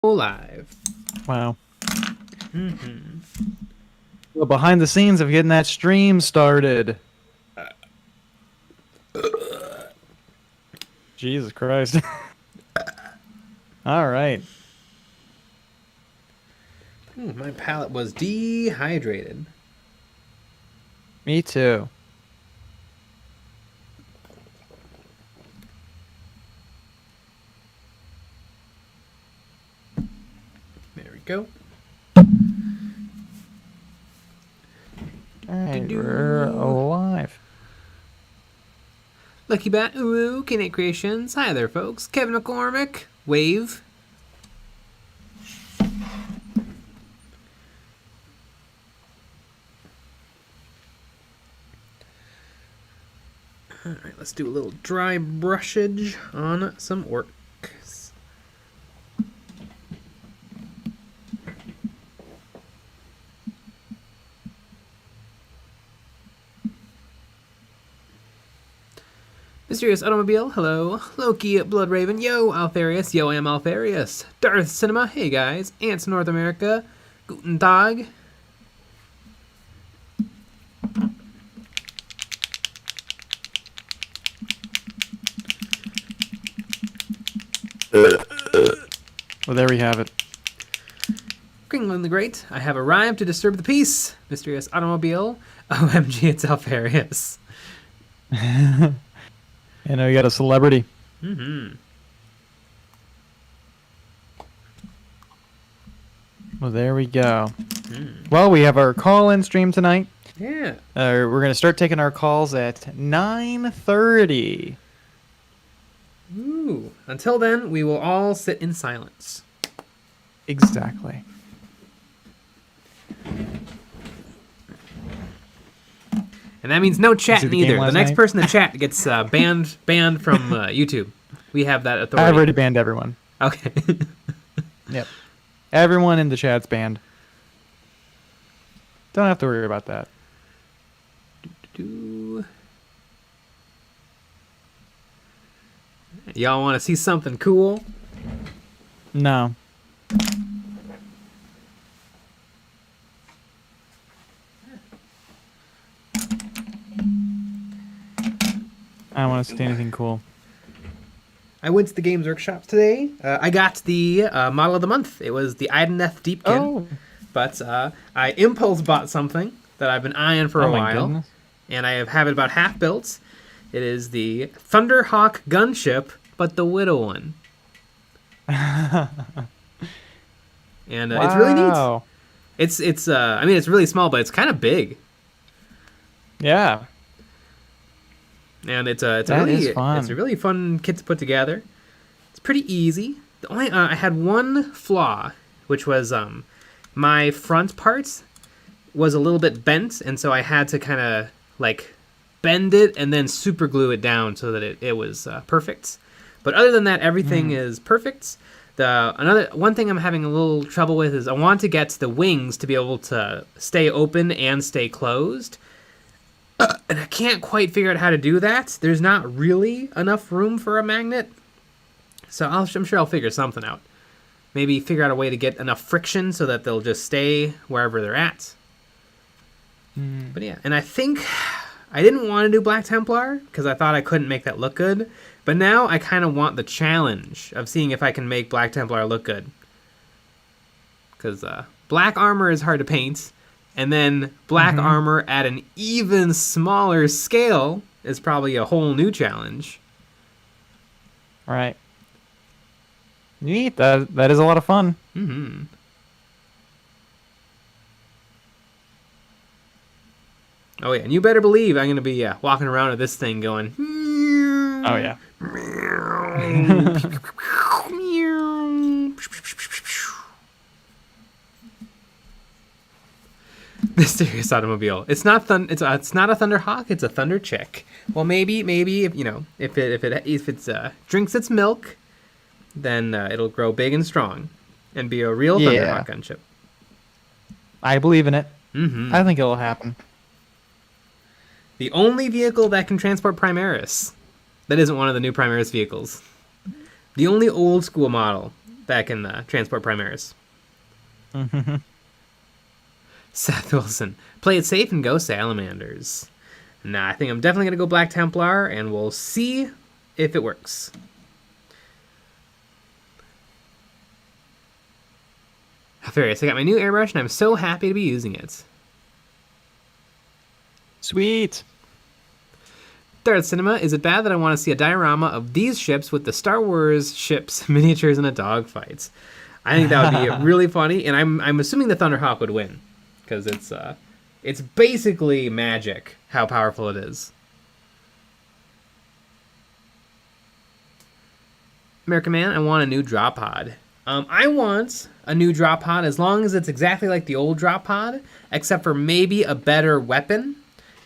Live. Wow. Well, behind the scenes of getting that stream started. Jesus Christ. All right. Ooh, my palate was dehydrated. Me too. There we go. All right, we're alive. Lucky Bat, ooh, Kinect Creations. Hi there, folks. Kevin McCormick, Wave. All right, let's do a little dry brushage on some orcs. Mysterious Automobile, hello. Loki, Bloodraven, yo, Alfarius, yo, I am Alfarius. Darth Cinema, hey guys. Ants North America, Guten Tag. Well, there we have it. Kringling the Great, I have arrived to disturb the peace. Mysterious Automobile, OMG, it's Alfarius. You know, you got a celebrity. Mm-hmm. Well, there we go. Well, we have our call-in stream tonight. Yeah. We're going to start taking our calls at 9:30. Ooh. Until then, we will all sit in silence. Exactly. And that means no chatting either. The next night? person to chat gets banned from YouTube. We have that authority. I've already banned everyone. Okay. Yep. Everyone in the chat's banned. Don't have to worry about that. Y'all want to see something cool? No. I don't want to see anything cool. I went to the Games Workshop today. I got the model of the month. It was the Ideneth Deepkin. Oh. But I impulse bought something that I've been eyeing for a while. Goodness. And I have it about half built. It is the Thunderhawk gunship, but the Widow one. And it's really neat. It's I mean, it's really small, but it's kind of big. Yeah. And it's a really fun kit to put together. It's pretty easy. The only I had one flaw, which was my front parts was a little bit bent, and so I had to kind of like bend it and then super glue it down so that it was perfect. But other than that, everything is perfect. One thing I'm having a little trouble with is I want to get the wings to be able to stay open and stay closed. And I can't quite figure out how to do that. There's not really enough room for a magnet. So I'm sure I'll figure something out. Maybe figure out a way to get enough friction so that they'll just stay wherever they're at. But yeah, and I think I didn't want to do Black Templar because I thought I couldn't make that look good. But now I kind of want the challenge of seeing if I can make Black Templar look good. Because black armor is hard to paint. And then black armor at an even smaller scale is probably a whole new challenge. All right. Neat. That is a lot of fun. Mm-hmm. Oh, yeah. And you better believe I'm going to be walking around with this thing going... Oh, yeah. Mysterious Automobile. It's not it's not a Thunderhawk. It's a Thunder Chick. Well, maybe if it drinks its milk, then it'll grow big and strong, and be a real Thunderhawk gunship. I believe in it. Mm-hmm. I think it'll happen. The only vehicle that can transport Primaris that isn't one of the new Primaris vehicles. The only old school model back in Transport Primaris. Seth Wilson. Play it safe and go Salamanders. Nah, I think I'm definitely going to go Black Templar, and we'll see if it works. Furious, I got my new airbrush, and I'm so happy to be using it. Sweet. Third Cinema, is it bad that I want to see a diorama of these ships with the Star Wars ships miniatures in a dogfight? I think that would be really funny, and I'm assuming the Thunderhawk would win, because it's basically magic how powerful it is. American Man, I want a new drop pod. I want a new drop pod as long as it's exactly like the old drop pod, except for maybe a better weapon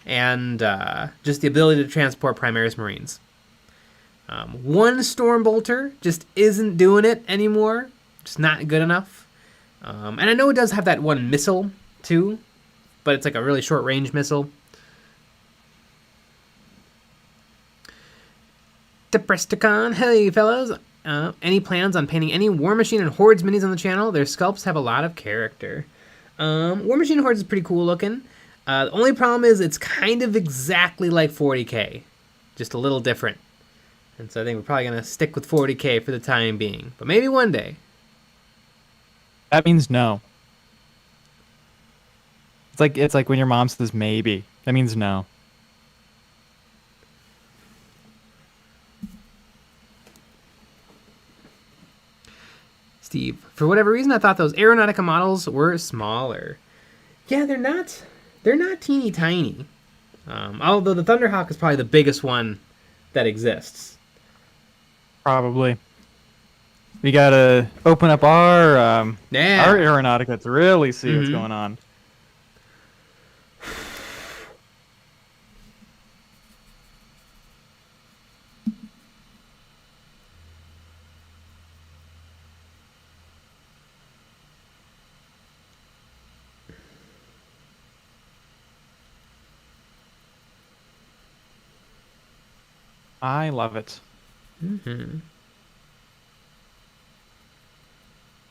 and just the ability to transport Primaris Marines. One Stormbolter just isn't doing it anymore. Just not good enough. And I know it does have that one missile too, but it's like a really short range missile. Depressticon, hey fellas. Any plans on painting any War Machine and Hordes minis on the channel? Their sculpts have a lot of character. War Machine and Hordes is pretty cool looking. The only problem is it's kind of exactly like 40k, just a little different. And so I think we're probably going to stick with 40k for the time being, but maybe one day. That means no. It's like when your mom says maybe. That means no. Steve, for whatever reason, I thought those Aeronautica models were smaller. Yeah, they're not teeny tiny. Although the Thunderhawk is probably the biggest one that exists. Probably. We gotta open up our Aeronautica to really see what's going on. I love it.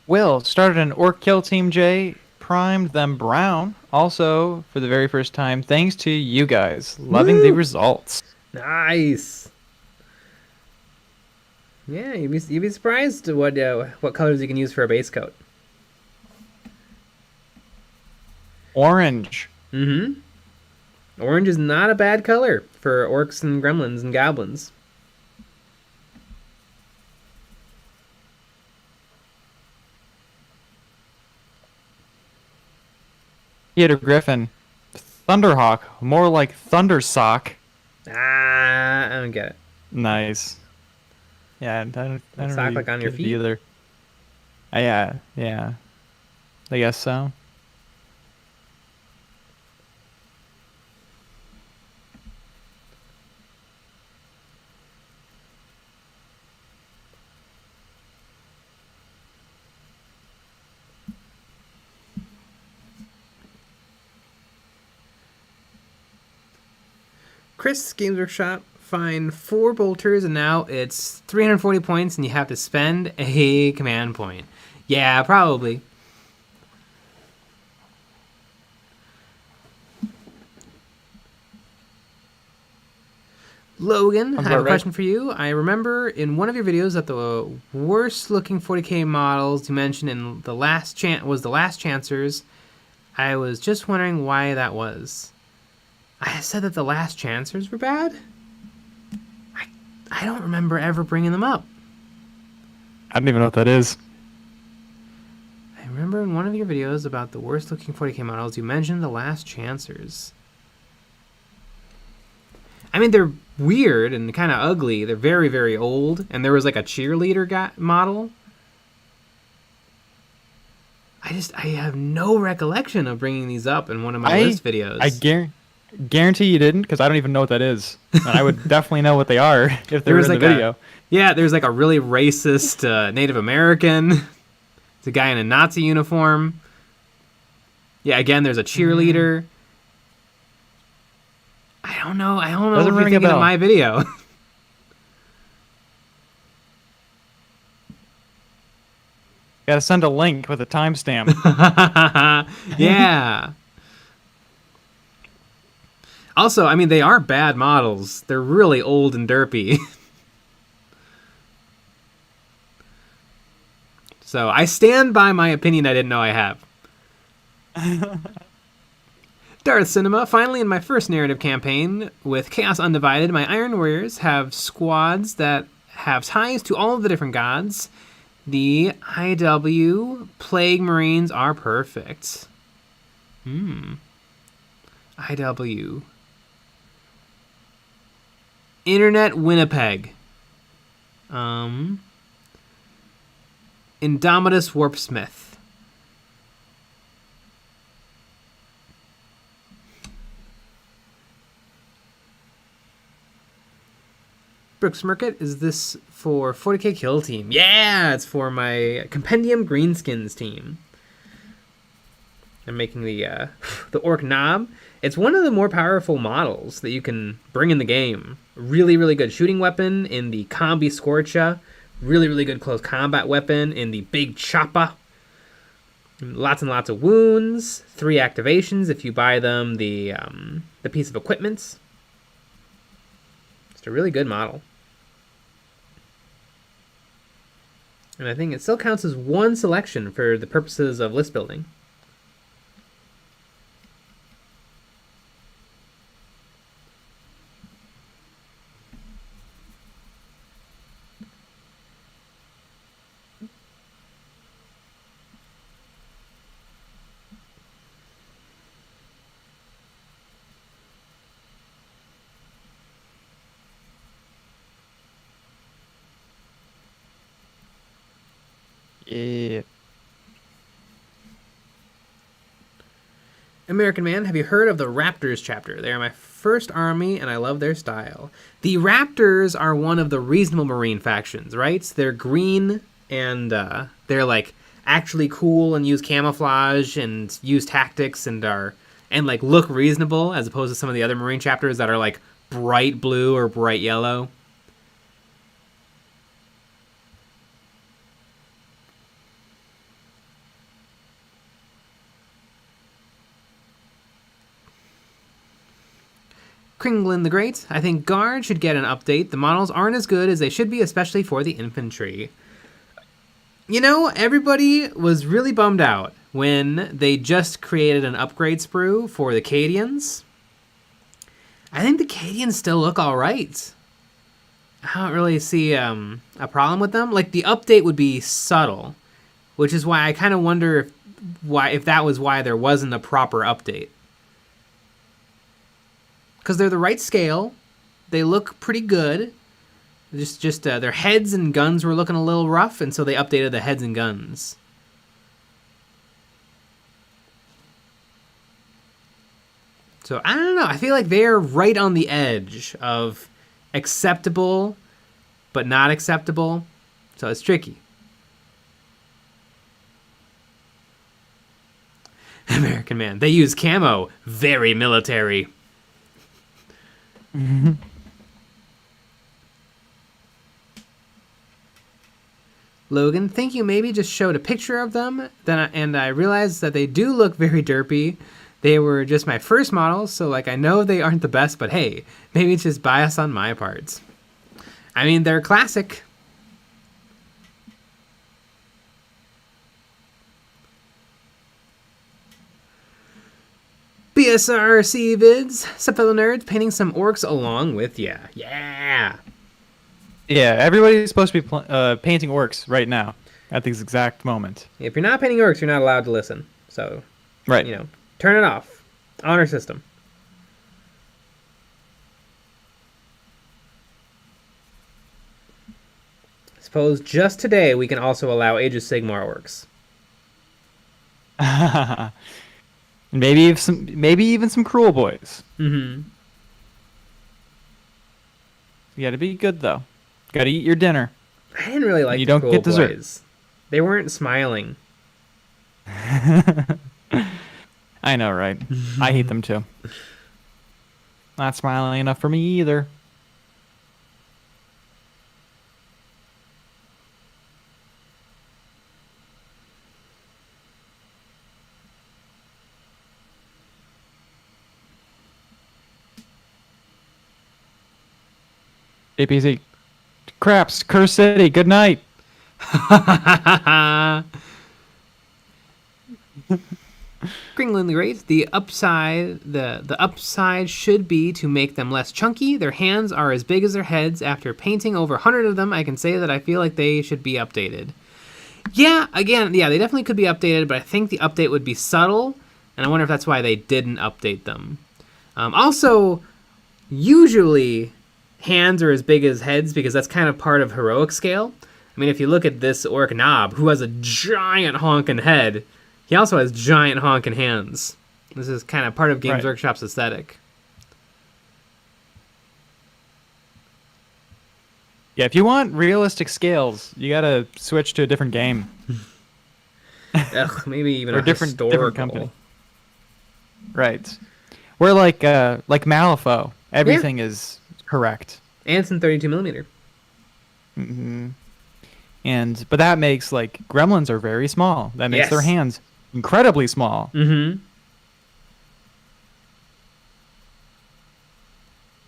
Will started an Orc Kill Team J, primed them brown. Also, for the very first time, thanks to you guys. Loving the results. Nice. Yeah, you'd be surprised what colors you can use for a base coat. Orange. Orange is not a bad color for orcs and gremlins and goblins. Peter Griffin. Thunderhawk. More like Thundersock. I don't get it. Nice. Yeah, I don't Sock really like on your get it feet? either. Yeah. I guess so. Chris Games Workshop, find 4 bolters, and now it's 340 points, and you have to spend a command point. Yeah, probably. Logan, I have a question for you. I remember in one of your videos that the worst looking 40k models you mentioned in the last was the Last Chancers. I was just wondering why that was. I said that the Last Chancers were bad? I don't remember ever bringing them up. I don't even know what that is. I remember in one of your videos about the worst looking 40k models, you mentioned the Last Chancers. I mean, they're weird and kind of ugly. They're very, very old. And there was like a cheerleader model. I have no recollection of bringing these up in one of my list videos. I guarantee you didn't, because I don't even know what that is. And I would definitely know what they are if they were in the video. Yeah, there's like a really racist Native American. It's a guy in a Nazi uniform. Yeah, again, there's a cheerleader. I don't know if you're thinking of my video. Gotta send a link with a timestamp. Yeah. Also, I mean, they are bad models. They're really old and derpy. So I stand by my opinion I didn't know I have. Darth Cinema, finally in my first narrative campaign with Chaos Undivided, my Iron Warriors have squads that have ties to all of the different gods. The IW Plague Marines are perfect. IW. Internet Winnipeg. Indomitus Warpsmith. Brooks Merkett, is this for 40k Kill Team? Yeah, it's for my Compendium Greenskins team. I'm making the Orc Knob. It's one of the more powerful models that you can bring in the game. Really, really good shooting weapon in the Combi Scorcha. Really, really good close combat weapon in the Big Choppa. Lots and lots of wounds. 3 activations if you buy them the piece of equipment. It's a really good model. And I think it still counts as 1 selection for the purposes of list building. Yeah. American Man, have you heard of the Raptors chapter? They are my first army, and I love their style. The Raptors are one of the reasonable Marine factions, right? They're green, and they're like actually cool and use camouflage and use tactics and like look reasonable, as opposed to some of the other Marine chapters that are like bright blue or bright yellow. Kringlin the Great, I think Guard should get an update. The models aren't as good as they should be, especially for the infantry. You know, everybody was really bummed out when they just created an upgrade sprue for the Cadians. I think the Cadians still look alright. I don't really see a problem with them. Like, the update would be subtle, which is why I kind of wonder if that was why there wasn't a proper update. Because they're the right scale. They look pretty good. Just their heads and guns were looking a little rough, and so they updated the heads and guns. So, I don't know. I feel like they're right on the edge of acceptable, but not acceptable. So it's tricky. American Man. They use camo. Very military. Logan, think you maybe just showed a picture of them, and I realized that they do look very derpy. They were just my first models, so like I know they aren't the best, but hey, maybe it's just bias on my part. I mean, they're classic. BSRC vids, some fellow nerds painting some orcs along with ya. Yeah. Yeah, everybody's supposed to be painting orcs right now at this exact moment. If you're not painting orcs, you're not allowed to listen. So, right. You know, turn it off. Honor system. I suppose just today we can also allow Age of Sigmar orcs. Maybe even some cruel boys. Mm-hmm. You gotta be good though. Gotta eat your dinner. I didn't really like you the don't cruel get dessert. boys. They weren't smiling. I know, right? I hate them too. Not smiling enough for me either. APC. Craps. Curse City. Good night. Kringling Great. The upside should be to make them less chunky. Their hands are as big as their heads. After painting over 100 of them, I can say that I feel like they should be updated. Yeah, again, yeah, they definitely could be updated, but I think the update would be subtle, and I wonder if that's why they didn't update them. Also, usually hands are as big as heads because that's kind of part of heroic scale. I mean, if you look at this Orc Knob, who has a giant honking head, he also has giant honking hands. This is kind of part of Games Workshop's aesthetic. Yeah, if you want realistic scales, you gotta switch to a different game. Ugh, maybe even or a different company. Right. We're like Malifaux. Everything is correct. And it's in 32mm. But that makes like gremlins are very small. That makes their hands incredibly small.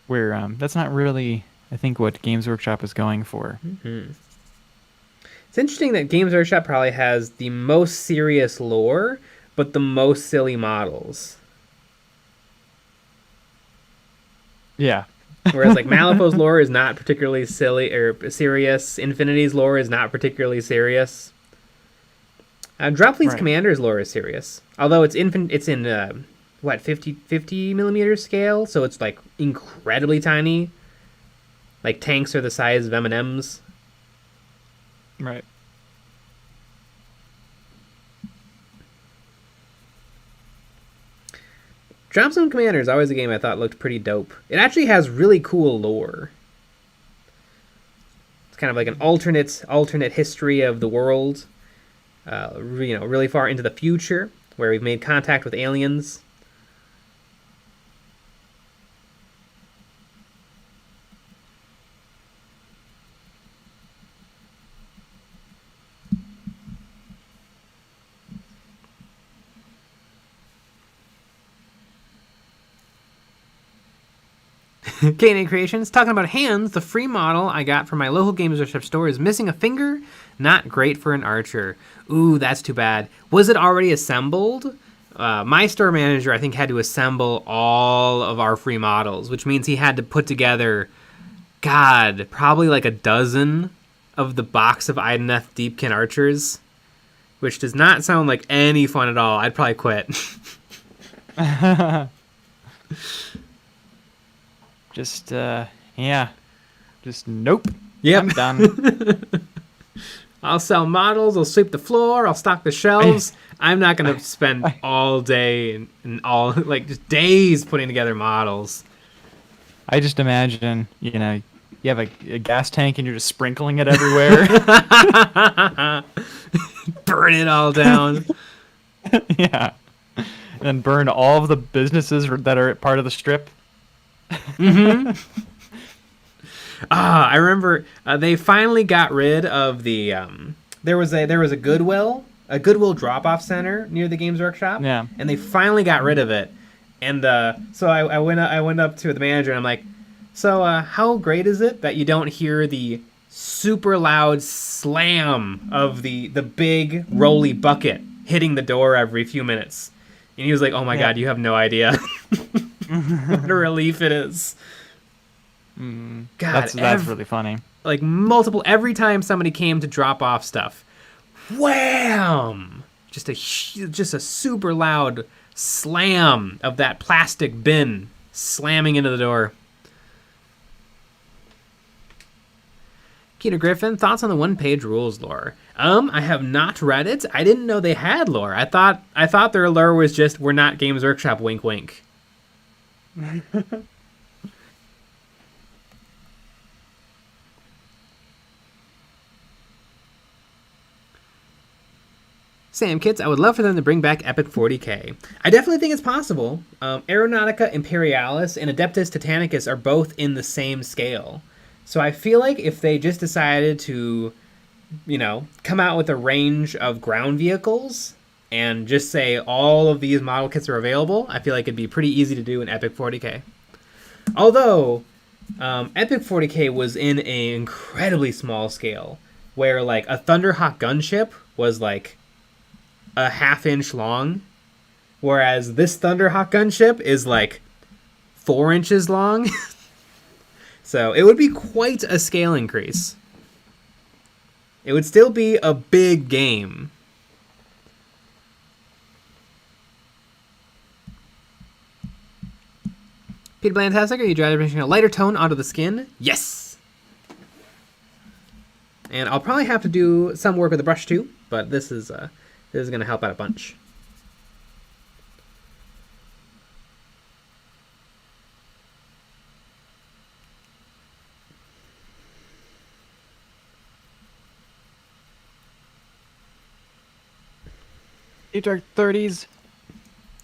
Where that's not really, I think, what Games Workshop is going for. It's interesting that Games Workshop probably has the most serious lore, but the most silly models. Yeah. Whereas like Malifaux's lore is not particularly silly or serious. Infinity's lore is not particularly serious. Dropfleet's Commander's lore is serious, although it's in 50mm scale, so it's like incredibly tiny. Like tanks are the size of M&Ms. Right. Dropzone Commander is always a game I thought looked pretty dope. It actually has really cool lore. It's kind of like an alternate history of the world. Really far into the future, where we've made contact with aliens. K&A Creations, talking about hands, the free model I got from my local Games Workshop store is missing a finger. Not great for an archer. Ooh, that's too bad. Was it already assembled? My store manager, I think, had to assemble all of our free models, which means he had to put together, God, probably like a dozen of the box of Ideneth Deepkin archers, which does not sound like any fun at all. I'd probably quit. Just nope. Yep. I'm done. I'll sell models, I'll sweep the floor, I'll stock the shelves. I'm not going to spend all day and all, like, just days putting together models. I just imagine, you have a gas tank and you're just sprinkling it everywhere. Burn it all down. Yeah. And then burn all of the businesses that are part of the strip. I remember they finally got rid of the there was a Goodwill drop-off center near the Games Workshop, and they finally got rid of it. And so I went up to the manager and I'm like, so how great is it that you don't hear the super loud slam of the big rolly bucket hitting the door every few minutes? And he was like, oh my God, you have no idea. What a relief it is. God, that's really funny. Like every time somebody came to drop off stuff, wham! Just a super loud slam of that plastic bin slamming into the door. Peter Griffin, thoughts on the one-page rules lore? I have not read it. I didn't know they had lore. I thought their lore was just, we're not Games Workshop, wink wink. Sam Kits, I would love for them to bring back Epic 40k. I definitely think it's possible. Aeronautica Imperialis and Adeptus Titanicus are both in the same scale. So I feel like if they just decided to, come out with a range of ground vehicles and just say all of these model kits are available, I feel like it'd be pretty easy to do in Epic 40k. Although, Epic 40k was in an incredibly small scale, where like a Thunderhawk gunship was like a half-inch long, whereas this Thunderhawk gunship is like 4 inches long. So it would be quite a scale increase. It would still be a big game. Peter Blantastic, are you bringing a lighter tone onto the skin? Yes! And I'll probably have to do some work with the brush too, but this is going to help out a bunch. Dark 30s,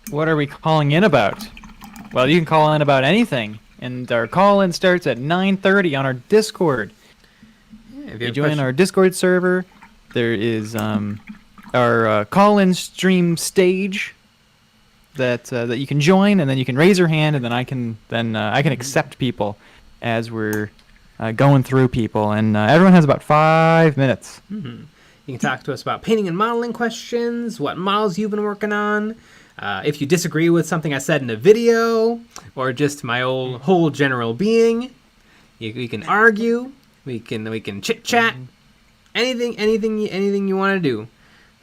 what are we calling in about? Well, you can call in about anything, and our call-in starts at 9:30 on our Discord. Yeah, if you join our Discord server, there is our call-in stream stage that you can join, and then you can raise your hand, and then I can accept people as we're going through people, and everyone has about 5 minutes. Mm-hmm. You can talk to us about painting and modeling questions, what models you've been working on, if you disagree with something I said in a video, or just my whole general being. We can argue, we can chit chat, anything you want to do.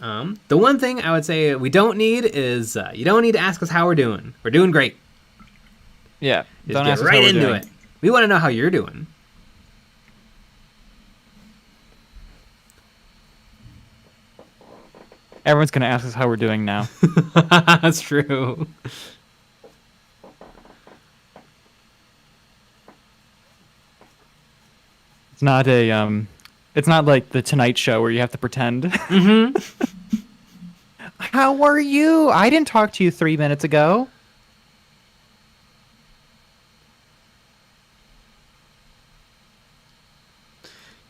The one thing I would say we don't need is you don't need to ask us how we're doing. We're doing great. Yeah, just don't ask us right into it. We want to know how you're doing. Everyone's going to ask us how we're doing now. That's true. It's not like the Tonight Show where you have to pretend. Mm-hmm. How are you? I didn't talk to you 3 minutes ago.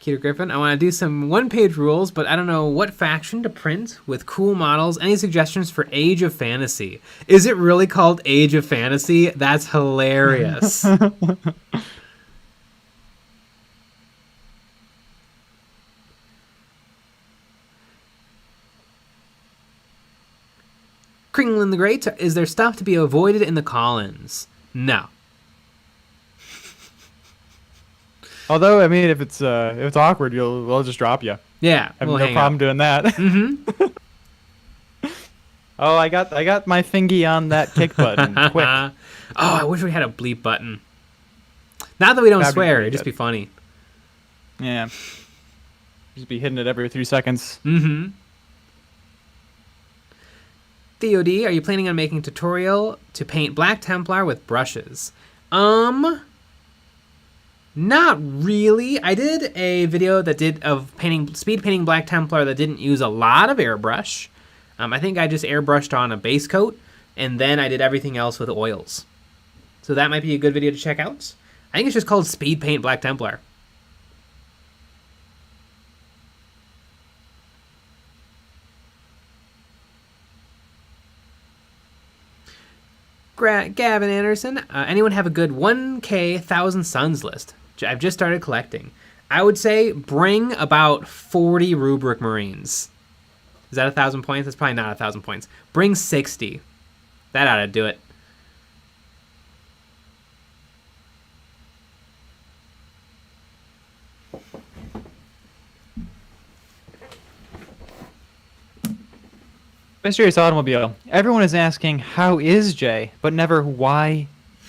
Keter Griffin, I want to do some one-page rules, but I don't know what faction to print with cool models. Any suggestions for Age of Fantasy? Is it really called Age of Fantasy? That's hilarious. Kringlin the Great, is there stuff to be avoided in the call-ins? No. Although, I mean, if it's awkward, we'll just drop you. Yeah, I have no problem doing that. Mm-hmm. Oh, I got my thingy on that kick button. Quick. Oh, I wish we had a bleep button. Not that we don't swear, it'd just be funny. Yeah. Just be hitting it every 3 seconds. Mm-hmm. Theod, are you planning on making a tutorial to paint Black Templar with brushes? Not really. I did a video of speed painting Black Templar that didn't use a lot of airbrush. I think I just airbrushed on a base coat, and then I did everything else with oils. So that might be a good video to check out. I think it's just called Speed Paint Black Templar. Gavin Anderson, anyone have a good 1K 1,000 Suns list? I've just started collecting. I would say bring about 40 Rubric Marines. Is that 1,000 points? That's probably not 1,000 points. Bring 60. That ought to do it. Mysterious Automobile. Everyone is asking, how is Jay? But never, why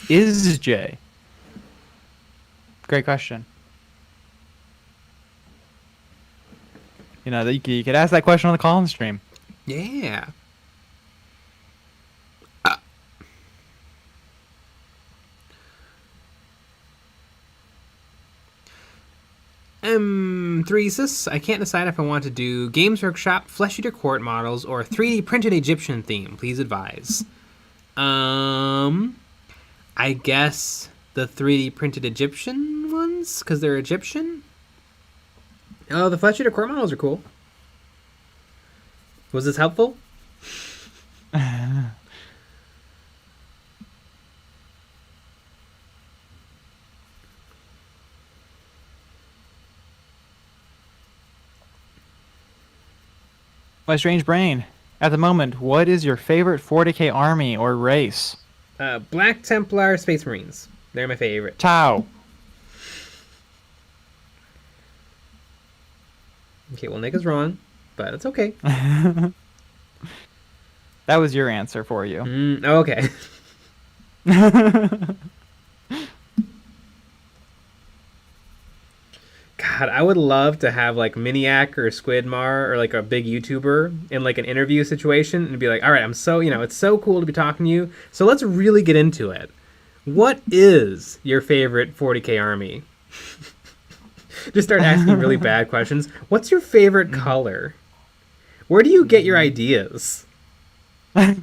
is Jay? Great question. You know, you could ask that question on the call-in stream. Yeah. Threesis, I can't decide if I want to do Games Workshop, Flesh Eater Court models, or 3D printed Egyptian theme. Please advise. I guess the 3D printed Egyptian ones, because they're Egyptian. Oh, the Flesh Eater Court models are cool. Was this helpful? my strange brain. At the moment, what is your favorite 40k army or race? Black Templar Space Marines. They're my favorite. Tau. Okay, well, Nick is wrong, but it's okay. That was your answer for you. Okay. God, I would love to have like Miniac or Squidmar or like a big YouTuber in like an interview situation and be like, all right, I'm so, it's so cool to be talking to you. So let's really get into it. What is your favorite 40k army? Just start asking really bad questions. What's your favorite color? Where do you get your ideas? Where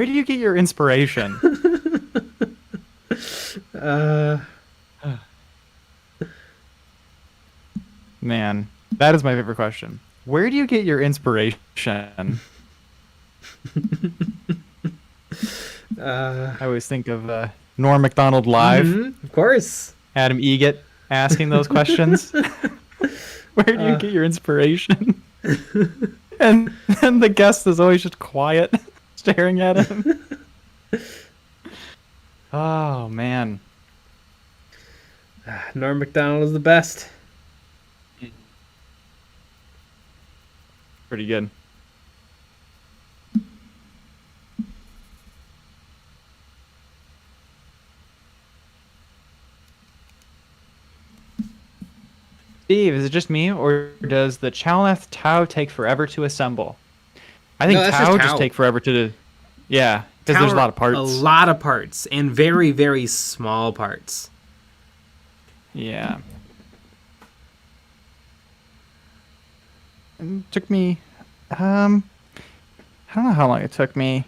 do you get your inspiration? Man, that is my favorite question. Where do you get your inspiration? I always think of Norm Macdonald Live. Of course. Adam Egget asking those questions. Where do you get your inspiration? and the guest is always just quiet, staring at him. Oh, man. Norm Macdonald is the best. Pretty good. Steve, is it just me, or does the Chalneth Tau take forever to assemble? I think Tau just take forever to... Yeah, because there's a lot of parts. A lot of parts, and very, very small parts. Yeah. It took me... I don't know how long it took me.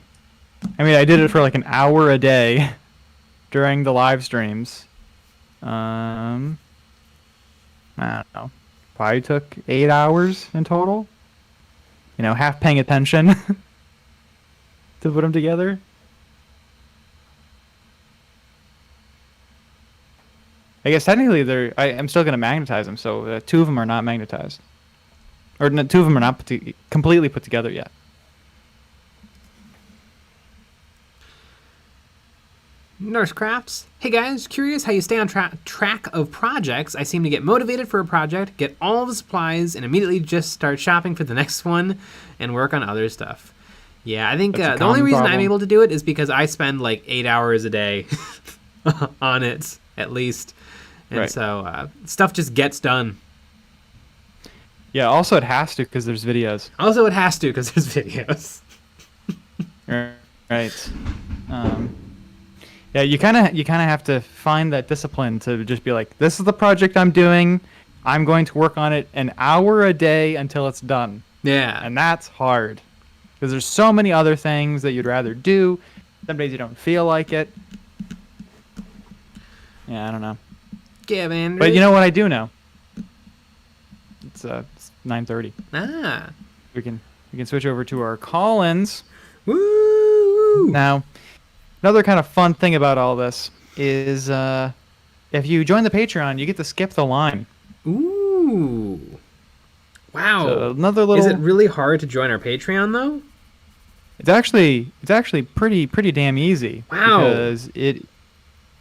I mean, I did it for like an hour a day during the live streams. I don't know. Probably took 8 hours in total. Half paying attention to put them together. I guess technically I'm still going to magnetize them, so 2 of them are not magnetized. Or 2 of them are not completely put together yet. Nurse Crafts. Hey guys, curious how you stay on track of projects. I seem to get motivated for a project, get all the supplies, and immediately just start shopping for the next one and work on other stuff. Yeah, I think the only reason I'm able to do it is because I spend like 8 hours a day on it, at least. And so stuff just gets done. Yeah, also it has to because there's videos. Right. Yeah, you kind of have to find that discipline to just be like, this is the project I'm doing. I'm going to work on it an hour a day until it's done. Yeah. And that's hard because there's so many other things that you'd rather do. Some days you don't feel like it. Yeah, I don't know. Yeah, man. But you know what I do know? It's 9:30. Ah. We can switch over to our call-ins. Woo! Now, another kind of fun thing about all this is if you join the Patreon, you get to skip the line. Ooh. Wow. So another little... Is it really hard to join our Patreon, though? It's actually pretty damn easy. Wow. Because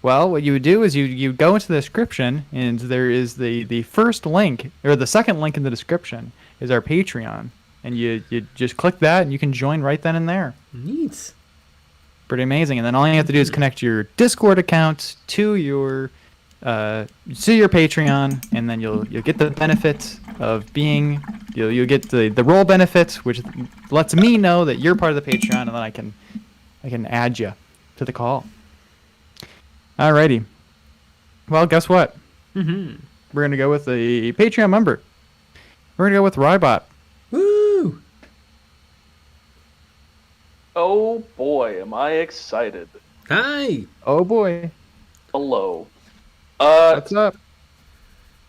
well, what you would do is you go into the description, and there is the first link, or the second link in the description is our Patreon. And you just click that, and you can join right then and there. Neat. Pretty amazing. And then all you have to do is connect your Discord account to your Patreon, and then you'll get the benefit of being you'll get the role benefits, which lets me know that you're part of the Patreon, and then I can add you to the call. Alrighty. Well, guess what? Mm-hmm. We're gonna go with the Patreon member. We're gonna go with Rybot. Woo! Oh boy, am I excited. Hi! Oh boy. Hello. What's up?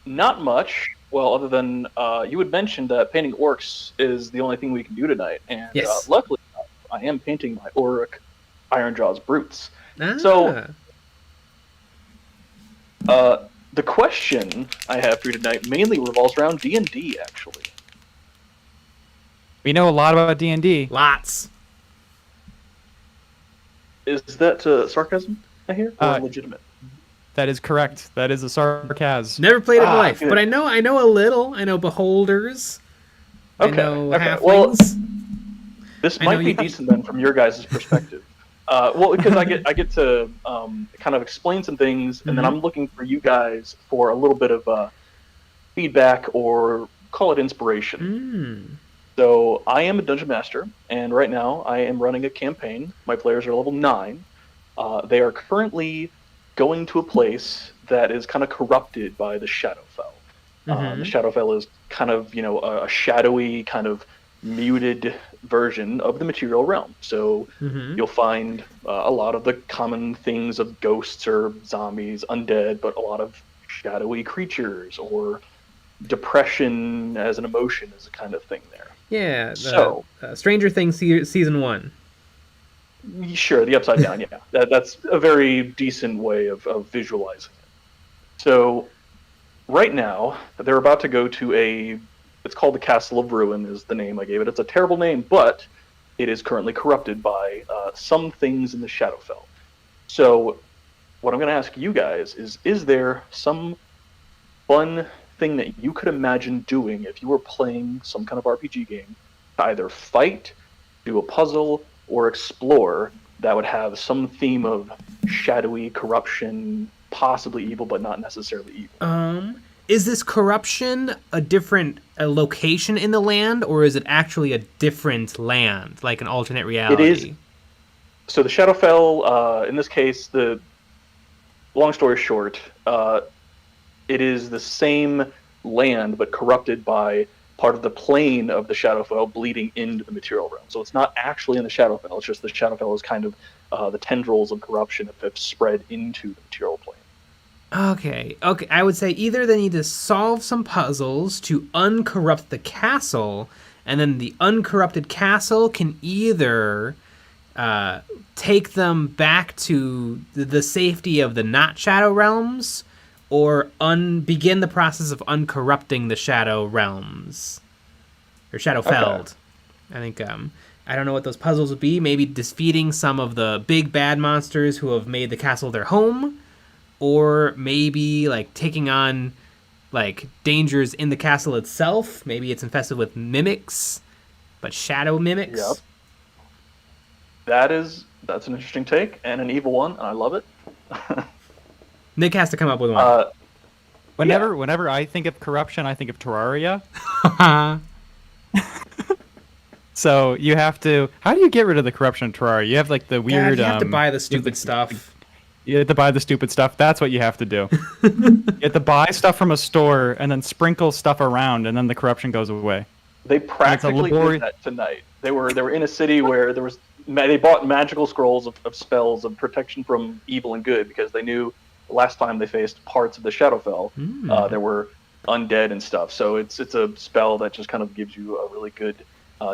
Not much. Well, other than you had mentioned that painting orcs is the only thing we can do tonight. And yes. Luckily enough, I am painting my Auric Ironjaw's Brutes. Ah. So the question I have for you tonight mainly revolves around D&D, actually. We know a lot about D&D. Lots. Is that sarcasm I hear, or legitimate? That is correct. That is a sarcasm. Never played it in life, good. but I know a little. I know beholders. Okay. I know halflings. Well, this might be decent then from your guys' perspective. Because I get to kind of explain some things, and then I'm looking for you guys for a little bit of feedback or call it inspiration. So I am a dungeon master, and right now I am running a campaign. My players are level 9. They are currently going to a place that is kind of corrupted by the Shadowfell. The Shadowfell is kind of, a shadowy, kind of muted version of the material realm. So you'll find a lot of the common things of ghosts or zombies, undead, but a lot of shadowy creatures or depression as an emotion is a kind of thing there. Yeah. Stranger Things season 1. Sure, the Upside Down, yeah. That's a very decent way of visualizing it. So right now, they're about to go to it's called the Castle of Ruin is the name I gave it. It's a terrible name, but it is currently corrupted by some things in the Shadowfell. So what I'm going to ask you guys is there some fun thing that you could imagine doing if you were playing some kind of RPG game to either fight, do a puzzle, or explore that would have some theme of shadowy corruption, possibly evil, but not necessarily evil? Is this corruption a different location in the land, or is it actually a different land, like an alternate reality? It is. So the Shadowfell, in this case, the long story short, it is the same land, but corrupted by part of the plane of the Shadowfell bleeding into the material realm. So it's not actually in the Shadowfell, it's just the Shadowfell is kind of the tendrils of corruption that have spread into the material plane. Okay. I would say either they need to solve some puzzles to uncorrupt the castle, and then the uncorrupted castle can either take them back to the safety of the not Shadow Realms, or begin the process of uncorrupting the Shadow Realms. Or Shadowfeld. Okay. I think, I don't know what those puzzles would be. Maybe defeating some of the big bad monsters who have made the castle their home. Or maybe, taking on, dangers in the castle itself. Maybe it's infested with mimics. But shadow mimics. Yep. That's an interesting take, and an evil one, and I love it. Nick has to come up with one. Whenever I think of corruption, I think of Terraria. So you have to... How do you get rid of the corruption in Terraria? You have, the weird... you have to buy the stupid stuff. You have to buy the stupid stuff. That's what you have to do. You have to buy stuff from a store and then sprinkle stuff around, and then the corruption goes away. They practically did that tonight. They were in a city where they bought magical scrolls of spells of protection from evil and good, because they knew last time they faced parts of the Shadowfell, there were undead and stuff. So it's a spell that just kind of gives you a really good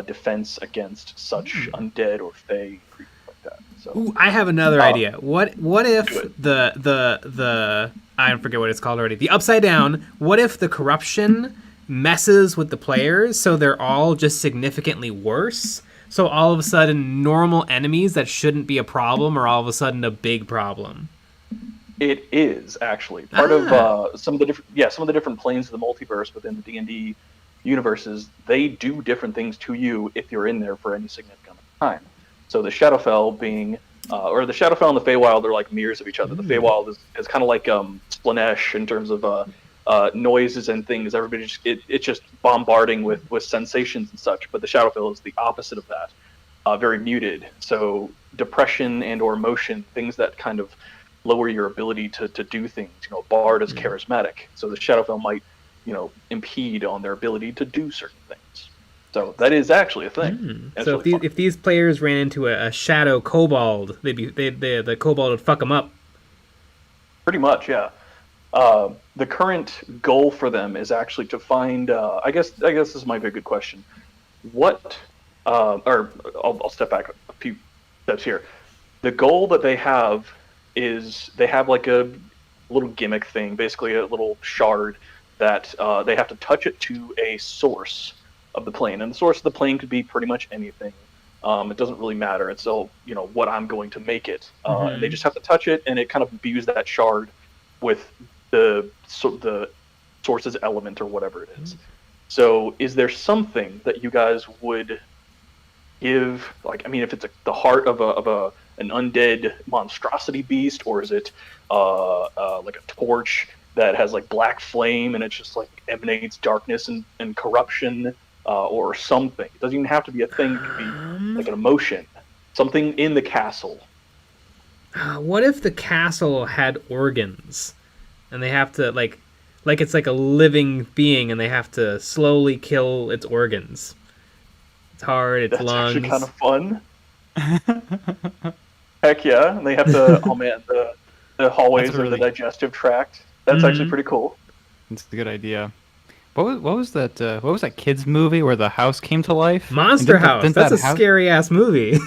defense against such undead or fey creatures like that. So, ooh, I have another idea. What if the I forget what it's called already. The Upside Down. What if the corruption messes with the players, so they're all just significantly worse? So all of a sudden, normal enemies that shouldn't be a problem are all of a sudden a big problem. It is actually part of some of the different planes of the multiverse within the D&D universes. They do different things to you if you're in there for any significant time. So the Shadowfell being, or the Shadowfell and the Feywild are like mirrors of each other. The Feywild is kind of like Splanesh in terms of noises and things. Everybody it's just bombarding with sensations and such. But the Shadowfell is the opposite of that, very muted. So depression and or emotion, things that kind of lower your ability to do things. A bard is charismatic, so the Shadowfell might, impede on their ability to do certain things. So that is actually a thing. So really if these players ran into a shadow kobold, the kobold would fuck them up. Pretty much, yeah. The current goal for them is actually to find. I guess this might be a good question. What? Or I'll step back a few steps here. The goal that they have is they have like a little gimmick thing, basically a little shard that they have to touch it to a source of the plane, and the source of the plane could be pretty much anything. It doesn't really matter. It's still, what I'm going to make it. And they just have to touch it, and it kind of imbues that shard with the source's element or whatever it is. So is there something that you guys would give, like, I mean, if it's the heart of an undead monstrosity beast, or is it like a torch that has like black flame and it just like emanates darkness and corruption, or something? It doesn't even have to be a thing. It could be like an emotion, something in the castle. What if the castle had organs, and they have to like it's like a living being, and they have to slowly kill its organs? It's heart, its lungs. That's actually kind of fun. Heck yeah! And they have to. Oh man, the hallways of the digestive tract. That's actually pretty cool. It's a good idea. What was that? What was that kids movie where the house came to life? Monster House. That's a scary ass movie.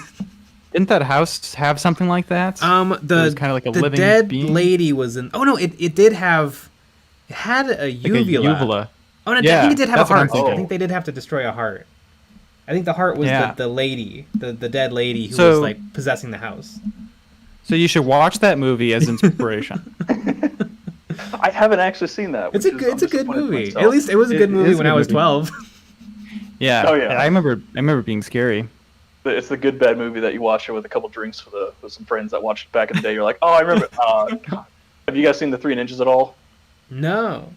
Didn't that house have something like that? The kind of like a the living dead being? Lady was in. Oh no, it did have. It had a uvula. Like a uvula. Oh no, Yeah, I think it did have a that's what I'm heart. thinking. I think they did have to destroy a heart. I think the heart was the lady, the dead lady who So- was like possessing the house. So you should watch that movie as inspiration. I haven't actually seen that. It's a good movie. At least it was a good movie when I was 12. Yeah. Oh, yeah. I remember being scary. It's the good bad movie that you watch it with a couple drinks with some friends that watched it back in the day. You're like, oh, I remember. God. Have you guys seen The Three Ninjas at all? No.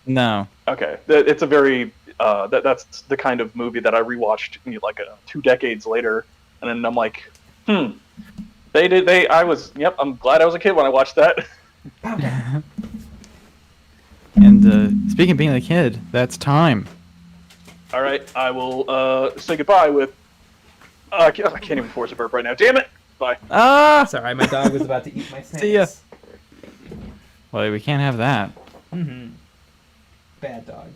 No. Okay, it's a very that's the kind of movie that I rewatched like 2 decades later, and then I'm like, I'm glad I was a kid when I watched that. And speaking of being a kid, that's time. All right, I will say goodbye with. I can't even force a burp right now. Damn it! Bye. Ah! Sorry, my dog was about to eat my snacks. See ya. Well, we can't have that. Bad dog.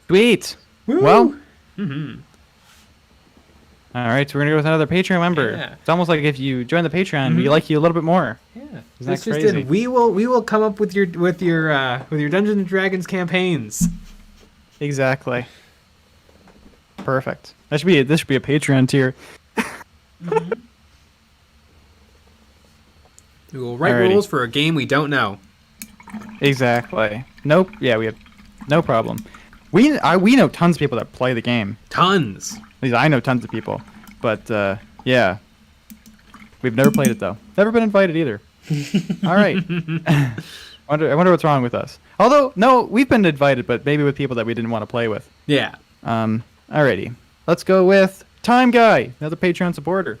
Sweet. Woo! Well. All right, so we're gonna go with another Patreon member. Yeah. It's almost like if you join the Patreon, we like you a little bit more. Yeah, Isn't that that's just crazy? it. We will come up with your Dungeons and Dragons campaigns. Exactly. Perfect. This should be a Patreon tier. We will write Alrighty. rules for a game we don't know. Exactly. Nope. Yeah, we have no problem. We know tons of people that play the game. Tons. At least I know tons of people. But yeah, we've never played it though. Never been invited either. All right. I wonder what's wrong with us. Although no, we've been invited, but maybe with people that we didn't want to play with. Yeah. Alrighty. Let's go with Time Guy, another Patreon supporter.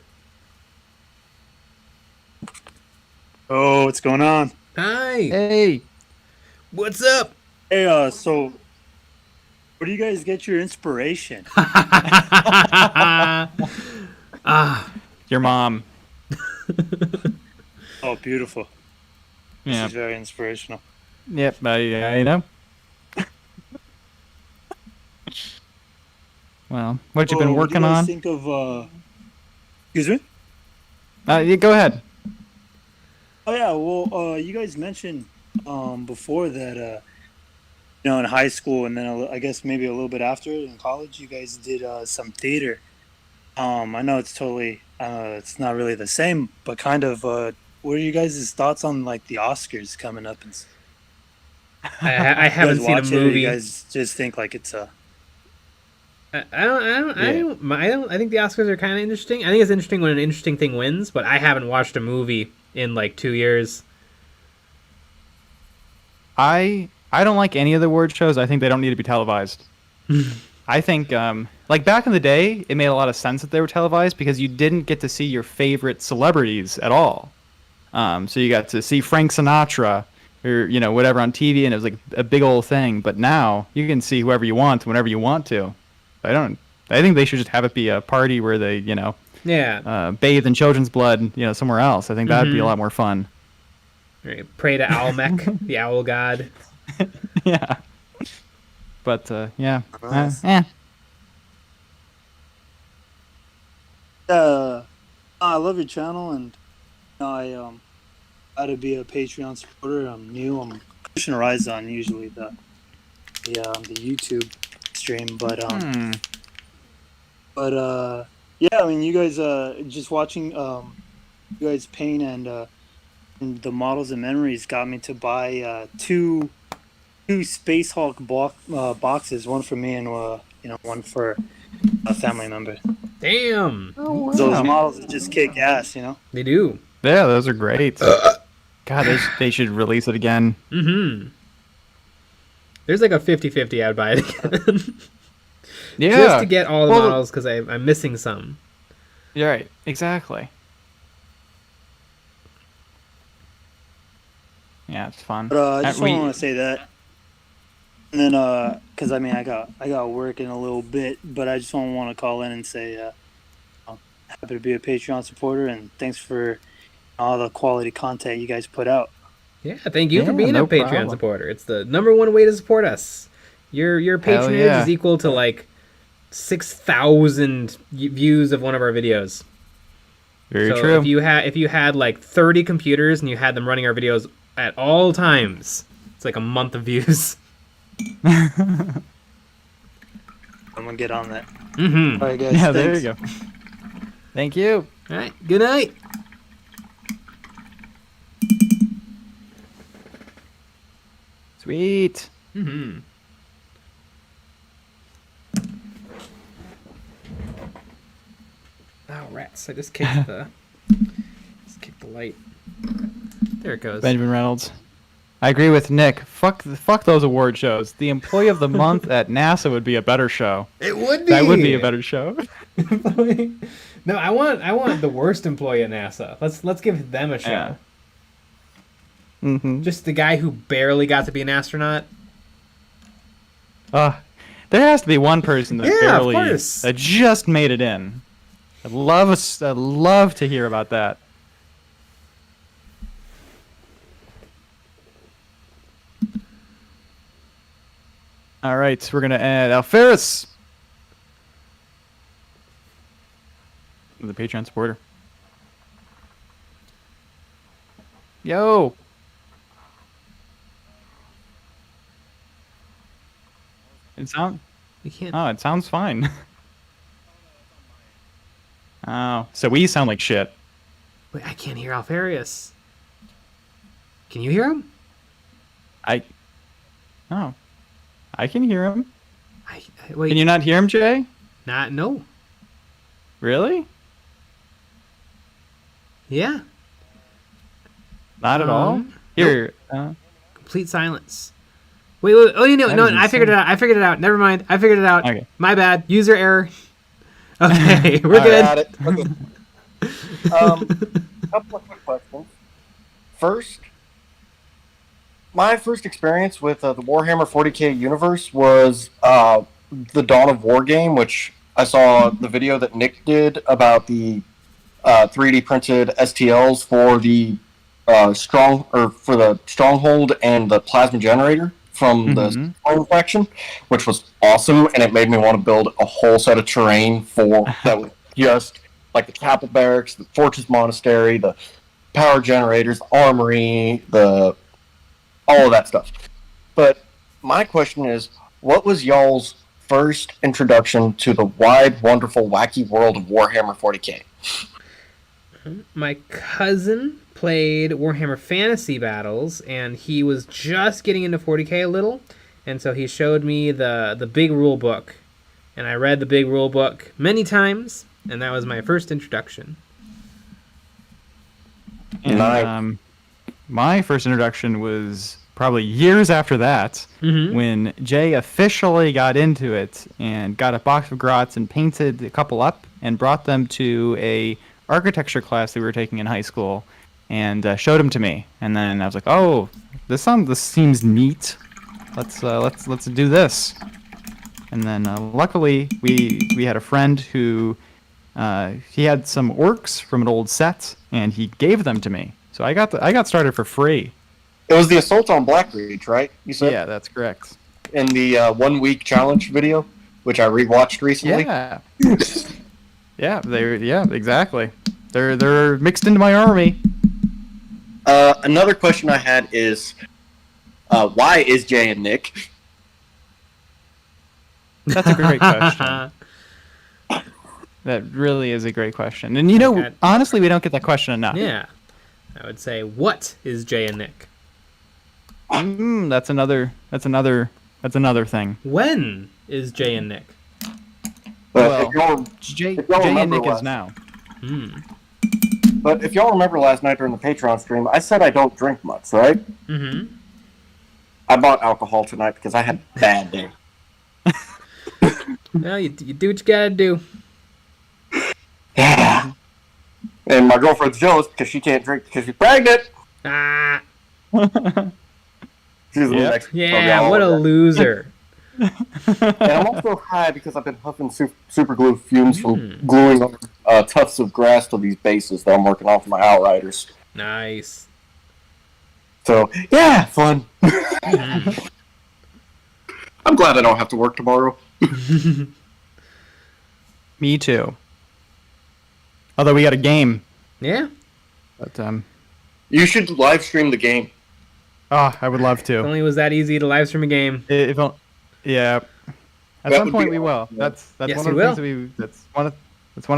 Oh, what's going on? Hi. Hey. What's up? Hey, so where do you guys get your inspiration? Your mom. Oh, beautiful. Yeah. This is very inspirational. Yep. I know. Well, what you been working on? on? Think of excuse me? Yeah, go ahead. Oh yeah, well, you guys mentioned before that in high school and then I guess maybe a little bit after in college, you guys did some theater. I know it's totally it's not really the same, but kind of what are you guys' thoughts on like the Oscars coming up? And I haven't seen a movie. You guys just think like it's a I think the Oscars are kind of interesting. I think it's interesting when an interesting thing wins, but I haven't watched a movie in like 2 years. I don't like any of the award shows. I think they don't need to be televised. I think like back in the day, it made a lot of sense that they were televised because you didn't get to see your favorite celebrities at all. So you got to see Frank Sinatra or whatever on TV, and it was like a big old thing. But now you can see whoever you want whenever you want to. I think they should just have it be a party where they bathe in children's blood somewhere else. I think that'd be a lot more fun. Right. Pray to Owlmec, the owl god. Yeah. But yeah. I love your channel, and I got to be a Patreon supporter. I'm new. I'm pushing a rise on usually the YouTube stream, but yeah, I mean, you guys just watching you guys paint and the models and memories got me to buy two Space Hulk boxes, one for me and one for a family member. Damn. Oh, wow. Those models just kick ass, They do. Yeah, those are great. God, they should release it again. Mm-hmm. There's like a 50-50 I'd buy it again. Yeah. Just to get all the models, because I'm missing some. You're right. Exactly. Yeah, it's fun. But I just want to say that. And then, because I mean, I got work in a little bit, but I just want to call in and say, I'm happy to be a Patreon supporter, and thanks for all the quality content you guys put out. Yeah, thank you for being a Patreon supporter. It's the #1 way to support us. Your patronage is equal to like 6,000 views of one of our videos. Very true. If you had like 30 computers and you had them running our videos at all times, it's like a month of views. I'm gonna get on that. Mm-hmm. All right, guys. Yeah, thanks. there you go. Thank you. All right. Good night. Sweet. Mm-hmm. Oh, rats. I just kicked the light. There it goes. Benjamin Reynolds. I agree with Nick. Fuck those award shows. The Employee of the Month at NASA would be a better show. It would be. That would be a better show. No, I want the worst employee at NASA. Let's give them a show. Yeah. Mm-hmm. Just the guy who barely got to be an astronaut. There has to be one person that barely that just made it in. I'd love to hear about that. All right, we're gonna add Alferis, the Patreon supporter. Yo. It sounds. You can't. Oh, it sounds fine. Oh, so we sound like shit. Wait, I can't hear Alfarius. Can you hear him? Oh, I can hear him. Wait. Can you not hear him, Jay? No. Really? Yeah. Not at all. Here. Nope. Complete silence. Wait. Oh, no. I figured it out. Never mind. I figured it out. Okay. My bad. User error. Okay, we're good. Got it. Okay. Couple of quick questions. First, my first experience with the Warhammer 40k universe was the Dawn of War game, which I saw the video that Nick did about the 3D printed STLs for the Stronghold and the Plasma Generator from the Storm faction, which was awesome, and it made me want to build a whole set of terrain that was just like the Chapel Barracks, the Fortress Monastery, the power generators, the armory, all of that stuff. But my question is, what was y'all's first introduction to the wide, wonderful, wacky world of Warhammer 40k? My cousin played Warhammer Fantasy Battles, and he was just getting into 40k a little, and so he showed me the big rule book, and I read the big rule book many times, and that was my first introduction. And my first introduction was probably years after that, when Jay officially got into it and got a box of GROTS and painted a couple up and brought them to a architecture class that we were taking in high school, and showed them to me. And then I was like, "Oh, this seems neat. Let's do this." And then luckily we had a friend who he had some orcs from an old set, and he gave them to me. So I got started for free. It was the Assault on Blackreach, right? You said? Yeah, that's correct. In the 1 week challenge video, which I rewatched recently. Yeah. Yeah, exactly. They're mixed into my army. Another question I had is, why is Jay and Nick? That's a great question. That really is a great question. And honestly, we don't get that question enough. Yeah. I would say, what is Jay and Nick? That's another thing. When is Jay and Nick? Well, Jay and Nick is now. But if y'all remember last night during the Patreon stream, I said I don't drink much, right? Mm-hmm. I bought alcohol tonight because I had a bad day. Well, you do what you gotta do. Yeah. And my girlfriend's jealous because she can't drink because she's pregnant. Ah. She's next. Yeah, what a loser. And I'm also high because I've been huffing super glue fumes from gluing on tufts of grass to these bases that I'm working on for my Outriders. Nice. So, yeah, fun. I'm glad I don't have to work tomorrow. Me too. Although we got a game. Yeah. But you should live stream the game. Oh, I would love to. If only it was that easy to live stream a game. Yeah. At some point we will. That's yes, one of the things that's one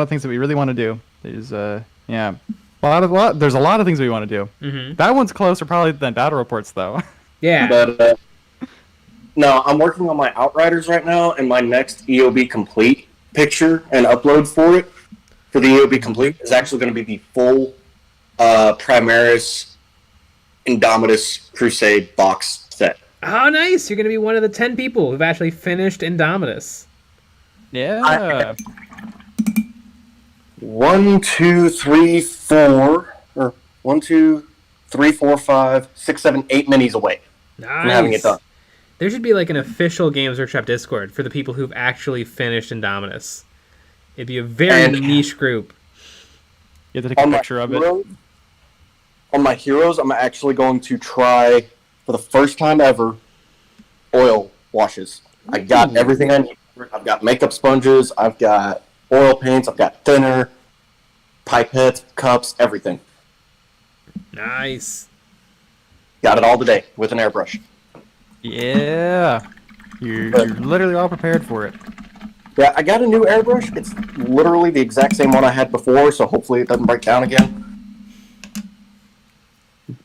of the things that we really want to do. Is yeah. There's a lot of things we want to do. Mm-hmm. That one's closer probably than battle reports though. Yeah. But no, I'm working on my Outriders right now, and my next EOB complete picture and upload for the EOB complete is actually going to be the full Primaris Indomitus Crusade box set. Oh, nice! You're gonna be one of the 10 people who've actually finished Indomitus. Yeah. 1, 2, 3, 4, or 1, 2, 3, 4, 5, 6, 7, 8 minis away Nice. from having it done. There should be like an official Games Workshop Discord for the people who've actually finished Indomitus. It'd be a very niche group. You have to take a picture of it. On my heroes, I'm actually going to try, for the first time ever, oil washes. I got everything I need. I've got makeup sponges, I've got oil paints, I've got thinner, pipettes, cups, everything. Nice. Got it all today with an airbrush. Yeah. You're literally all prepared for it. Yeah, I got a new airbrush. It's literally the exact same one I had before, so hopefully it doesn't break down again.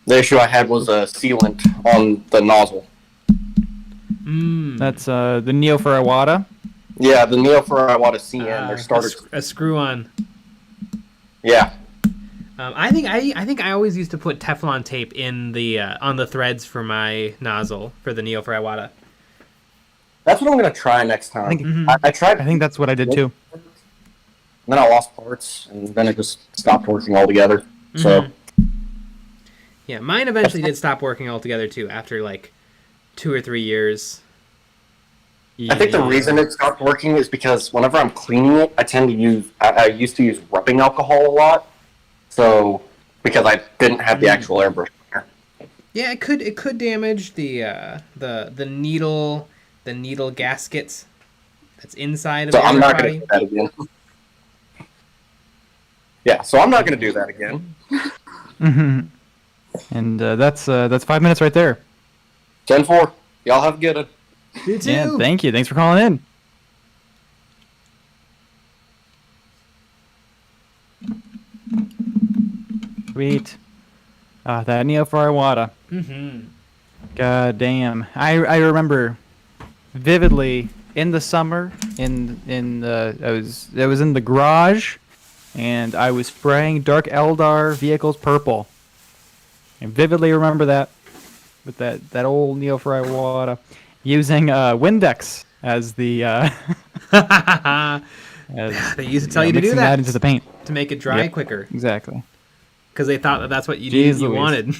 The issue I had was a sealant on the nozzle. That's the Neo for Iwata. Yeah, the Neo for Iwata CN. Their starter. A screw-on. Yeah. I think I always used to put Teflon tape in the on the threads for my nozzle for the Neo for Iwata. That's what I'm gonna try next time. I tried. I think that's what I did too. And then I lost parts, and then it just stopped working altogether. So. Yeah, mine eventually did stop working altogether too after like 2 or 3 years. I think the reason it stopped working is because whenever I'm cleaning it, I used to use rubbing alcohol a lot. So, because I didn't have the actual airbrush there. Yeah, it could damage the needle gaskets that's inside of the I'm not body. going to do that again. Yeah, so I'm not going to do that again. And that's 5 minutes right there. 10-4. Y'all have a good one. You too. Yeah, thank you. Thanks for calling in. Sweet. That Neo for Iwata. God damn. I remember vividly in the summer I was in the garage and I was spraying Dark Eldar vehicles purple. I vividly remember that with that old Neo for Iwata using Windex as the they used to tell you to do that into the paint to make it dry quicker. Exactly. Because they thought that's what you wanted.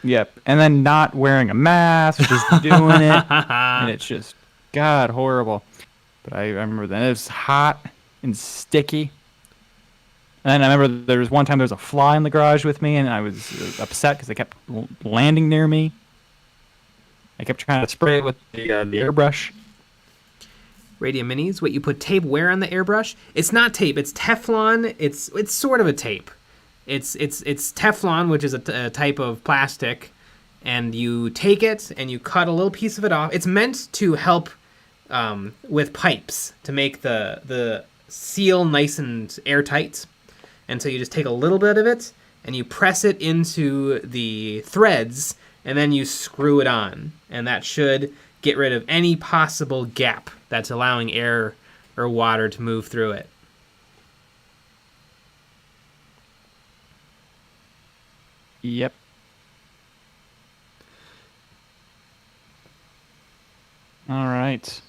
Yep. And then not wearing a mask, just doing it, and it's just horrible. But I remember then it was hot and sticky. And I remember there was one time there was a fly in the garage with me, and I was upset because they kept landing near me. I kept trying to spray it with the airbrush. Radium Minis. What you put tape where on the airbrush? It's not tape. It's Teflon. It's sort of a tape. It's Teflon, which is a type of plastic, and you take it and you cut a little piece of it off. It's meant to help with pipes to make the seal nice and airtight. And so you just take a little bit of it and you press it into the threads, and then you screw it on, and that should get rid of any possible gap that's allowing air or water to move through it. Yep. All right.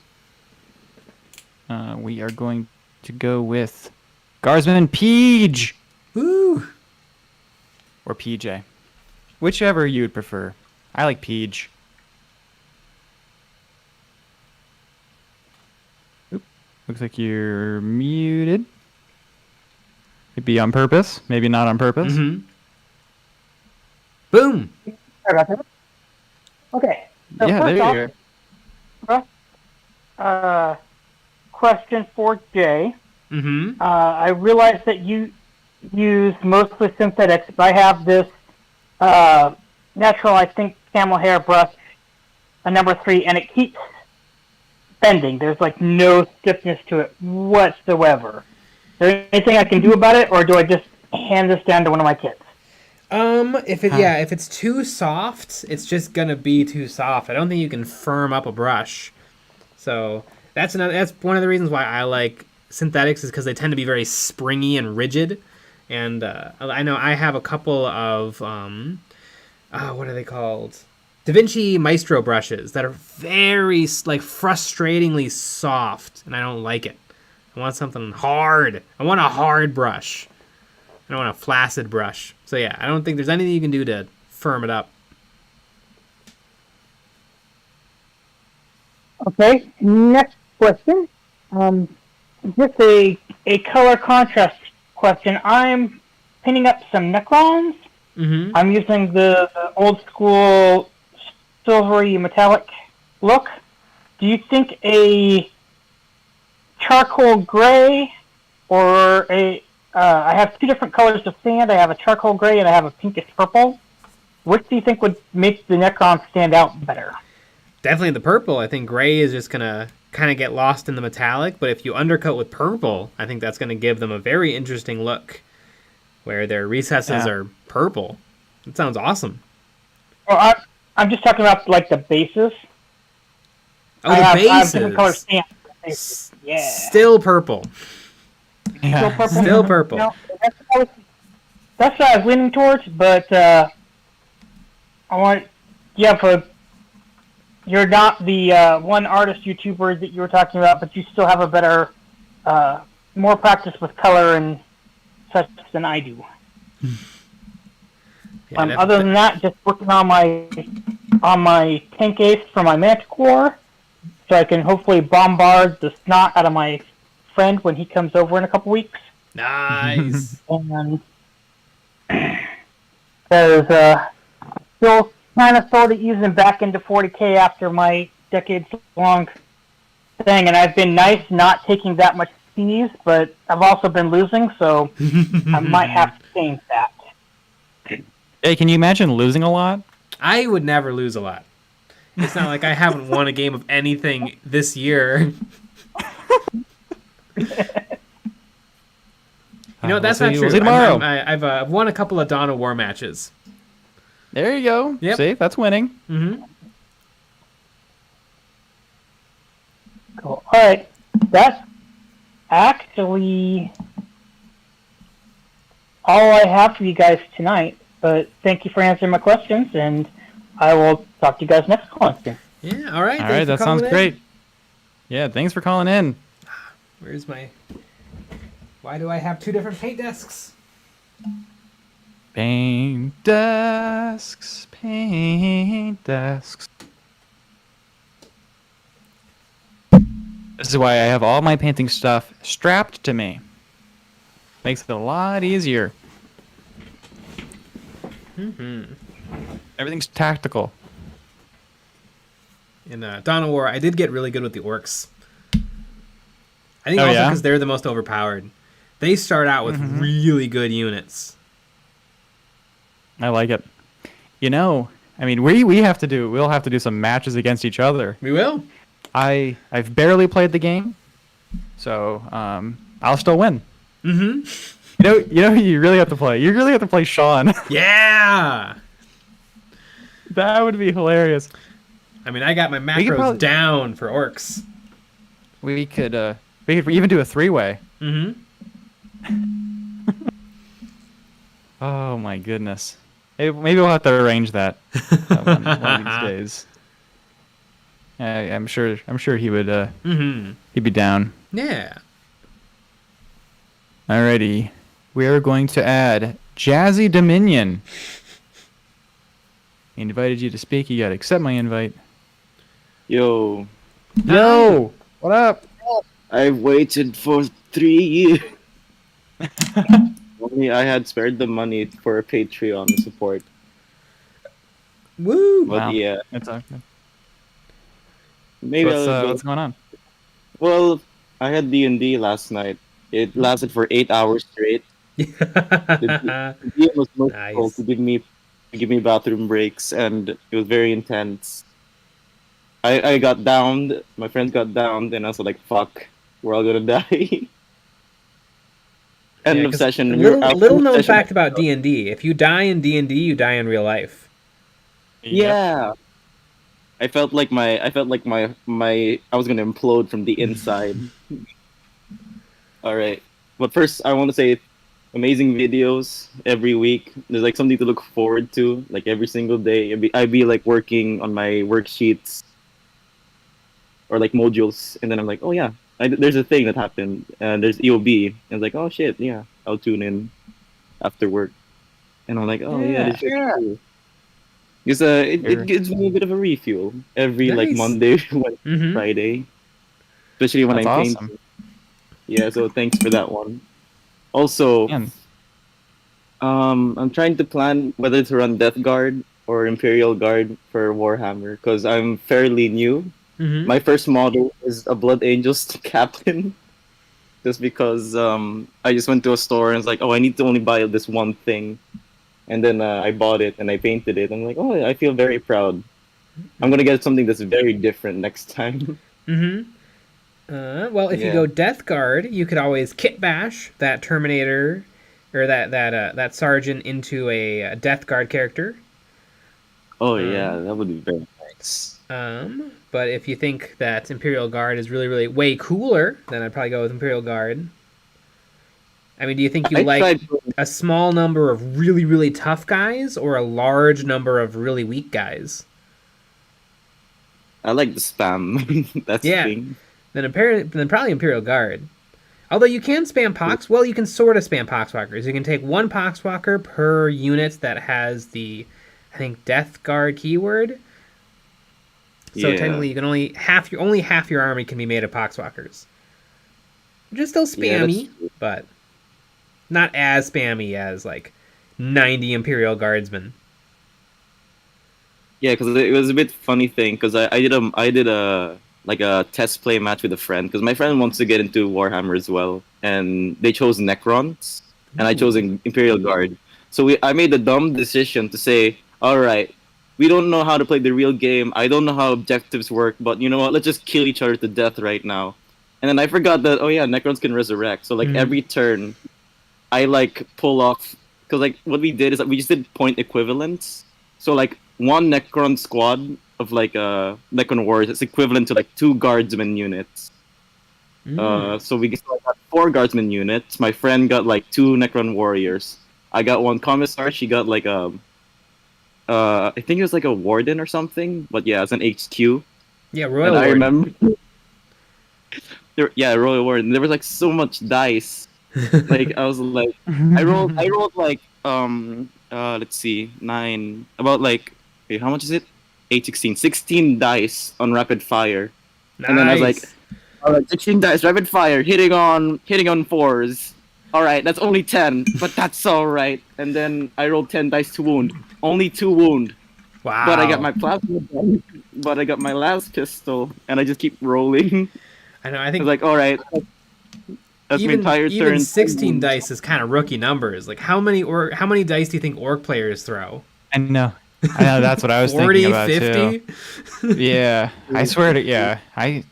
We are going to go with Guardsman Peach. Woo! Or PJ. Whichever you would prefer. I like Peach. Oop. Looks like you're muted. Maybe on purpose. Maybe not on purpose. Mm-hmm. Boom! Sorry about that. Okay. So Yeah, there you go. Question for Jay. Mm-hmm. I realize that you use mostly synthetics, but I have this natural, I think, camel hair brush, a number 3, and it keeps bending. There's like no stiffness to it whatsoever. Is there anything I can do about it, or do I just hand this down to one of my kids? If it's too soft, it's just gonna be too soft. I don't think you can firm up a brush. So that's one of the reasons why I like synthetics, is because they tend to be very springy and rigid. And I know I have a couple of what are they called? Da Vinci Maestro brushes that are very frustratingly soft, and I don't like it. I want something hard. I want a hard brush. I don't want a flaccid brush. So yeah, I don't think there's anything you can do to firm it up. Okay, next question. Just a color contrast question. I'm pinning up some Necrons. Mm-hmm. I'm using the old school silvery metallic look. Do you think a charcoal gray or I have two different colors of sand. I have a charcoal gray and I have a pinkish purple. Which do you think would make the Necron stand out better? Definitely the purple. I think gray is just going to kind of get lost in the metallic, but if you undercut with purple, I think that's going to give them a very interesting look where their recesses are purple. It sounds awesome. Well, I'm just talking about like the bases. Oh, the bases. I have different color stamps. Yeah. Still purple. Yeah. Still purple. Still purple. No, that's what I was leaning towards, but I want, you're not the one artist YouTuber that you were talking about, but you still have a better, more practice with color and such than I do. Yeah, other than that, just working on my tank ace for my Manticore, so I can hopefully bombard the snot out of my friend when he comes over in a couple weeks. Nice. And because still kind of sort of easing back into 40k after my decades-long thing, and I've been nice not taking that much fees, but I've also been losing, so I might have to change that. Hey, can you imagine losing a lot? I would never lose a lot. It's not like I haven't won a game of anything this year. That's not true. We'll see tomorrow. I've won a couple of Dawn of War matches. There you go. Yep. See, that's winning. Mm-hmm. Cool. All right. That's actually all I have for you guys tonight. But thank you for answering my questions, and I will talk to you guys next question. Yeah, all right. All right, that sounds great. Yeah, thanks for calling in. Where's my... Why do I have two different paint desks? Paint desks, paint desks. This is why I have all my painting stuff strapped to me. Makes it a lot easier. Mm-hmm. Everything's tactical. In Dawn of War, I did get really good with the orcs. I think also because they're the most overpowered. They start out with really good units. I like it. You know, I mean, we'll have to do some matches against each other. We will. I've barely played the game, so I'll still win. Mm-hmm. You know, you really have to play. You really have to play Sean. Yeah. That would be hilarious. I mean, I got my macros down for orcs. We could even do a 3-way. Mm-hmm. Oh my goodness. Maybe we'll have to arrange that one of these days. I'm sure he would he'd be down. Yeah. Alrighty. We are going to add Jazzy Dominion. He invited you to speak, you gotta accept my invite. Yo. Yo! What up? I've waited for 3 years. Only I had spared the money for a Patreon support. Woo! But yeah. That's okay. Maybe what's going on? Well, I had D&D last night. It lasted for 8 hours straight. The DM was merciful to give me bathroom breaks, and it was very intense. I got downed. My friends got downed, and I was like, "Fuck, we're all gonna die." End of session. Little known fact about D&D: if you die in D&D, you die in real life. Yeah. I felt like my I was gonna implode from the inside. All right, but first I want to say, amazing videos every week. There's like something to look forward to, like every single day. I'd be like working on my worksheets or like modules, and then I'm like, oh yeah, there's a thing that happened, and there's EOB, and it's like, oh shit, yeah, I'll tune in after work, and I'm like, oh yeah, this is cool. Because it gives me a bit of a refuel every like Monday, Friday, especially when I'm painting. Yeah, so thanks for that one. Also, I'm trying to plan whether to run Death Guard or Imperial Guard for Warhammer, because I'm fairly new. My first model is a Blood Angels captain, just because I just went to a store and it's like, oh, I need to only buy this one thing. And then I bought it and I painted it. I'm like, oh, I feel very proud. I'm going to get something that's very different next time. Well, if you go Death Guard, you could always kit bash that Terminator or that Sergeant into a Death Guard character. Oh yeah, that would be very nice. But if you think that Imperial Guard is really, really way cooler, then I'd probably go with Imperial Guard. I mean, do you think you like a small number of really, really tough guys or a large number of really weak guys? I like the spam. That's the thing. Then probably Imperial Guard. Although you can spam Pox. Well, you can sort of spam Poxwalkers. You can take one Poxwalker per unit that has the, I think, Death Guard keyword. So technically, you can only half your army can be made of Poxwalkers, which is still spammy, but not as spammy as like 90 Imperial Guardsmen. Yeah, because it was a bit funny thing, because I did a like a test play match with a friend, because my friend wants to get into Warhammer as well, and they chose Necrons, and I chose Imperial Guard. So I made the dumb decision to say, all right, we don't know how to play the real game. I don't know how objectives work, but you know what? Let's just kill each other to death right now. And then I forgot that, oh yeah, Necrons can resurrect. So like every turn, I like pull off, because like what we did is that we just did point equivalents. So like one Necron squad of like Necron warriors is equivalent to like 2 guardsman units. So we got 4 guardsman units. My friend got like 2 Necron warriors. I got 1 commissar. She got like I think it was like a warden or something. But yeah, it's an HQ. Yeah, Royal and Warden. I remember. Royal Warden. There was like so much dice. Like I was like, I rolled like let's see, 9, about like, wait, how much is it? 8, 16 dice on rapid fire. Nice. And then I was like, 16 dice rapid fire, hitting on 4s. All right, that's only 10, but that's all right. And then I rolled 10 dice to wound, only 2 wound. Wow. But I got my plasma gun, but I got my last pistol, and I just keep rolling. I know. I think I was like, all right, That's my entire turn. Even 16 dice is kind of rookie numbers. Like how many dice do you think orc players throw? I know. That's what I was 40, thinking about 50? too. Yeah, I swear to I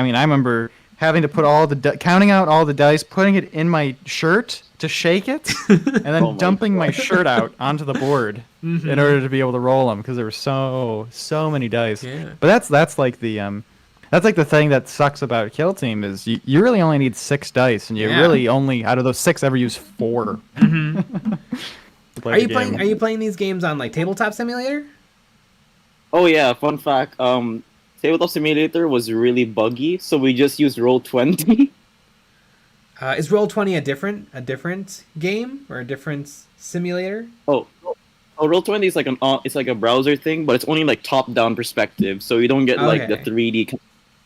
mean I remember having to put counting out all the dice, putting it in my shirt to shake it, and then dumping my shirt out onto the board in order to be able to roll them because there were so many dice. Yeah. But that's like the thing that sucks about Kill Team is you really only need 6 dice, and you really only out of those 6 ever use 4. Are you playing these games on like Tabletop Simulator? Oh yeah, fun fact. Tabletop Simulator was really buggy, so we just used Roll20. Is Roll20 a different game or a different simulator? Oh, Roll20 is like it's like a browser thing, but it's only like top-down perspective, so you don't get like the 3D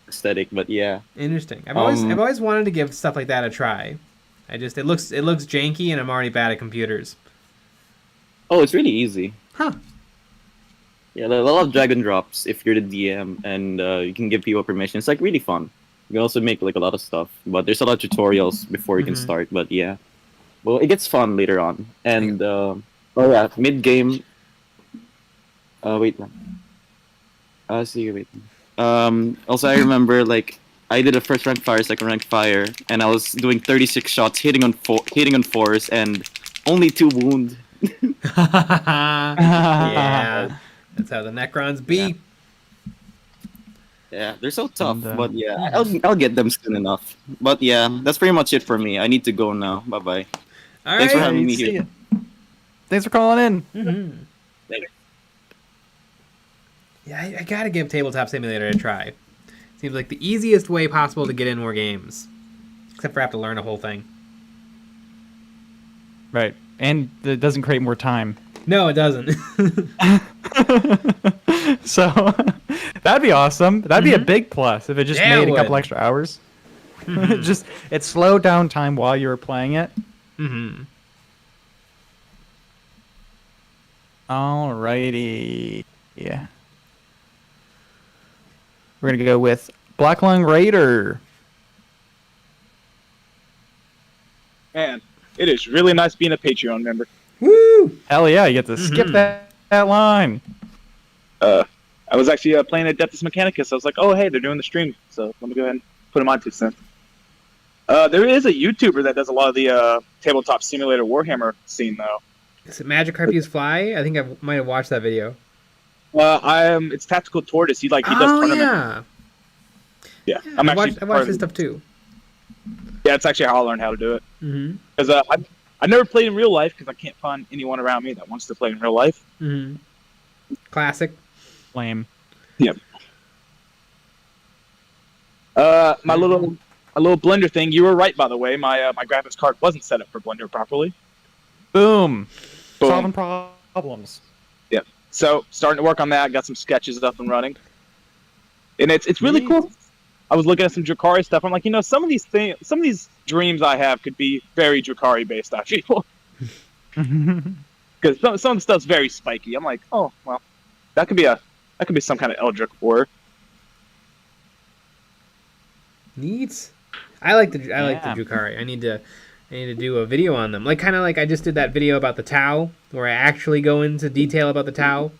aesthetic. But yeah, interesting. I've always wanted to give stuff like that a try. It looks janky, and I'm already bad at computers. Oh, it's really easy. Huh. Yeah, there are a lot of drag and drops if you're the DM, and you can give people permission. It's like really fun. You can also make like a lot of stuff, but there's a lot of tutorials before you can start. But yeah, well, it gets fun later on. And mid game. Wait. Wait. Also, I remember like I did a first rank fire, second rank fire, and I was doing 36 shots, hitting on 4s, and only 2 wound. Yeah, that's how the Necrons be. Yeah, they're so tough, but yeah, I'll get them soon enough. But yeah, that's pretty much it for me. I need to go now. Bye bye. Thanks for having me here. Thanks for calling in. Later. Yeah, I gotta give Tabletop Simulator a try. Seems like the easiest way possible to get in more games, except for I have to learn a whole thing. Right. And it doesn't create more time. No, it doesn't. So, that'd be awesome. That'd be a big plus if it just made a couple extra hours. It slowed down time while you were playing it. Alrighty. Yeah. We're going to go with Black Lung Raider. Man, it is really nice being a Patreon member. Woo! Hell yeah, you get to skip that line. I was actually playing Adeptus Mechanicus. I was like, oh, hey, they're doing the stream, so let me go ahead and put them on 2 cents. There is a YouTuber that does a lot of the Tabletop Simulator Warhammer scene, though. Is it Magic Harpies Fly? I think I might have watched that video. It's Tactical Tortoise. He does tournament. Yeah. Yeah, I watched his stuff too. Yeah, it's actually how I learned how to do it. Because I never played in real life because I can't find anyone around me that wants to play in real life. Classic. Lame. Yep. My little Blender thing. You were right, by the way. My graphics card wasn't set up for Blender properly. Boom. Solving problems. Yep. So starting to work on that. Got some sketches up and running, and it's really cool. I was looking at some Drukhari stuff. I'm like, some of these dreams I have could be very Drukhari based. I feel because some of the stuff's very spiky. I'm like, oh well, that could be some kind of Eldritch horror. Neat. I like the Drukhari. I need to do a video on them. Kind of like I just did that video about the Tau, where I actually go into detail about the Tau.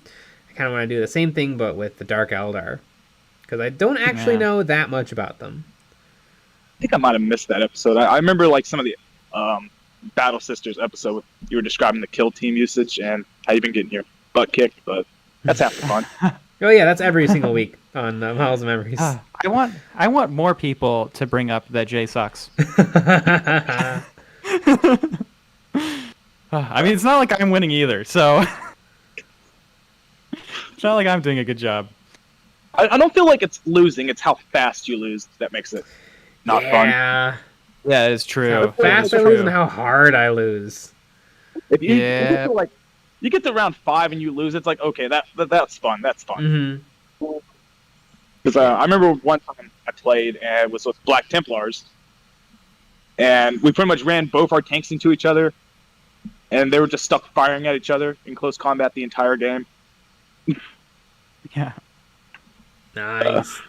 I kind of want to do the same thing, but with the Dark Eldar, because I don't actually know that much about them. I think I might have missed that episode. I remember some of the Battle Sisters episode. You were describing the kill team usage and how you've been getting your butt kicked, but that's half the fun. Oh yeah, that's every single week on Miles of Memories. I want more people to bring up that Jay sucks. I mean, it's not like I'm winning either, so it's not like I'm doing a good job. I don't feel like it's losing. It's how fast you lose that makes it not fun. Yeah, it's true. How fast I lose and how hard I lose. If you get to round 5 and you lose, it's like, okay, that's fun. That's fun. Because I remember one time I played and it was with Black Templars, and we pretty much ran both our tanks into each other, and they were just stuck firing at each other in close combat the entire game. Yeah. Nice.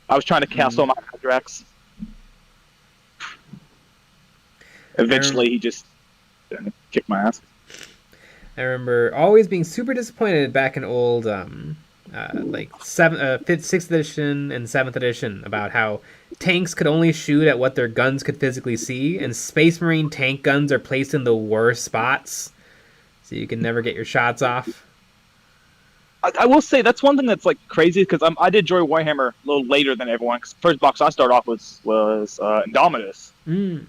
I was trying to cast all my Hydrax. Eventually, he just kicked my ass. I remember always being super disappointed back in old, like 6th edition and 7th edition about how tanks could only shoot at what their guns could physically see, and Space Marine tank guns are placed in the worst spots, so you can never get your shots off. I will say that's one thing that's like crazy because I did join Warhammer a little later than everyone. Cause first box I started off was Indominus, and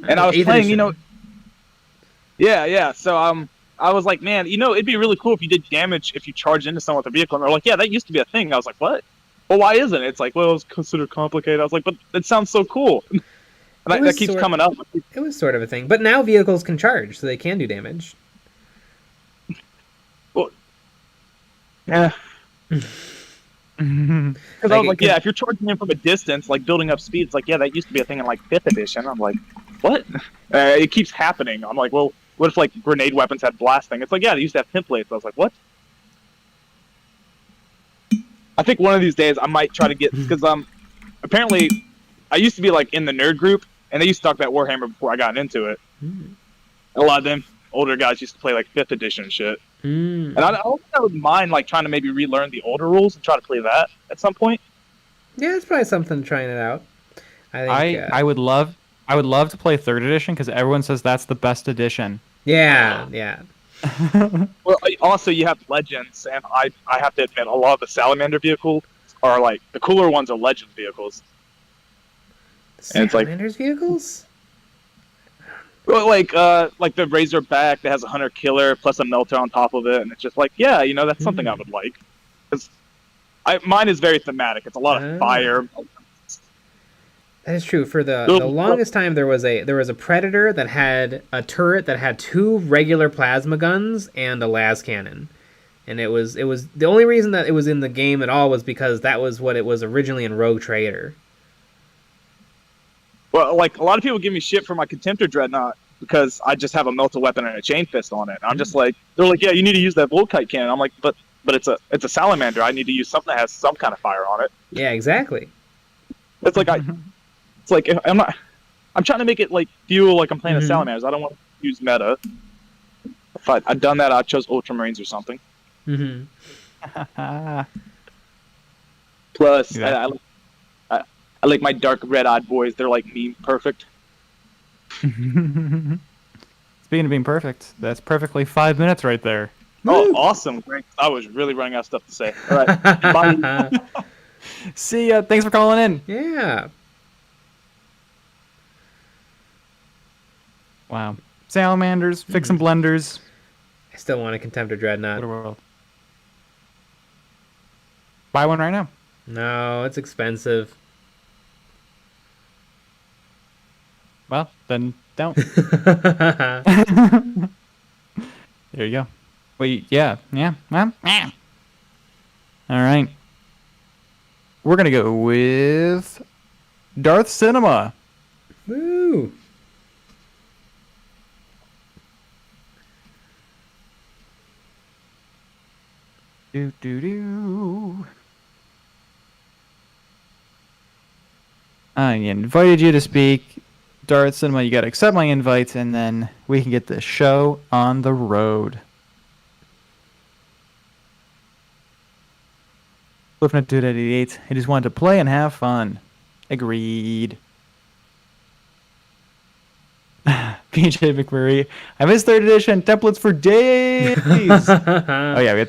I was playing, edition. Yeah. So I was like, man, it'd be really cool if you did damage if you charged into someone with a vehicle. And they're like, yeah, that used to be a thing. I was like, what? Well, why isn't it? It's like, well, it's considered complicated. I was like, but it sounds so cool. And that keeps coming up. It was sort of a thing, but now vehicles can charge, so they can do damage. Well, yeah. Because I was like, yeah, if you're charging in from a distance, like building up speed, it's like, yeah, that used to be a thing in like 5th edition. I'm like, what? It keeps happening. I'm like, well, what if like grenade weapons had blasting? It's like, yeah, they used to have templates. I was like, what? I think one of these days I might try to get, because apparently I used to be like in the nerd group, and they used to talk about Warhammer before I got into it. A lot of them older guys used to play like 5th edition and shit. And I don't think I would mind like trying to maybe relearn the older rules and try to play that at some point. Yeah, it's probably something trying it out. I think I would love to play 3rd edition because everyone says that's the best edition. Yeah. Well, also you have Legends, and I have to admit, a lot of the Salamander vehicles are like the cooler ones are Legends vehicles. Salamander's vehicles? Well, like the Razorback that has a Hunter Killer plus a Melter on top of it, and it's just like, yeah, that's something I would like. Because mine is very thematic. It's a lot of fire. That is true. For the longest time, there was a Predator that had a turret that had 2 regular plasma guns and a las cannon, and it was the only reason that it was in the game at all was because that was what it was originally in Rogue Trader. Well, like a lot of people give me shit for my Contemptor Dreadnought because I just have a melta weapon and a chain fist on it. And I'm just like, they're like, yeah, you need to use that Volkite cannon. I'm like, but it's a Salamander. I need to use something that has some kind of fire on it. Yeah, exactly. It's like I'm trying to make it like feel like I'm playing a Salamanders. I don't want to use meta. If I'd done that, I chose Ultramarines or something. Plus, I like my dark red-eyed boys. They're like meme perfect. Speaking of being perfect, that's perfectly 5 minutes right there. Oh, awesome. Great. I was really running out of stuff to say. All right. Bye. See ya. Thanks for calling in. Yeah. Wow. Salamanders, fixing blenders. I still want a Contemptor Dreadnought. What a world. Buy one right now. No, it's expensive. Well, then don't. There you go. Wait, yeah. Well, all right. We're going to go with Darth Cinema. Woo! I invited you to speak. Darth Cinema, you got to accept my invites, and then we can get the show on the road. Cliffnet Dude 88. I just wanted to play and have fun. Agreed. PJ McMurray. I missed 3rd edition templates for days. Oh yeah, we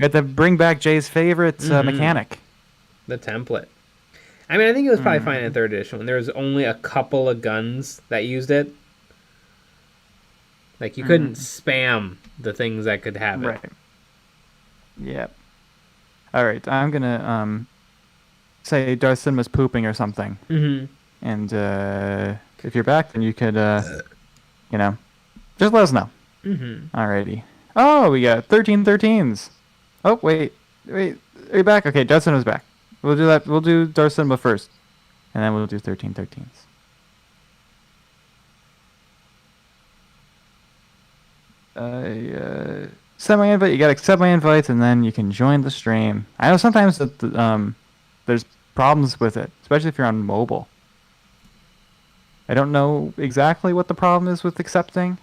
have to bring back Jay's favorite mechanic. The template. I mean, I think it was probably fine in 3rd edition when there was only a couple of guns that used it. Like, you couldn't spam the things that could have it. Right. Yep. All right, I'm going to say Darth Cinema's pooping or something. And if you're back, then you could, just let us know. Alrighty. Oh, we got 1313s. Oh, wait. Are you back? Okay, Darth Cinema's back. We'll do that. We'll do Darth Cinema first, and then we'll do 1313s. Send my invite. You gotta accept my invites, and then you can join the stream. I know sometimes that there's problems with it, especially if you're on mobile. I don't know exactly what the problem is with accepting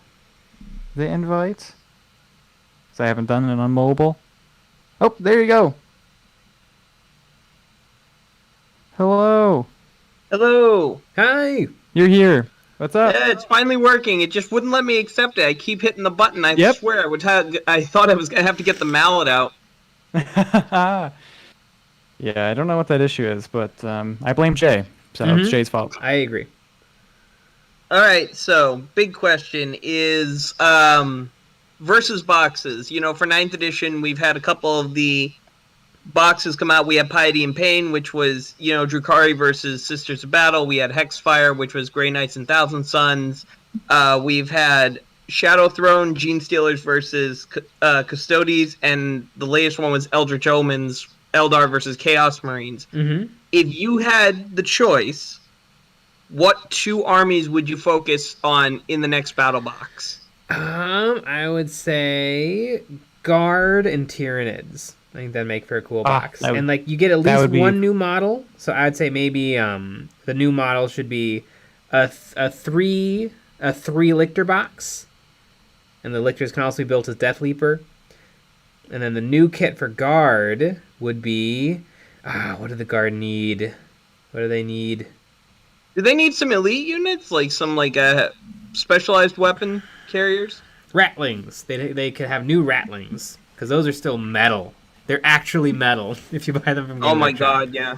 the invites, because I haven't done it on mobile. Oh, there you go. Hello. Hello. Hi. You're here. What's up? Yeah, it's finally working. It just wouldn't let me accept it. I keep hitting the button. I swear, I thought I was gonna have to get the mallet out. Yeah, I don't know what that issue is, but I blame Jay. So it's Jay's fault. I agree. All right, so big question is versus boxes. You know, for 9th edition, we've had a couple of the boxes come out. We had Piety and Pain, which was, you know, Drukhari versus Sisters of Battle. We had Hexfire, which was Grey Knights and Thousand Suns. We've had Shadow Throne, Gene Stealers versus Custodes, and the latest one was Eldritch Omens, Eldar versus Chaos Marines. Mm-hmm. If you had the choice, what 2 armies would you focus on in the next battle box? I would say Guard and Tyranids. I think that'd make for a cool box. And like you get at least one new model. So I'd say maybe the new model should be a 3 Lictor box. And the Lictors can also be built as Death Leaper. And then the new kit for Guard would be what do the Guard need? What do they need? Do they need some elite units? Like some specialized weapon carriers? Ratlings. They could have new Ratlings. Because those are still metal. They're actually metal if you buy them from Game Oh my god, yeah.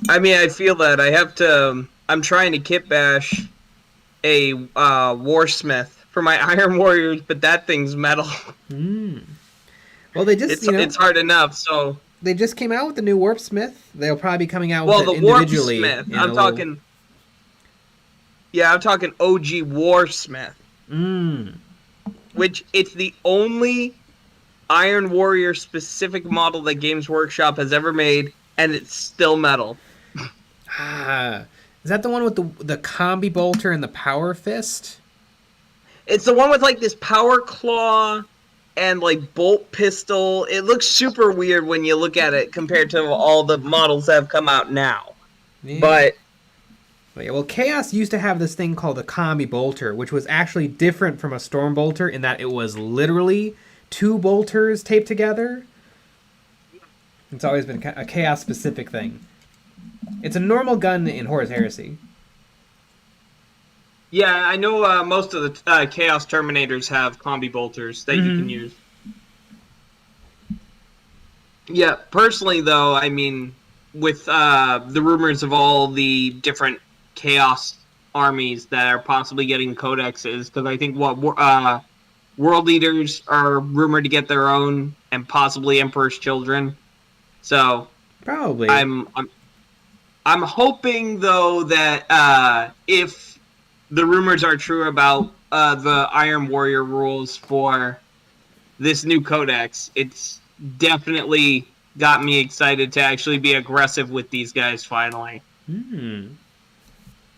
I mean, I feel that. I have to... I'm trying to kit bash a Warsmith for my Iron Warriors, but that thing's metal. Well, they just, it's hard enough, so... They just came out with the new Warpsmith. They'll probably be coming out with it individually. Warpsmith. I'm talking... Yeah, I'm talking OG Warsmith. Which, it's the only Iron Warrior specific model that Games Workshop has ever made, and it's still metal. Is that the one with the combi bolter and the power fist? It's the one with like this power claw and like bolt pistol. It looks super weird when you look at it compared to all the models that have come out now. Yeah. But well, Chaos used to have this thing called the combi bolter, which was actually different from a storm bolter in that it was literally 2 bolters taped together. It's always been a Chaos specific thing. It's a normal gun in Horus Heresy. Yeah, I know most of the Chaos Terminators have combi bolters that you can use. Yeah, personally though, I mean, with the rumors of all the different Chaos armies that are possibly getting codexes, because I think World Leaders are rumored to get their own, and possibly Emperor's Children. So probably I'm hoping though that if the rumors are true about the Iron Warrior rules for this new codex, it's definitely got me excited to actually be aggressive with these guys finally.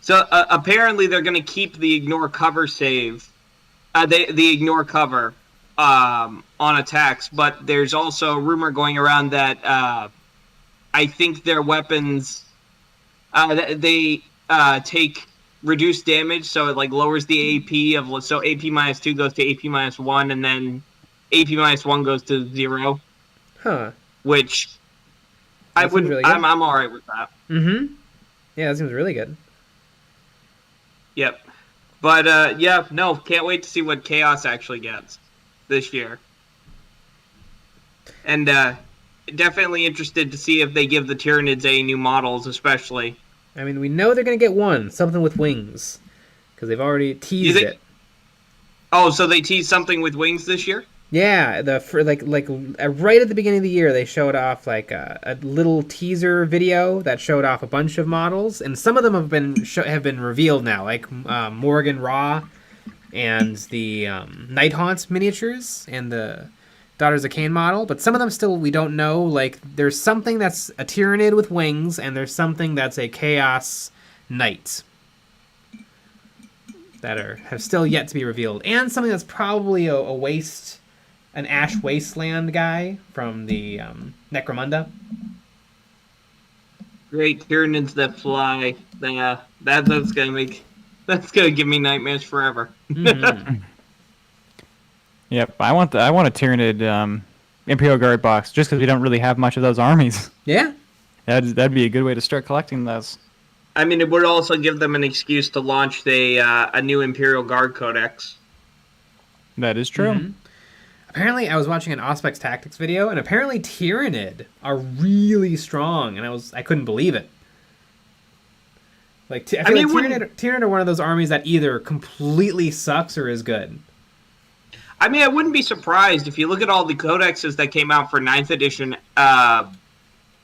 So apparently they're going to keep the ignore cover save, the ignore cover on attacks, but there's also a rumor going around that I think their weapons they take reduced damage, so it like lowers the AP of so AP -2 goes to AP -1, and then AP -1 goes to 0. Which I wouldn't. Really I'm all right with that. Yeah, that seems really good. Yep. But yeah, no, can't wait to see what Chaos actually gets this year. And definitely interested to see if they give the Tyranids any new models, especially. I mean, we know they're going to get one, something with wings, because they've already teased it. Oh, so they teased something with wings this year? Yeah, right at the beginning of the year, they showed off like a little teaser video that showed off a bunch of models, and some of them have been revealed now, like Morgan Raw and the Night Haunts miniatures and the Daughters of Cain model, but some of them still we don't know. Like there's something that's a Tyranid with wings, and there's something that's a Chaos Knight that have still yet to be revealed, and something that's probably an Ash Wasteland guy from the Necromunda. Great Tyranids that fly. That's gonna give me nightmares forever. Mm-hmm. Yep, I want a Tyranid Imperial Guard box just because we don't really have much of those armies. Yeah. That'd be a good way to start collecting those. I mean, it would also give them an excuse to launch a new Imperial Guard Codex. That is true. Mm-hmm. Apparently, I was watching an Auspex Tactics video, and apparently Tyranid are really strong, and I couldn't believe it. Like, I feel like Tyranid are one of those armies that either completely sucks or is good. I mean, I wouldn't be surprised if you look at all the codexes that came out for 9th edition. I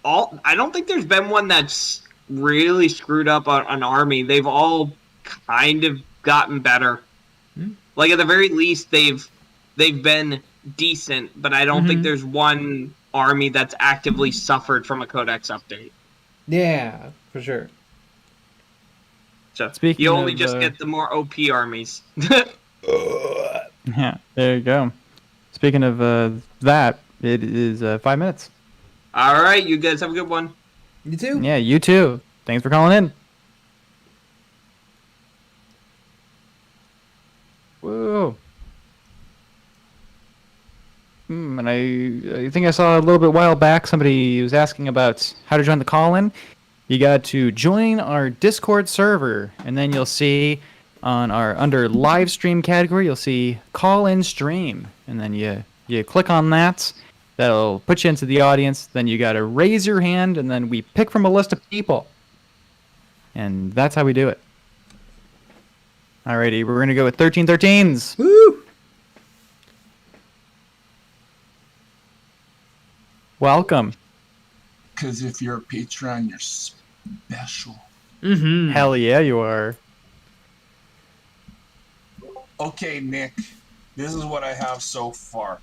don't think there's been one that's really screwed up on an army. They've all kind of gotten better. Mm-hmm. Like, at the very least, they've been decent, but I don't think there's one army that's actively suffered from a codex update. Yeah, for sure. So you only just get the more OP armies. Yeah, there you go. Speaking of that, it is 5 minutes. All right, you guys have a good one. You too. Yeah, you too. Thanks for calling in. Whoa. And I think I saw a little bit while back somebody was asking about how to join the call-in. You got to join our Discord server, and then you'll see on our under live stream category, you'll see call-in stream, and then you click on that. That'll put you into the audience. Then you got to raise your hand, and then we pick from a list of people, and that's how we do it. Alrighty, we're gonna go with 1313s. Woo! Welcome. Because if you're a Patreon, you're special. Mm-hmm. Hell yeah, you are. Okay, Nick, this is what I have so far.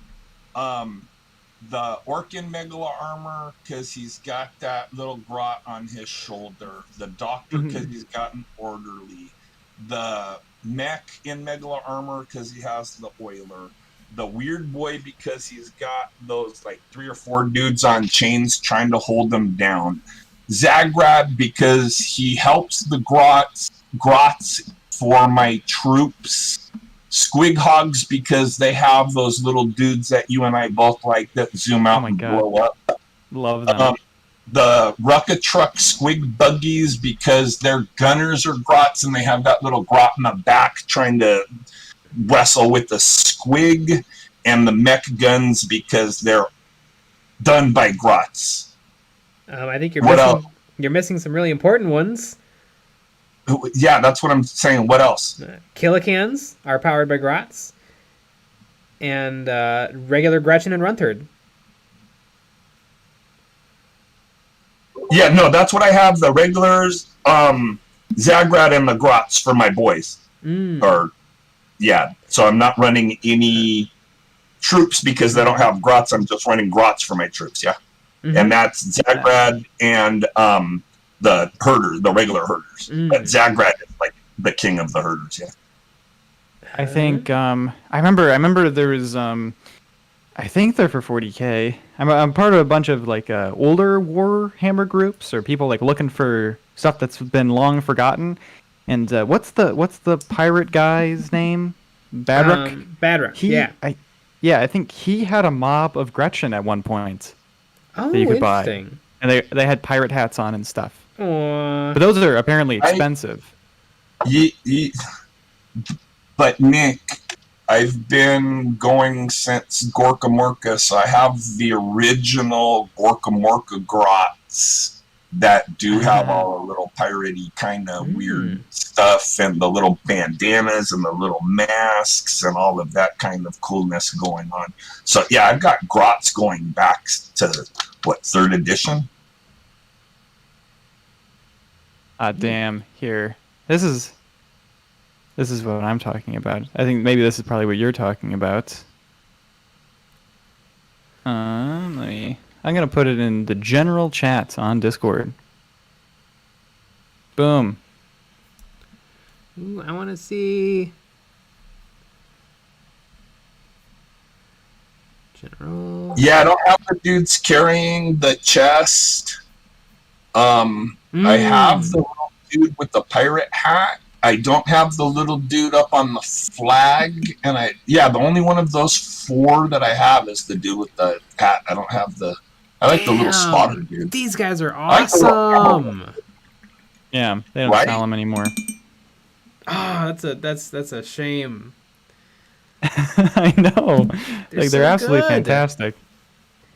The Orkin Megala armor, because he's got that little grot on his shoulder. The Doctor, because he's got an orderly. The Mech in Megala armor, because he has the Oiler. The Weird Boy, because he's got those like 3 or 4 dudes on chains trying to hold them down. Zagrad, because he helps the grots for my troops. Squighogs, because they have those little dudes that you and I both like that zoom out and blow up. Love them. The Rucka Truck Squig Buggies, because their gunners are grots and they have that little grot in the back trying to wrestle with the squig. And the mech guns, because they're done by grots. I think you're missing some really important ones. Yeah, that's what I'm saying. What else? Killicans are powered by grots. And regular Gretchen and Runtherd. Yeah, no, that's what I have. The regulars, Zagrad and the grots for my boys. So I'm not running any troops because they don't have grots. I'm just running grots for my troops, yeah. And that's Zagrad and the herder, the regular herders. But Zagrad is like the king of the herders, yeah. I think I remember there was I think they're for 40k. I'm part of a bunch of like older Warhammer groups or people like looking for stuff that's been long forgotten. And what's the pirate guy's name? Badrock? Badrock, I think he had a mob of Gretchen at one point that you could interesting. Buy. And they had pirate hats on and stuff. Aww. But those are apparently expensive. But Nick, I've been going since Gorka Morka, so I have the original Gorka Morka grots that do have all the little piratey kind of weird stuff and the little bandanas and the little masks and all of that kind of coolness going on. So yeah, I've got grots going back to 3rd edition? Damn, here. This is what I'm talking about. I think maybe this is probably what you're talking about. I'm gonna put it in the general chat on Discord. Boom. Ooh, I want to see general. Yeah, I don't have the dudes carrying the chest. I have the little dude with the pirate hat. I don't have the little dude up on the flag, and the only one of those 4 that I have is the dude with the hat. I don't have the. I like the little spotter dude. These guys are awesome. Yeah, they don't sell them anymore. Oh, that's a shame. I know. They're so absolutely good. Fantastic.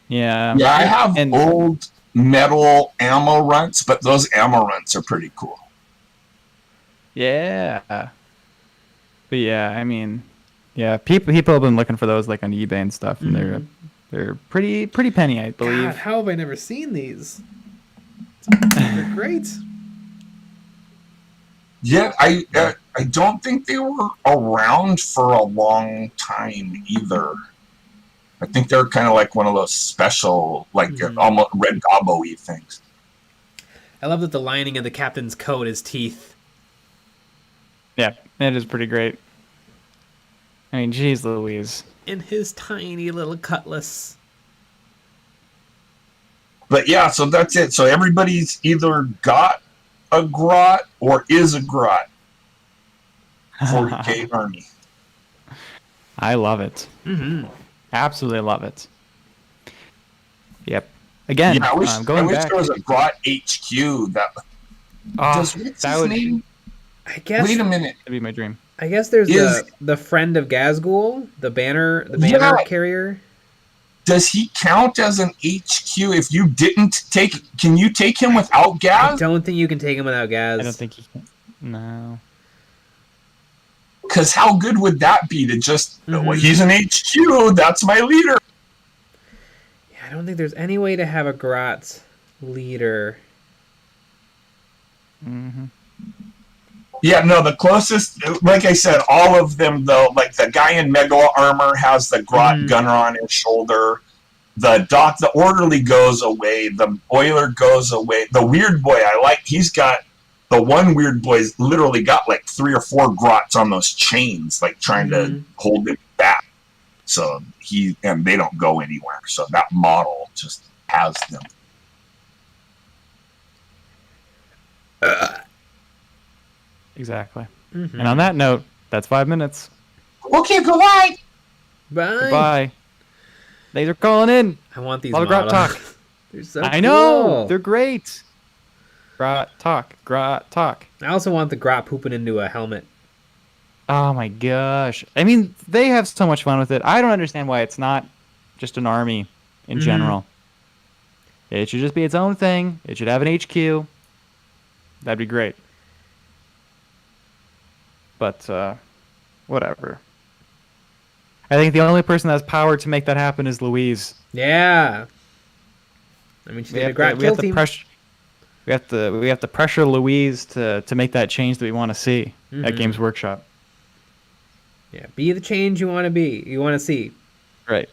Yeah. Yeah, I have old metal ammo runts, but those ammo runts are pretty cool. Yeah. But yeah, I mean, yeah, people have been looking for those like on eBay and stuff, and they're pretty penny, I believe. God, how have I never seen these? They're great. Yeah, I don't think they were around for a long time either. I think they're kind of like one of those special, like almost Red Gobbo-y things. I love that the lining of the captain's coat is teeth. Yeah, it is pretty great. I mean, geez Louise. And his tiny little cutlass. But yeah, so that's it. So everybody's either got a grot or is a grot. 40k army. I love it. Absolutely love it. Yep. Again, I wish going back. there was a grot HQ that. What's his name? I guess. Wait a minute. That'd be my dream. I guess there's the friend of Gazgul, the banner carrier. Does he count as an HQ if you didn't take? Can you take him without Gaz? I don't think you can take him without Gaz. I don't think he can. No. Because how good would that be to just? Well, he's an HQ. That's my leader. Yeah, I don't think there's any way to have a GROTS leader. Yeah, no, the closest, like I said, all of them, though, like the guy in Megala armor has the grot gunner on his shoulder. The orderly goes away. The oiler goes away. The weird boy, he's got, the one weird boy's literally got like 3 or 4 grots on those chains, like trying to hold it back. So and they don't go anywhere. So that model just has them. Exactly. And on that note, that's 5 minutes. Okay, goodbye. Bye. Goodbye. They are calling in. I want these Grot talk. They're so I know. cool. They're great. Grot talk. Grot talk. I also want the grot pooping into a helmet. Oh my gosh. I mean, they have so much fun with it. I don't understand why it's not just an army in general. It should just be its own thing. It should have an HQ. That'd be great. But, whatever. I think the only person that has power to make that happen is Louise. Yeah. I mean, she's a grot kill team. We have to pressure Louise to make that change that we want to see at Games Workshop. Yeah, be the change you want to be. You want to see. Right.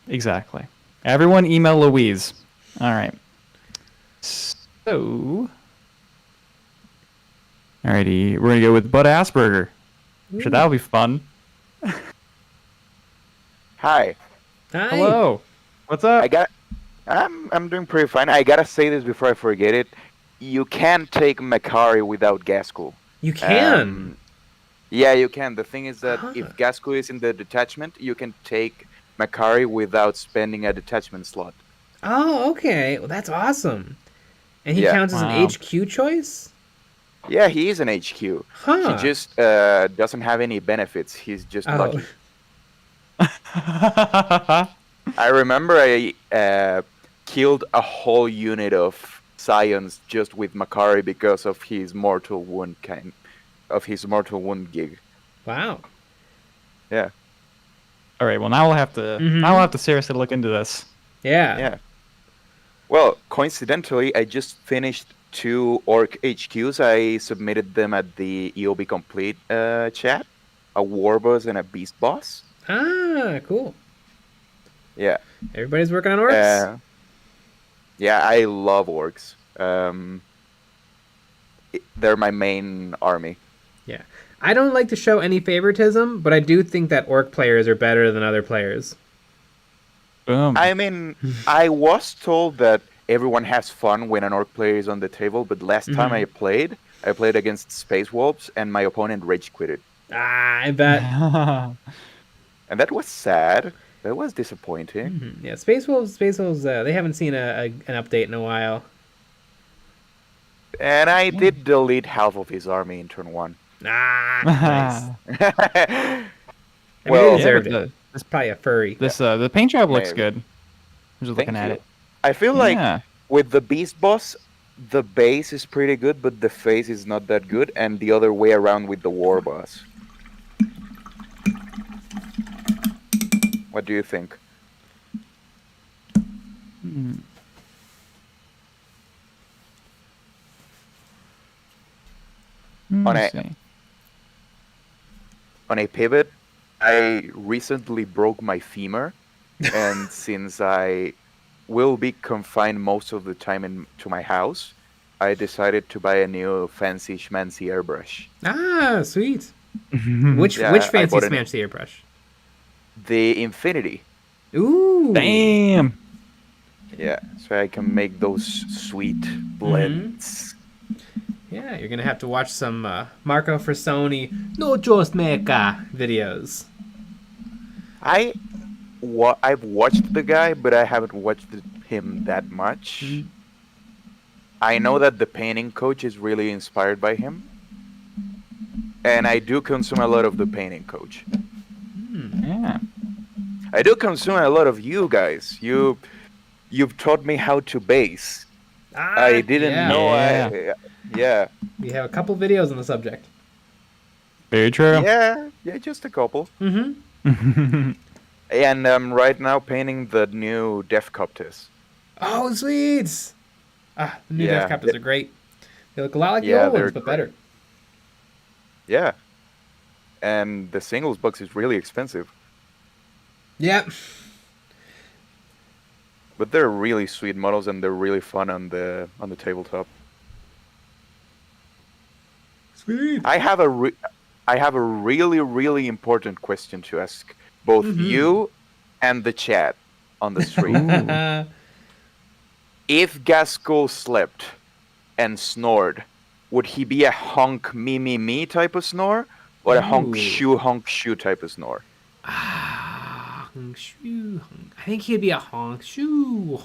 Exactly. Everyone email Louise. All right. So... Alrighty, we're gonna go with Bud Asperger. Sure, that'll be fun. Hi. Hello. What's up? I'm doing pretty fine. I gotta say this before I forget it. You can take Makari without Gaskell. You can. Yeah, you can. The thing is that if Gaskell is in the detachment, you can take Makari without spending a detachment slot. Oh, okay. Well, that's awesome. And he counts as an HQ choice? Yeah, he is an HQ. Huh. He just doesn't have any benefits. He's just lucky. I remember I killed a whole unit of Scions just with Makari because of his mortal wound gig. Wow. Yeah. All right. Well, now we'll have to. Now we'll have to seriously look into this. Yeah. Yeah. Well, coincidentally, I just finished 2 Orc HQs. I submitted them at the EOB Complete chat. A War Boss and a Beast Boss. Ah, cool. Yeah. Everybody's working on orcs? Yeah, I love orcs. They're my main army. Yeah. I don't like to show any favoritism, but I do think that orc players are better than other players. Boom. I mean, I was told that everyone has fun when an orc player is on the table. But last time I played against Space Wolves, and my opponent rage quitted. I bet. And that was sad. That was disappointing. Yeah, Space Wolves, they haven't seen an update in a while. And I did delete half of his army in turn 1. Nice. Well, he deserved it. It's probably a furry. The paint job looks good. I'm just looking at it. I feel like with the Beast Boss, the base is pretty good, but the face is not that good, and the other way around with the War Boss. What do you think? On a pivot, I recently broke my femur, and since I will be confined most of the time into my house, I decided to buy a new fancy schmancy airbrush. Ah, sweet. Which fancy schmancy airbrush? The Infinity. Ooh. Damn. Yeah, so I can make those sweet blends. Yeah, you're gonna have to watch some Marco Frassoni No Just Mecha videos. I've watched the guy, but I haven't watched him that much. I know that the painting coach is really inspired by him, and I do consume a lot of the painting coach. Yeah. I do consume a lot of you guys. You've taught me how to base. I didn't know. Yeah. We have a couple videos on the subject. Very true. Yeah, just a couple. And I'm right now painting the new Def Coptis. Oh, sweet! The new Def Coptis are great. They look a lot like the old ones, but better. Yeah. And the singles box is really expensive. Yep. But they're really sweet models, and they're really fun on the tabletop. Sweet. I have a really, really important question to ask both you and the chat on the stream. If Gaskell slept and snored, would he be a honk me type of snore, or a honk shoo type of snore? Honk shoo honk. I think he'd be a honk shoo.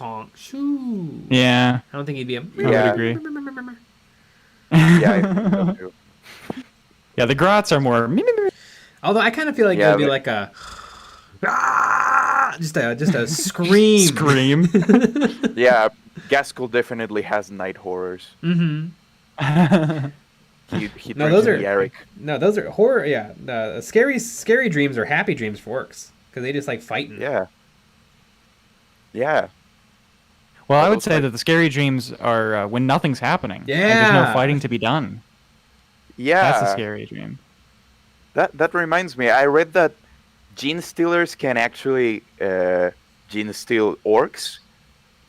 Yeah. I don't think he'd be a. I would agree. Yeah, I think so too. Yeah, the grots are more. Although I kind of feel like it would be like a. Just a scream. Scream. Yeah, Gaskell definitely has night horrors. He those are Eric. No, those are horror. Yeah, scary dreams are happy dreams for orcs because they just like fighting. Yeah. Well, I would say that the scary dreams are when nothing's happening. Yeah. Like, there's no fighting to be done. Yeah. That's a scary dream. That reminds me. I read that gene stealers can actually gene steal orcs,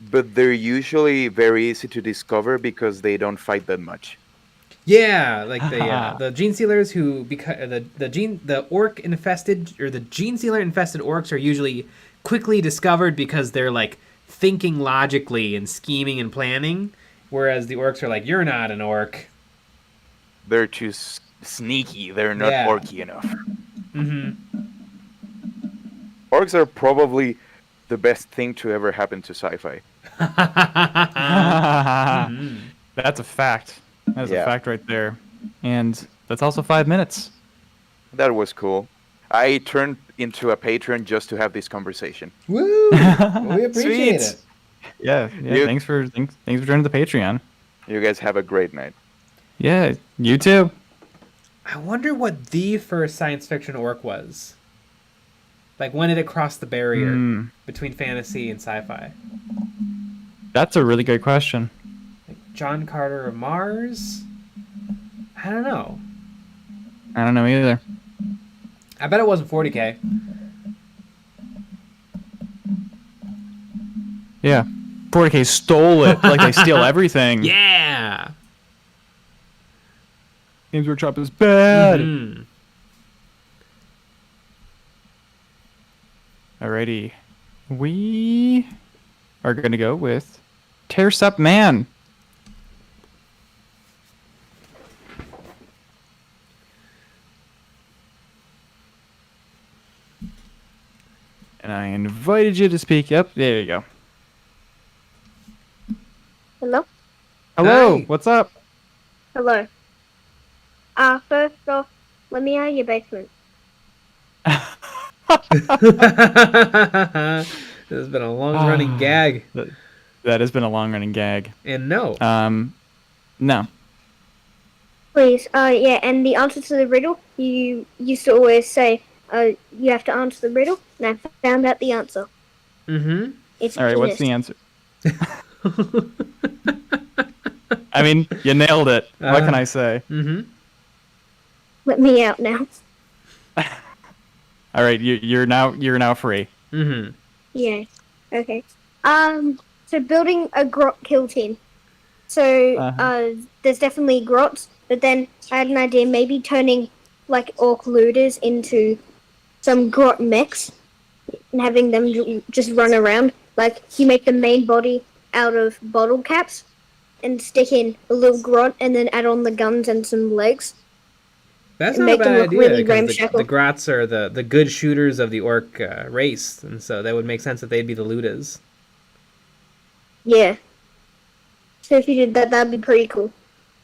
but they're usually very easy to discover because they don't fight that much. Yeah, like the gene stealers who the orc infested or the gene stealer infested orcs are usually quickly discovered because they're like thinking logically and scheming and planning, whereas the orcs are like, you're not an orc. They're too sneaky. They're not orky enough. Orcs are probably the best thing to ever happen to sci-fi. That's a fact. That's a fact right there. And that's also 5 minutes. That was cool. I turned into a patron just to have this conversation. Woo! We appreciate it. Yeah. Thanks for joining the Patreon. You guys have a great night. Yeah, you too. I wonder what the first science fiction orc was. Like, when did it cross the barrier between fantasy and sci-fi? That's a really good question. Like John Carter of Mars? I don't know. I don't know either. I bet it wasn't 40k. Yeah. 40k stole it. Like they steal everything. Yeah! Games Workshop is bad. Alrighty. We are going to go with Tearsup Man. And I invited you to speak. Yep, there you go. Hello? Hello, Hi. what's up? Hello. First off, let me out of your basement. This has been a long-running gag. That has been a long-running gag. And no. No. Please, yeah, and the answer to the riddle, you used to always say, you have to answer the riddle, and I found out the answer. Mm-hmm. It's All right, penis. what's the answer? I mean, you nailed it. What can I say? Mm-hmm. Let me out now. All right, you're now free. Mm-hmm. Yeah. Okay. So building a grot kill team. So, there's definitely grots, but then I had an idea, maybe turning, like, orc looters into some grot mechs and having them just run around. Like, you make the main body out of bottle caps and stick in a little grot and then add on the guns and some legs. That's And not a make them bad look idea, really because ramshackle. the Grots are the good shooters of the orc race, and so that would make sense that they'd be the looters. Yeah. So if you did that, that'd be pretty cool.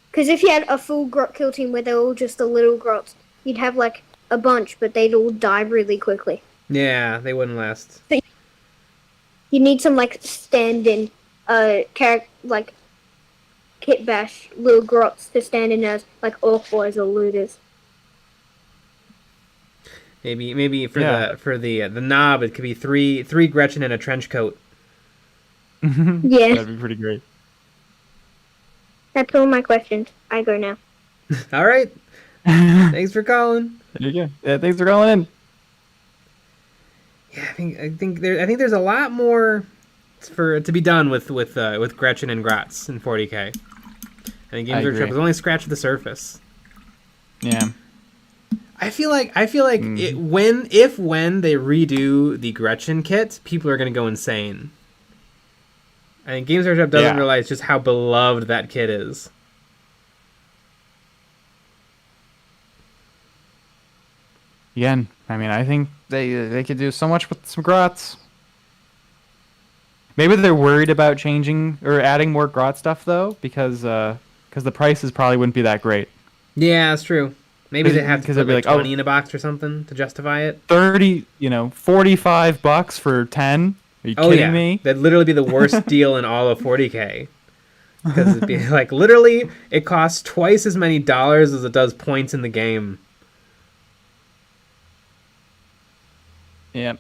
Because if you had a full grot kill team where they're all just the little grots, you'd have, like, a bunch, but they'd all die really quickly. Yeah, they wouldn't last. So you need some, like, stand-in, like, kit bash little grots to stand in as, like, orc boys or looters. Maybe for the knob, it could be three Gretchen in a trench coat. Yeah. That'd be pretty great. That's all my questions. I go now. All right. Thanks for calling. There you go. Yeah, thanks for calling in. Yeah, I think there's a lot more to be done with Gretchen and Grots in 40k. I think Games Workshop has only scratched the surface. Yeah. I feel like when they redo the Gretchen kit, people are gonna go insane. I think Games Workshop doesn't realize just how beloved that kit is. Again, I mean, I think they could do so much with some grots. Maybe they're worried about changing or adding more grot stuff though, because the prices probably wouldn't be that great. Yeah, that's true. Maybe they have to put be like 20 in a box or something to justify it. 30, $45 for 10. Are you kidding me? That'd literally be the worst deal in all of 40k. Because it'd be like, literally, it costs twice as many dollars as it does points in the game. Yep.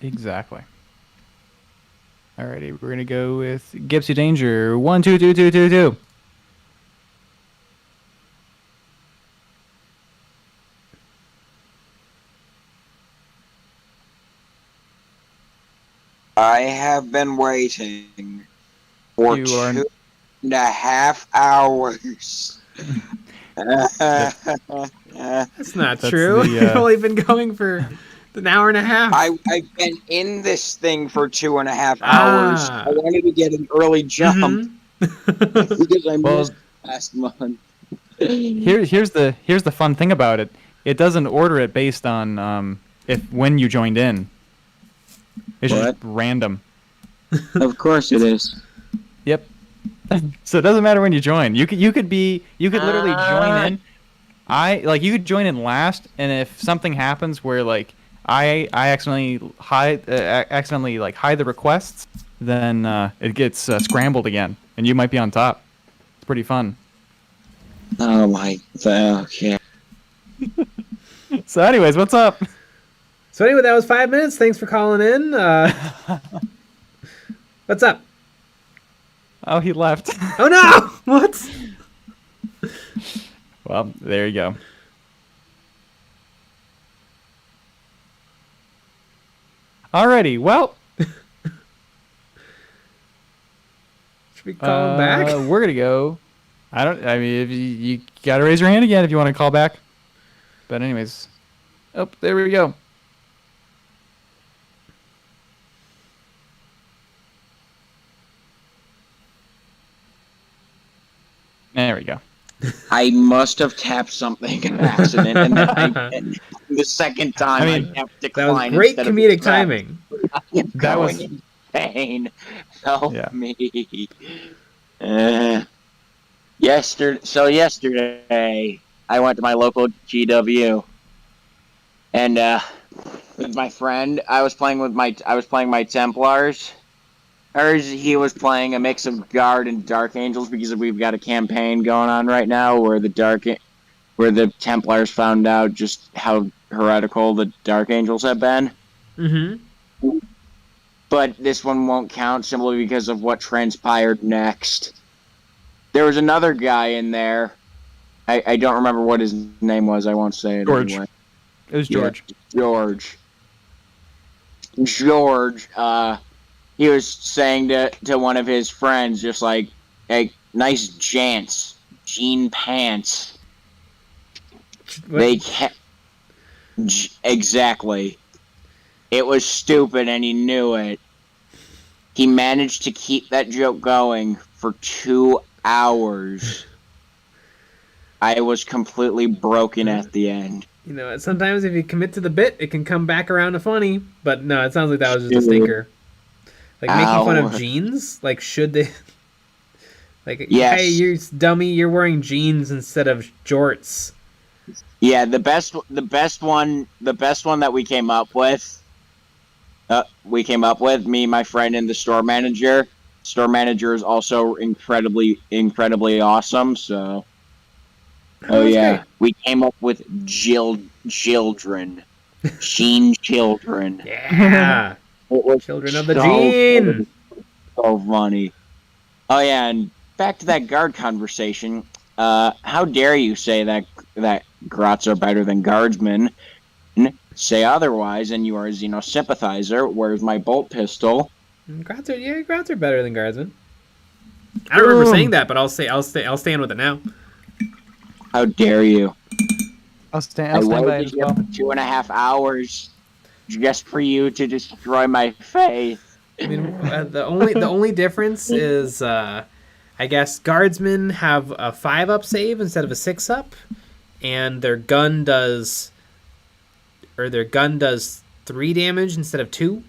Exactly. Alrighty, we're gonna go with Gipsy Danger 122222. I have been waiting for 2.5 hours. That's not true. You've only been going for an hour and a half. I've been in this thing for 2.5 hours. I wanted to get an early jump because I missed last month. Here's the fun thing about it. It doesn't order it based on when you joined in. It's just random. Of course it is. Yep. So it doesn't matter when you join. You could literally join in. You could join in last, and if something happens where like I accidentally hide the requests, then it gets scrambled again, and you might be on top. It's pretty fun. Oh my, okay. So, anyways, what's up? So anyway, that was 5 minutes. Thanks for calling in. What's up? Oh, he left. Oh no! What? Well, there you go. Alrighty, well. Should we call him back? We're gonna go. I mean, if you gotta raise your hand again if you want to call back. But anyways, oh, there we go. There we go. I must have tapped something in accident, and then the second time I tapped decline. That was great comedic timing. That was insane. Help me. Yesterday, I went to my local GW, and with my friend, I was playing my Templars. He was playing a mix of Guard and Dark Angels because we've got a campaign going on right now where the Templars found out just how heretical the Dark Angels have been. Mm-hmm. But this one won't count simply because of what transpired next. There was another guy in there. I don't remember what his name was. I won't say it anyway. It was George. Yeah, George. He was saying to one of his friends, just like, hey, nice jean pants. What? Exactly. It was stupid and he knew it. He managed to keep that joke going for 2 hours. I was completely broken at the end. You know, sometimes if you commit to the bit, it can come back around to funny. But no, it sounds like that was just a stinker. Like, making fun of jeans? Like, should they... Like, yes. Hey, you dummy, you're wearing jeans instead of jorts. Yeah, the best one that we came up with, me, my friend, and the store manager. Store manager is also incredibly awesome, so... Oh, yeah. Great. We came up with children. Sheen children. Yeah. Children of the Gene. So funny. Oh yeah, and back to that guard conversation. How dare you say that grots are better than guardsmen? Say otherwise, and you are a Xeno sympathizer. Where's my bolt pistol? Grots are better than guardsmen. I don't remember saying that, but I'll stand with it now. How dare you? I'll stand by it as well. For 2.5 hours. Just for you to destroy my faith. I mean, the only difference is, I guess guardsmen have a 5-up save instead of a 6-up, and their gun does 3 damage instead of 2.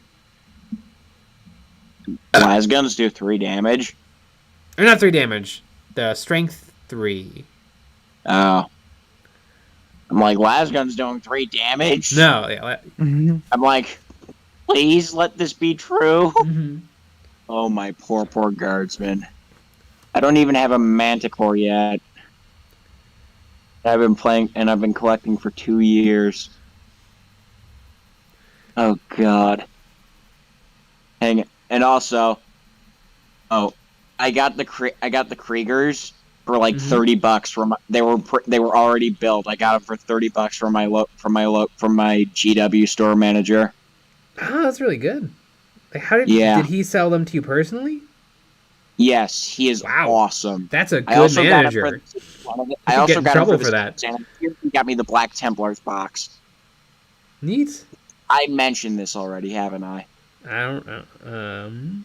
Las guns do 3 damage. Or not 3 damage. The strength 3. Oh. I'm like, las gun's doing 3 damage? No. Yeah. I'm like, please let this be true. Mm-hmm. Oh, my poor guardsman. I don't even have a Manticore yet. I've been playing, and I've been collecting for 2 years. Oh, God. Hang it. And also, I got the Kriegers for like $30 from they were already built. I got them for $30 from my GW store manager. Oh, that's really good. Like, did he sell them to you personally? Yes, he is awesome. That's a good manager. I also got him for that. He got me the Black Templars box. Neat. I mentioned this already, haven't I? I don't know.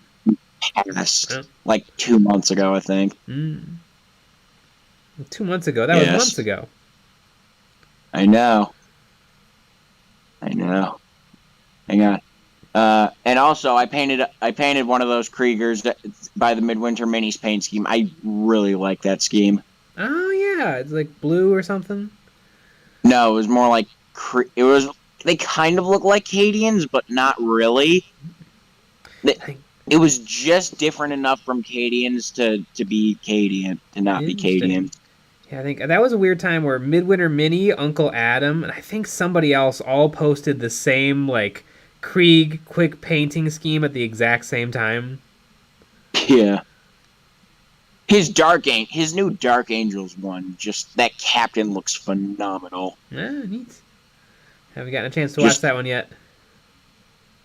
Yes. Like 2 months ago, I think. 2 months ago? That was months ago. I know. Hang on. And also, I painted one of those Kriegers by the Midwinter Minis paint scheme. I really like that scheme. Oh yeah, it's like blue or something. No, it was more like they kind of look like Cadians, but not really. It was just different enough from Cadians to be Cadian, to not be Cadian. Yeah, I think that was a weird time where Midwinter Mini, Uncle Adam, and I think somebody else all posted the same, like, Krieg quick painting scheme at the exact same time. Yeah. His new Dark Angels one, just that captain looks phenomenal. Yeah, neat. Haven't gotten a chance to watch that one yet.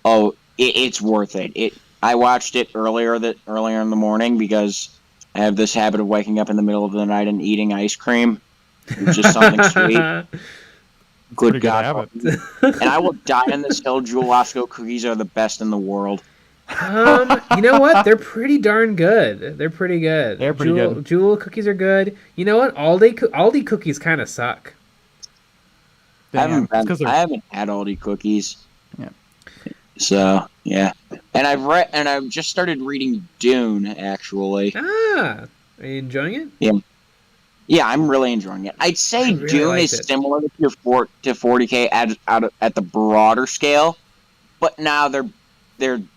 Oh, it's worth it. I watched it earlier in the morning because I have this habit of waking up in the middle of the night and eating ice cream. It's just something sweet. Good God. And I will die on this hill. Jewel Osco cookies are the best in the world. You know what? They're pretty darn good. They're pretty good. They're pretty good. Jewel cookies are good. You know what? Aldi cookies kind of suck. I haven't had Aldi cookies. Yeah. So yeah, and I've just started reading Dune actually. Ah, are you enjoying it? Yeah. Yeah, I'm really enjoying it. I'd say really Dune is similar to 40k at the broader scale, but now they're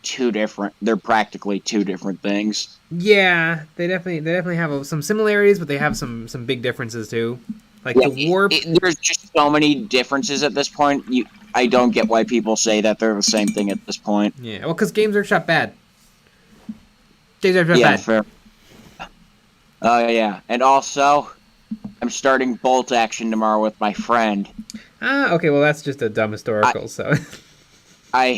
two different. They're practically two different things. Yeah, they definitely have some similarities, but they have some big differences too. Like the warp. There's just so many differences at this point. I don't get why people say that they're the same thing at this point. Yeah, well, because games are shot bad. Games are shot bad. Fair. Yeah, and also, I'm starting Bolt Action tomorrow with my friend. Ah, okay. Well, that's just a dumb historical. So. I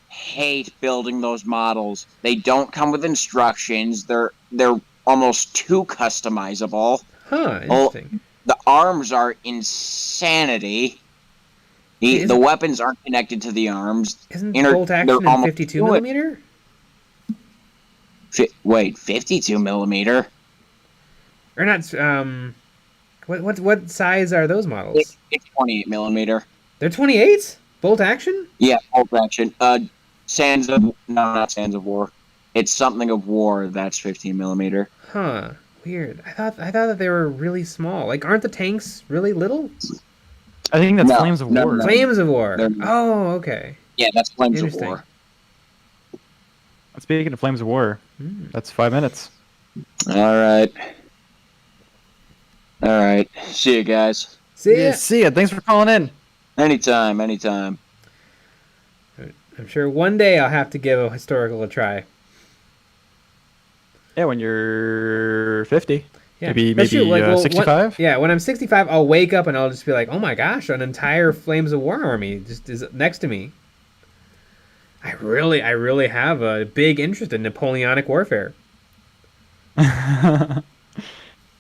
hate building those models. They don't come with instructions. They're almost too customizable. Huh, interesting. The arms are insanity. The weapons aren't connected to the arms. Isn't Bolt Action in 52 millimeter? Wait, 52 millimeter? Or not? What size are those models? It's 28 millimeter. They're 28? Bolt Action? Yeah, Bolt Action. Not Sands of War. It's something of War. That's 15 millimeter. Huh. Weird. I thought that they were really small. Like, aren't the tanks really little? I think that's Flames of War. No. Flames of War. Oh, okay. Yeah, that's Flames of War. Speaking of Flames of War, that's 5 minutes. All right. See you guys. See ya. Thanks for calling in. Anytime. I'm sure one day I'll have to give a historical a try. Yeah, when you're 50. Yeah. Maybe 65? Yeah, when I'm 65, I'll wake up and I'll just be like, oh my gosh, an entire Flames of War army just is next to me. I really have a big interest in Napoleonic warfare.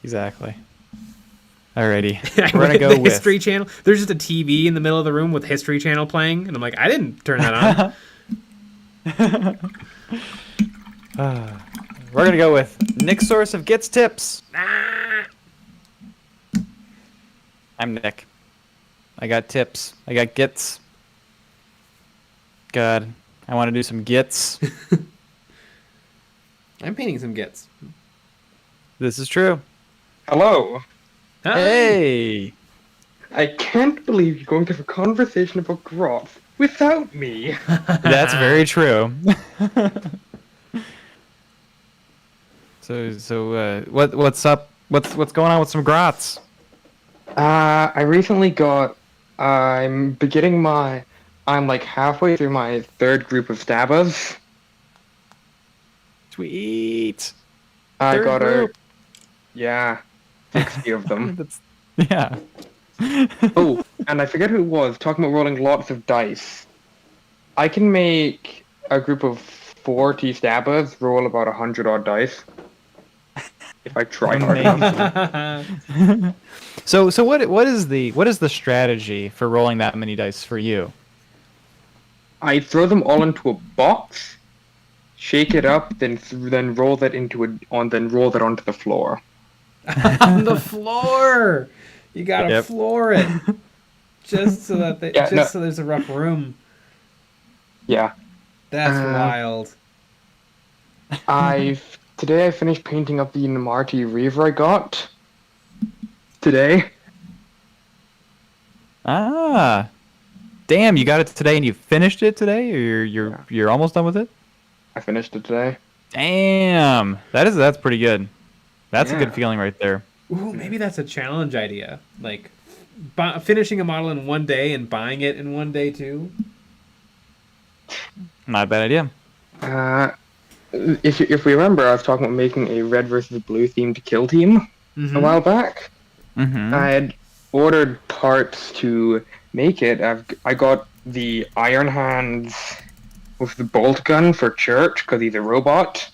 Exactly. Alrighty. We're going to go with History Channel. There's just a TV in the middle of the room with History Channel playing, and I'm like, I didn't turn that on. We're going to go with Nick's source of Gits tips. I'm Nick. I got tips. I got Gits. God, I want to do some Gits. I'm painting some Gits. This is true. Hello. Hi. Hey. I can't believe you're going to have a conversation about GROTS without me. That's very true. So what's up? What's going on with some GROTS? I recently got. I'm like halfway through my third group of stabbers. Sweet. I got 60 of them. Yeah. Oh, and I forget who it was, talking about rolling lots of dice. I can make a group of 40 stabbers roll about 100 odd dice. If I try hard enough. So what is the strategy for rolling that many dice for you? I throw them all into a box, shake it up, then roll that onto the floor. On the floor. You gotta floor it, just so that so there's a rough room. Yeah. That's wild. Today I finished painting up the Marty Reaver I got. Today. Ah. Damn, you got it today and you finished it today, or you're almost done with it? I finished it today. Damn. That's pretty good. That's a good feeling right there. Ooh, maybe that's a challenge idea. Like finishing a model in one day and buying it in one day too. Not a bad idea. If we remember, I was talking about making a red versus blue themed kill team a while back. Mm-hmm. I had ordered parts to make it. I got the Iron Hands with the bolt gun for Church because he's a robot.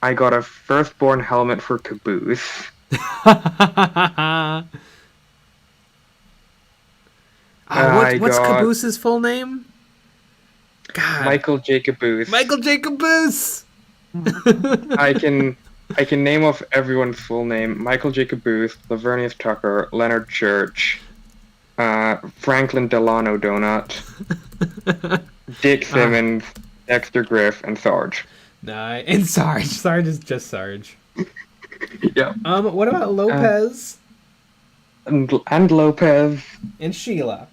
I got a Firstborn helmet for Caboose. What's Caboose's full name? Michael Jacob Booth. Michael Jacob Booth. I can name off everyone's full name: Michael Jacob Booth, Lavernius Tucker, Leonard Church, Franklin Delano Donut, Dick Simmons, Dexter Griff, and Sarge. And Sarge. Sarge is just Sarge. Yeah. What about Lopez? And Lopez. And Sheila.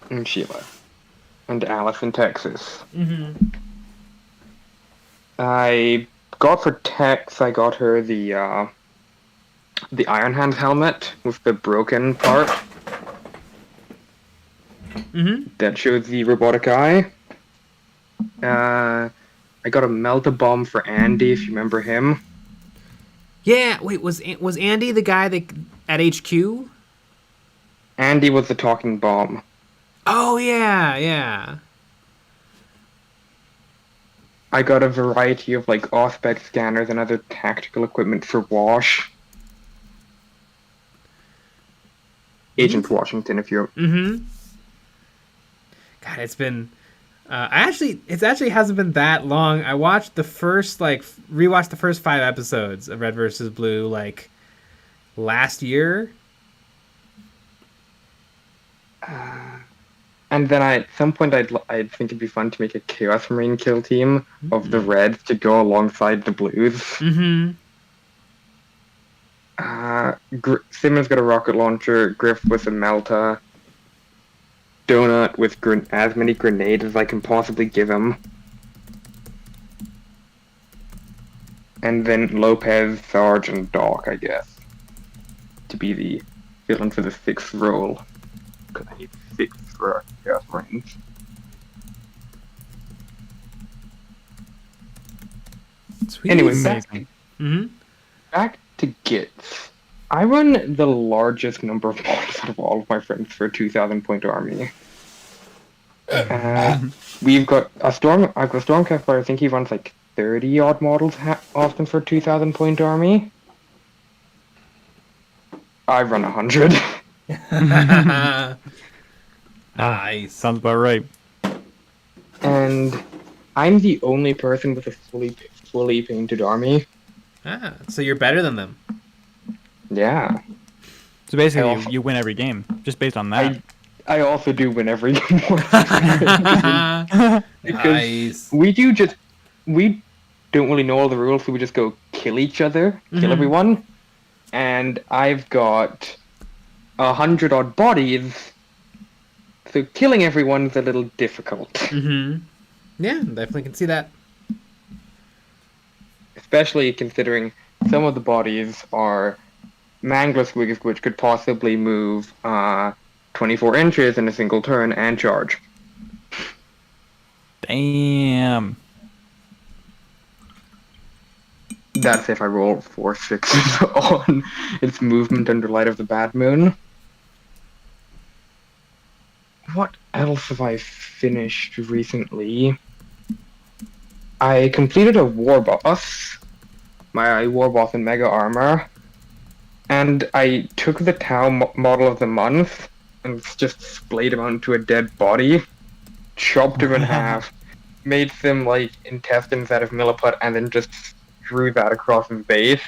And Sheila. And Alice in Texas. Mm-hmm. I got for Tex, I got her the Iron Hand helmet with the broken part. Mm-hmm. That shows the robotic eye. I got a melt-a-bomb for Andy, if you remember him. Yeah, wait, was Andy the guy that at HQ? Andy was the talking bomb. Oh yeah. I got a variety of like Auspex scanners and other tactical equipment for Wash. Agent Washington, if you're. Mm-hmm. God, it's been. It actually hasn't been that long. I watched rewatched the first 5 episodes of Red vs. Blue last year. And then at some point I'd think it'd be fun to make a Chaos Marine kill team of the Reds to go alongside the Blues. Mm-hmm. Simmons got a rocket launcher, Griff with a Melta, Donut with as many grenades as I can possibly give him. And then Lopez, Sarge, and Doc, I guess, to be the villain for the 6th role. Because I need 6 for our Chaos Marines. Sweet. Anyway, back to Gits. I run the largest number of models out of all of my friends for a 2,000-point army. We've got a Stormcast, I think he runs like 30-odd models often for a 2,000-point army. I run 100. Nice. Sounds about right. And I'm the only person with a fully painted army. So you're better than them. Yeah. So basically, you win every game, just based on that. I also do win every game. Nice. We don't really know all the rules, so we just go kill each other, kill everyone. And I've got 100-odd bodies, so killing everyone's a little difficult. Mm-hmm. Yeah, definitely can see that. Especially considering some of the bodies are Mangler Squigs, which could possibly move 24 inches in a single turn and charge. Damn. That's if I roll 4 6s on its movement under light of the bad moon. What else have I finished recently? I completed a war boss, my war boss in Mega Armor, and I took the Tau model of the month and just splayed him onto a dead body, chopped him in half, made some like intestines out of milliput, and then just drew that across his base.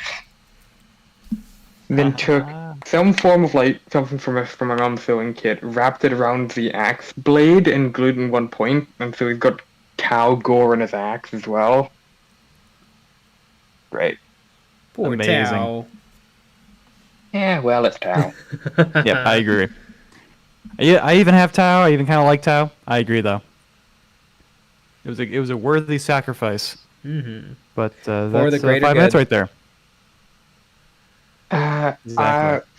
Then took some form of like something from my mom's sewing kit, wrapped it around the axe blade and glued in one point, and so he's got cow gore in his axe as well. Great. Poor Amazing. Tau. Yeah, well, it's Tau. Yeah, I agree. Yeah, I even have Tau. I even kind of like Tau. I agree, though. It was a worthy sacrifice. Mm-hmm. But For that's the greater 5 minutes good. right there. Exactly.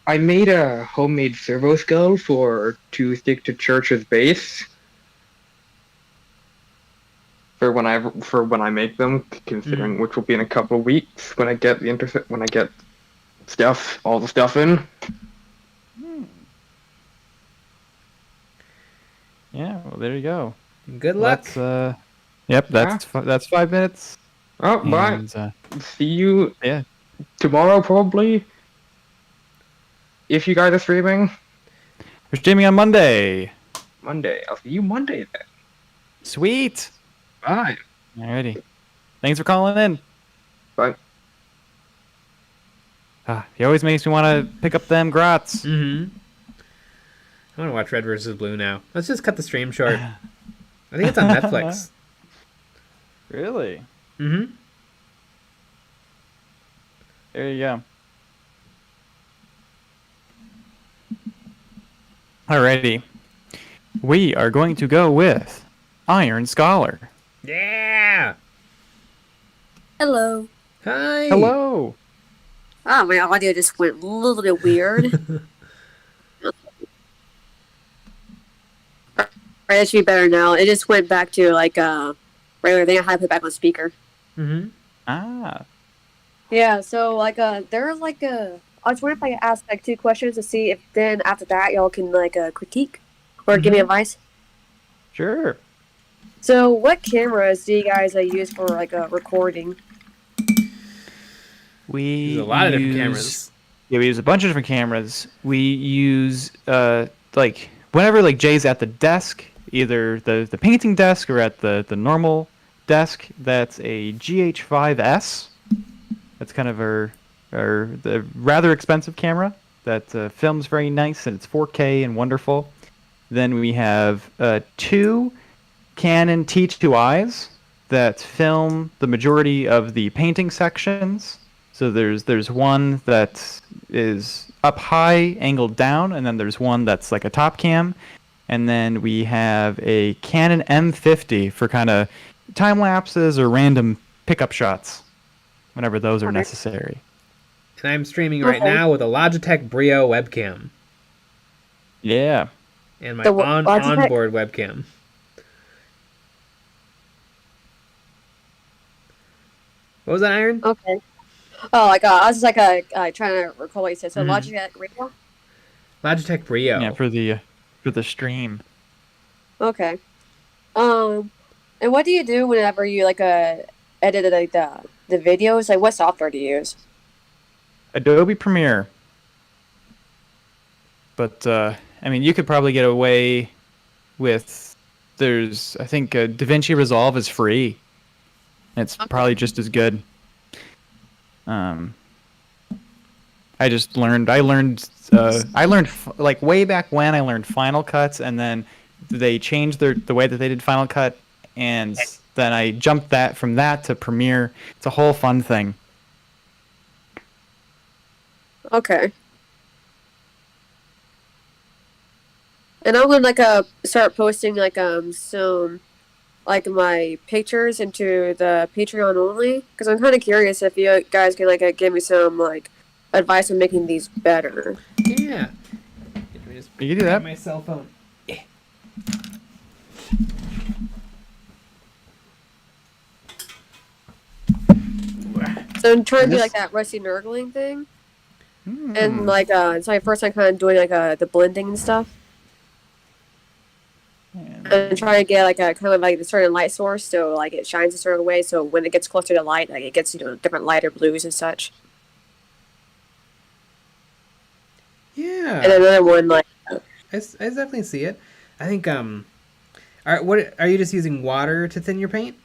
I made a homemade servo skull to stick to Church's base. For when I make them, considering which will be in a couple of weeks when I get all the stuff in. Yeah, well, there you go. Good luck. That's 5 minutes. Oh, bye. And, see you Yeah. tomorrow, probably. If you guys are streaming. We're streaming on Monday. I'll see you Monday then. Sweet. Bye. Alrighty. Thanks for calling in. Bye. He always makes me want to pick up them grots. Mm-hmm. I want to watch Red vs. Blue now. Let's just cut the stream short. I think it's on Netflix. Really? Mm-hmm. There you go. Alrighty. We are going to go with Iron Scholar. Yeah! Hello. Hi! Hello! Oh, my audio just went a little bit weird. Right, that should be better now. It just went back to, like, regular thing. I had to put it back on speaker. Mm-hmm. Ah. Yeah, so, like, there's, like, I was wondering if I could ask, like, 2 questions to see if then after that y'all can, like, critique or give me advice. Sure. So, what cameras do you guys use for, like, recording? We There's a lot of different use- cameras. Yeah, we use a bunch of different cameras. We use, like, whenever, like, Jay's at the desk, either the painting desk or at the normal desk, that's a GH5S. That's kind of the rather expensive camera that films very nice, and it's 4K and wonderful. Then we have 2 Canon T2Is that film the majority of the painting sections. So there's one that is up high, angled down, and then there's one that's like a top cam. And then we have a Canon M50 for kind of time lapses or random pickup shots whenever those are necessary. And I'm streaming right now with a Logitech Brio webcam. Yeah. And my Logitech- onboard webcam. What was that, Iron? Okay. Oh, like, I was just, like, trying to recall what you said. So, Logitech Radio? Logitech Brio. Yeah, for the stream. Okay. And what do you do whenever you, like, edit, like, the videos? Like, what software do you use? Adobe Premiere. But, I mean, you could probably get away with... I think DaVinci Resolve is free. It's probably just as good. I learned like way back when I learned Final Cut, and then they changed the way that they did Final Cut, and then I jumped from that to Premiere. It's a whole fun thing. Okay. And I'm gonna start posting some my pictures into the Patreon only, because I'm kind of curious if you guys can give me some advice on making these better. Yeah. You can do that. My cell phone. Yeah. So I'm trying to do that Rusty Nurgling thing, and it's my first time kind of doing the blending and stuff. And try to get a kind of a certain light source, so it shines a certain way, so when it gets closer to light, it gets different lighter blues and such. Yeah. And another one I definitely see it. I think what are you just using water to thin your paint?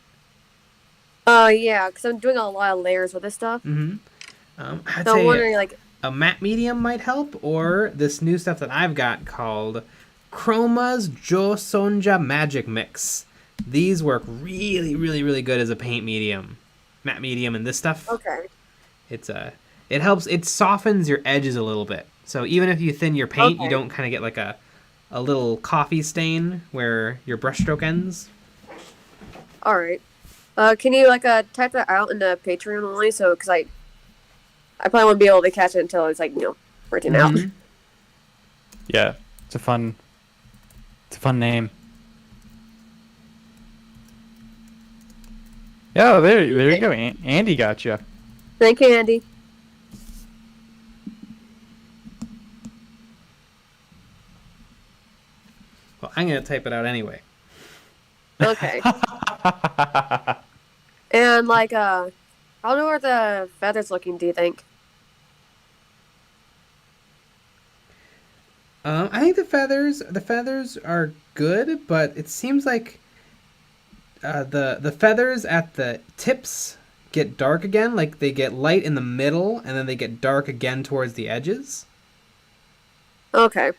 Yeah, because I'm doing a lot of layers with this stuff. Mm-hmm. I'd so say I'm wondering a matte medium might help, or this new stuff that I've got called Chroma's Jo Sonja Magic Mix. These work really, really, really good as a paint medium, matte medium, and this stuff. Okay. It helps. It softens your edges a little bit. So even if you thin your paint, you don't kind of get a little coffee stain where your brushstroke ends. All right. Can you type that out in the Patreon only? So because I probably won't be able to catch it until it's written out. Yeah, it's a fun name. Yeah, there you go. Andy got you. Thank you, Andy. Well, I'm gonna type it out anyway. Okay. And how are the feathers looking, do you think? I think the feathers are good, but it seems like the feathers at the tips get dark again, like they get light in the middle and then they get dark again towards the edges. Okay.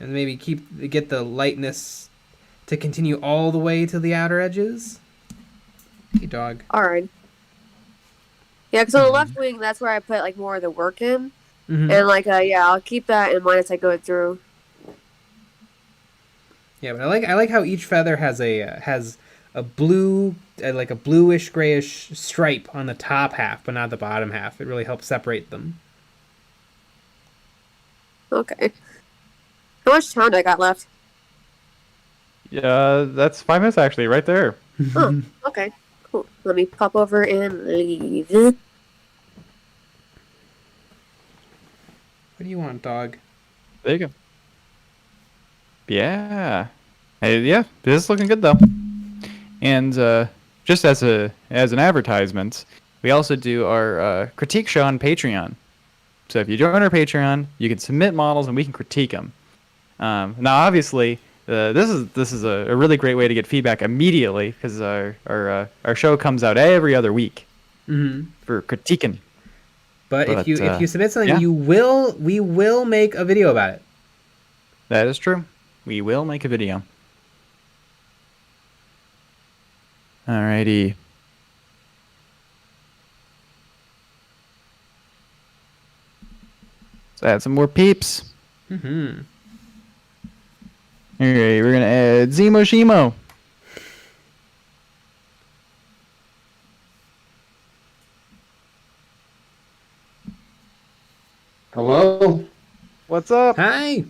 And maybe get the lightness to continue all the way to the outer edges. Hey, dog. All right. Yeah, because on the left wing, that's where I put like more of the work in, and like yeah, I'll keep that in mind as I go through. Yeah, but I like how each feather has a blue, like a bluish grayish stripe on the top half, but not the bottom half. It really helps separate them. Okay. How much time do I got left? Yeah, that's 5 minutes actually, right there. Oh, okay. Cool. Let me pop over and leave. What do you want, dog? There you go. Yeah. Hey, yeah, this is looking good though. And just as an advertisement, we also do our critique show on Patreon. So if you join our Patreon, you can submit models and we can critique them. Now, obviously, this is a really great way to get feedback immediately because our show comes out every other week for critiquing. But if you submit something, we will make a video about it. That is true. We will make a video. Alrighty. Let's add some more peeps. Alright, we're gonna add Zemo Shimo. Hello. What's up? Hi.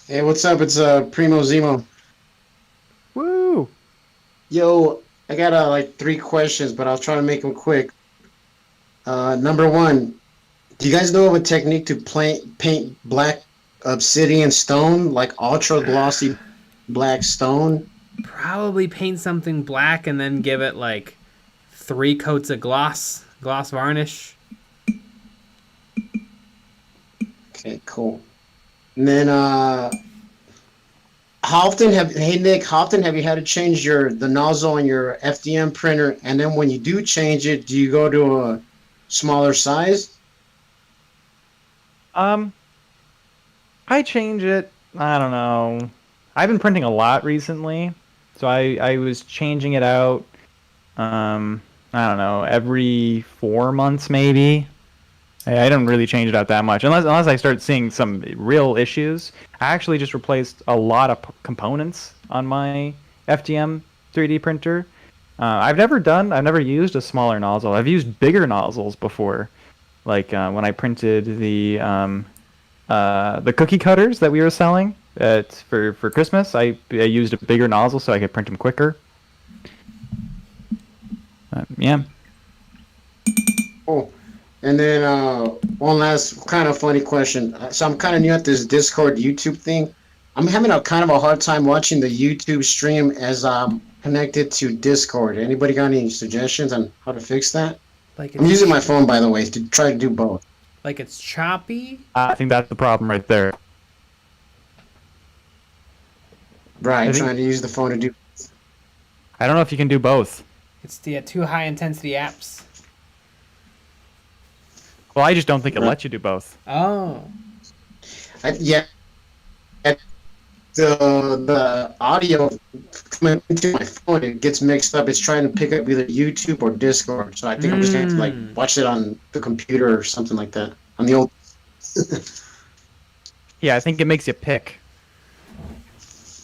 Hey, what's up? It's Primo Zemo. Woo. Yo, I got like 3 questions, but I'll try to make them quick. Number 1, do you guys know of a technique to paint black obsidian stone, like ultra glossy black stone? Probably paint something black and then give it like 3 coats of gloss varnish. Okay, cool. And then how often have you had to change the nozzle on your FDM printer? And then when you do change it, do you go to a smaller size? I change it. I don't know. I've been printing a lot recently, so I was changing it out. I don't know, every 4 months maybe. I don't really change it out that much unless I start seeing some real issues. I actually just replaced a lot of components on my FDM 3D printer. I've never used a smaller nozzle. I've used bigger nozzles before, like when I printed the cookie cutters that we were selling for Christmas. I used a bigger nozzle so I could print them quicker. Yeah. Oh. And then one last kind of funny question. So I'm kind of new at this Discord YouTube thing. I'm having a kind of a hard time watching the YouTube stream as I'm connected to Discord. Anybody got any suggestions on how to fix that? I'm using my phone, by the way, to try to do both. Like it's choppy? I think that's the problem right there. Right, trying to use the phone to do. I don't know if you can do both. It's the 2 high intensity apps. Well, I just don't think it lets you do both. Oh. Yeah. The audio coming into my phone, it gets mixed up. It's trying to pick up either YouTube or Discord. So I think I'm just going to like watch it on the computer or something like that. On the old. Yeah, I think it makes you pick.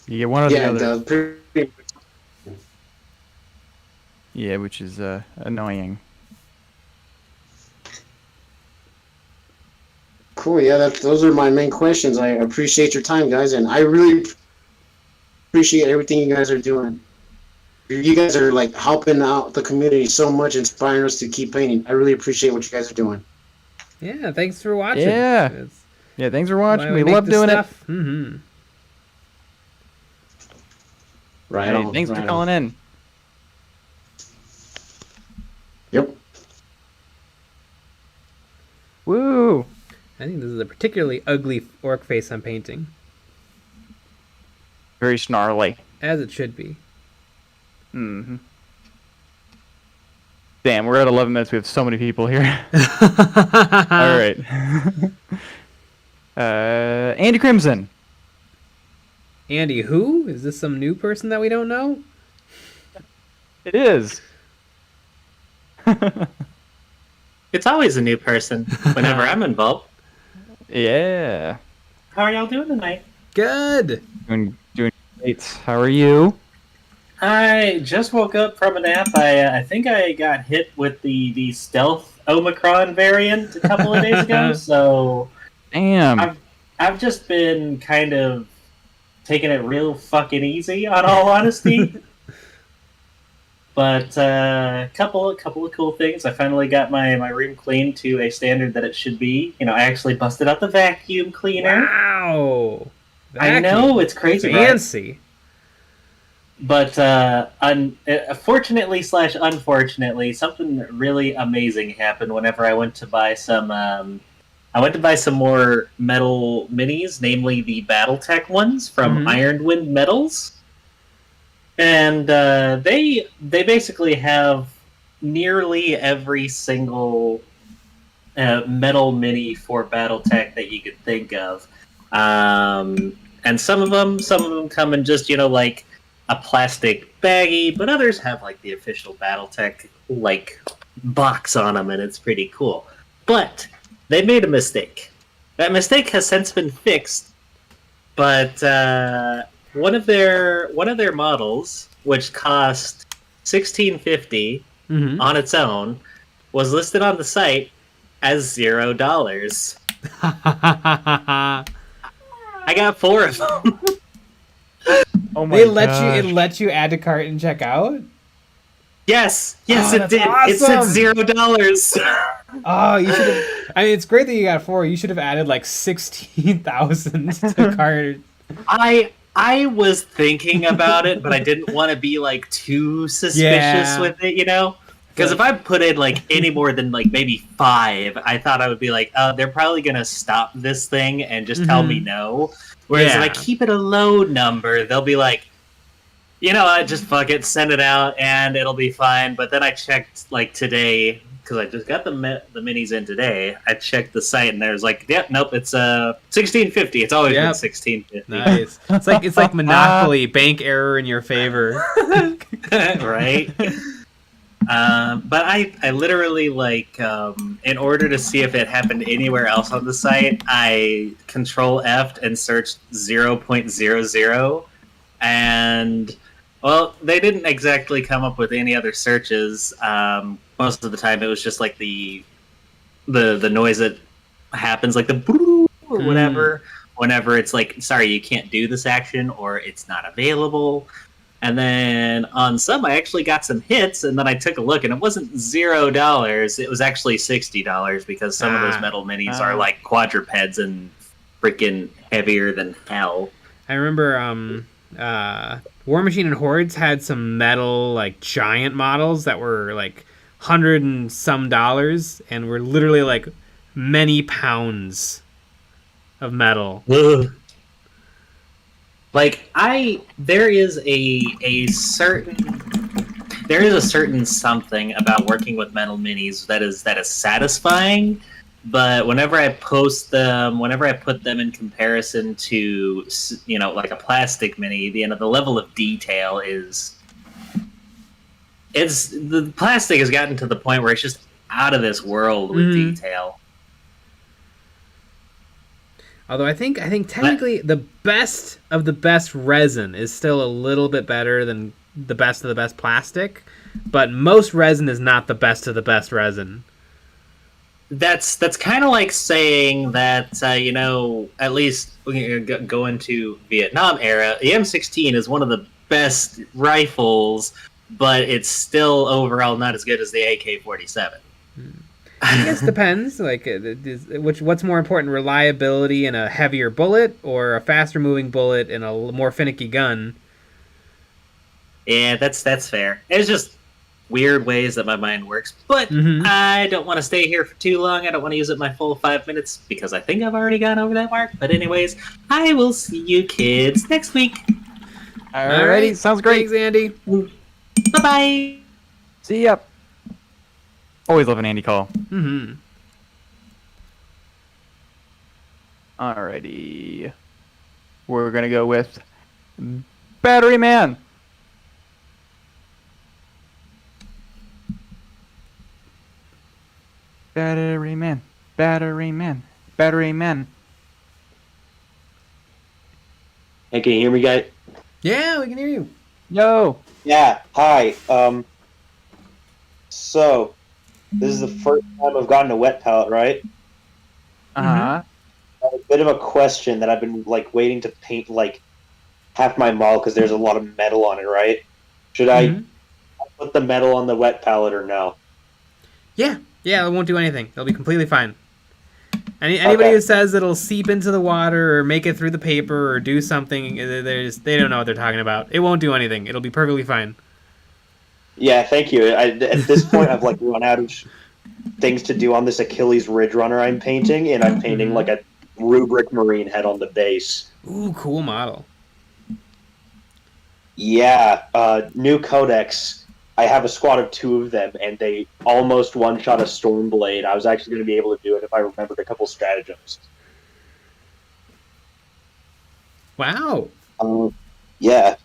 You get one or the other. Yeah, which is annoying. Cool. Yeah, those are my main questions. I appreciate your time, guys, and I really appreciate everything you guys are doing. You guys are like helping out the community so much, inspiring us to keep painting. I really appreciate what you guys are doing. Yeah, thanks for watching. Yeah, thanks for watching. We love doing it. Right on. Thanks for calling in. Yep. Woo. I think this is a particularly ugly orc face I'm painting. Very snarly. As it should be. Mm-hmm. Damn, we're at 11 minutes. We have so many people here. All right. Andy Crimson. Andy who? Is this some new person that we don't know? It is. It's always a new person whenever I'm involved. Yeah. How are y'all doing tonight? Good. Doing great. How are you? I just woke up from a nap. I think I got hit with the stealth Omicron variant a couple of days ago, so damn. I've just been kind of taking it real fucking easy, on all honesty. But a couple of cool things. I finally got my room cleaned to a standard that it should be. You know, I actually busted out the vacuum cleaner. Wow. I know, it's crazy, fancy. Right? But fortunately/unfortunately, something really amazing happened whenever I went to buy some. More metal minis, namely the BattleTech ones from Ironwind Metals, and they basically have nearly every single metal mini for BattleTech that you could think of, and some of them come in just like a plastic baggie, but others have like the official BattleTech like box on them, and it's pretty cool. But they made a mistake. That mistake has since been fixed, but one of their models, which cost $16.50 on its own, was listed on the site as $0. I got 4 of them. Oh my gosh. It let you add to cart and check out? Yes, it did. Awesome. It said $0. Oh, you should have. I mean, it's great that you got 4. You should have added like 16,000 to cart. I was thinking about it, but I didn't want to be like too suspicious with it, Because if I put in like any more than like maybe 5, I thought I would be like, they're probably gonna stop this thing and just tell me no. Whereas if I keep it a low number, they'll be like, you know what, just fuck it, send it out, and it'll be fine. But then I checked like today, because I just got the minis in today. I checked the site, and there's like, nope, it's $16.50. It's always been $16.50. Nice. It's like Monopoly, bank error in your favor, right? But I literally like in order to see if it happened anywhere else on the site, I Control F'd and searched 0.00, and well, they didn't exactly come up with any other searches. Most of the time, it was just like the noise that happens, like the boo or whatever. Whenever it's like, sorry, you can't do this action, or it's not available. And then on some, I actually got some hits, and then I took a look, and it wasn't $0. It was actually $60 because some of those metal minis are like quadrupeds and freaking heavier than hell. I remember War Machine and Hordes had some metal like giant models that were like $100 and some, and were literally like many pounds of metal. Ugh. Like there is a certain something about working with metal minis that is satisfying, but whenever I put them in comparison to like a plastic mini, the level of detail the plastic has gotten to the point where it's just out of this world with detail. Although I think technically the best of the best resin is still a little bit better than the best of the best plastic, but most resin is not the best of the best resin. That's kind of like saying that at least going to Vietnam era, the M16 is one of the best rifles, but it's still overall not as good as the AK-47. I guess it depends. Like, what's more important, reliability in a heavier bullet, or a faster moving bullet in a more finicky gun? Yeah, that's fair. It's just weird ways that my mind works. But I don't want to stay here for too long. I don't want to use it my full 5 minutes because I think I've already gone over that mark. But anyways, I will see you kids next week. Alrighty, sounds great. Thanks, Andy. Bye-bye. See ya. Always love an Andy call. Mm-hmm. Alrighty. We're gonna go with Battery Man. Battery Man. Battery Man. Battery Man. Hey, can you hear me, guys? Yeah, we can hear you. Yo. Yeah. Hi. So this is the first time I've gotten a wet palette, right? Uh-huh. A bit of a question that I've been like waiting to paint like half my model because there's a lot of metal on it, right? Should I put the metal on the wet palette or no? Yeah, it won't do anything. It'll be completely fine. Anybody who says it'll seep into the water or make it through the paper or do something, they don't know what they're talking about. It won't do anything. It'll be perfectly fine. Yeah, thank you. At this point, I've like run out of things to do on this Achilles Ridge Runner I'm painting, and I'm painting like a rubric marine head on the base. Ooh, cool model. Yeah, new codex. I have a squad of 2 of them, and they almost one-shot a Stormblade. I was actually going to be able to do it if I remembered a couple stratagems. Wow. Yeah.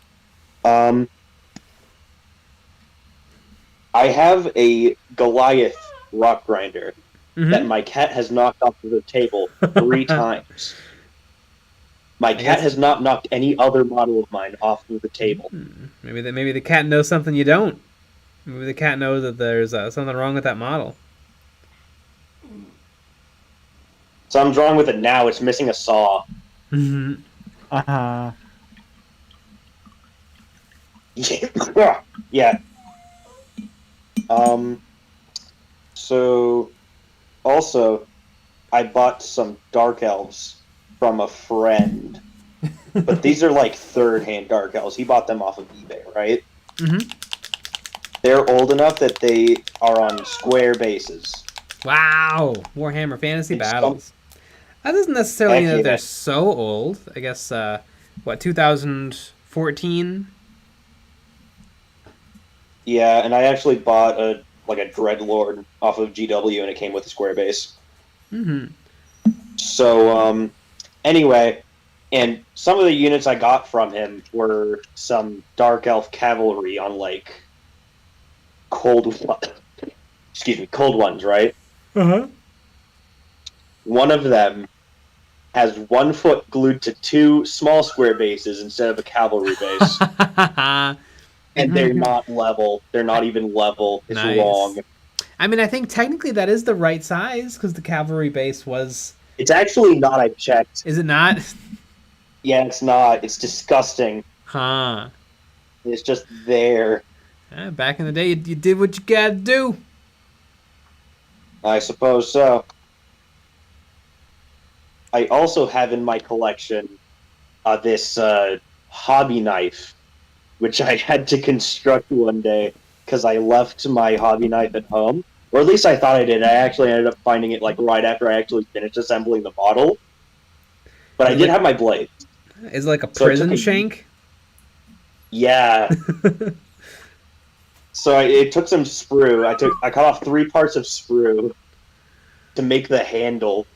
I have a Goliath rock grinder that my cat has knocked off of the table 3 times. My cat has not knocked any other model of mine off of the table. Maybe the cat knows something you don't. Maybe the cat knows that there's something wrong with that model. Something's wrong with it now. It's missing a saw. Mm-hmm. Uh-huh. Yeah. So, also, I bought some Dark Elves from a friend. But these are like third-hand Dark Elves. He bought them off of eBay, right? Mm-hmm. They're old enough that they are on square bases. Wow. Warhammer Fantasy Battles. That doesn't necessarily mean that they're so old. I guess, 2014? Yeah, and I actually bought a Dreadlord off of GW, and it came with a square base. Mm-hmm. So, anyway, and some of the units I got from him were some Dark Elf cavalry on, like, cold ones, right? Uh-huh. One of them has 1 foot glued to 2 small square bases instead of a cavalry base. And they're not level. They're not even level. It's wrong. I mean, I think technically that is the right size because the cavalry base was... It's actually not, I checked. Is it not? Yeah, it's not. It's disgusting. Huh. It's just there. Back in the day, you did what you gotta do. I suppose so. I also have in my collection this hobby knife, which I had to construct one day because I left my hobby knife at home. Or at least I thought I did. I actually ended up finding it like right after I actually finished assembling the model. But I did have my blade. Is it like a prison shank? Yeah. So it took some sprue. I cut off 3 parts of sprue to make the handle,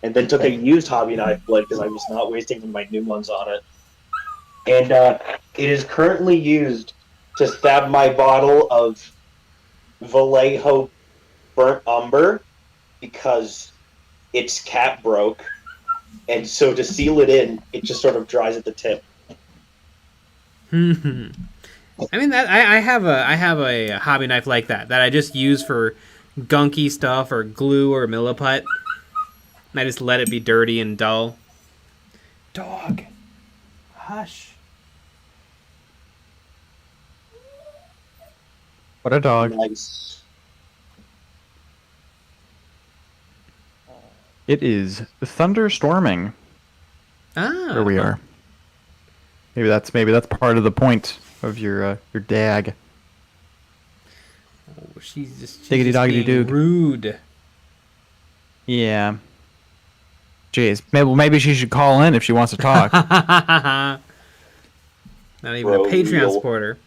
and then took a used hobby knife blade because I was not wasting my new ones on it. And it is currently used to stab my bottle of Vallejo Burnt Umber because its cap broke, and so to seal it in, it just sort of dries at the tip. I mean, that I have a hobby knife like that I just use for gunky stuff or glue or milliput. And I just let it be dirty and dull. Dog. Hush. What a dog. Nice. It is thunderstorming. Where we are. Maybe that's part of the point of your dag. Oh, she's just being rude. Yeah. Jeez, maybe she should call in if she wants to talk. Not even a Patreon supporter.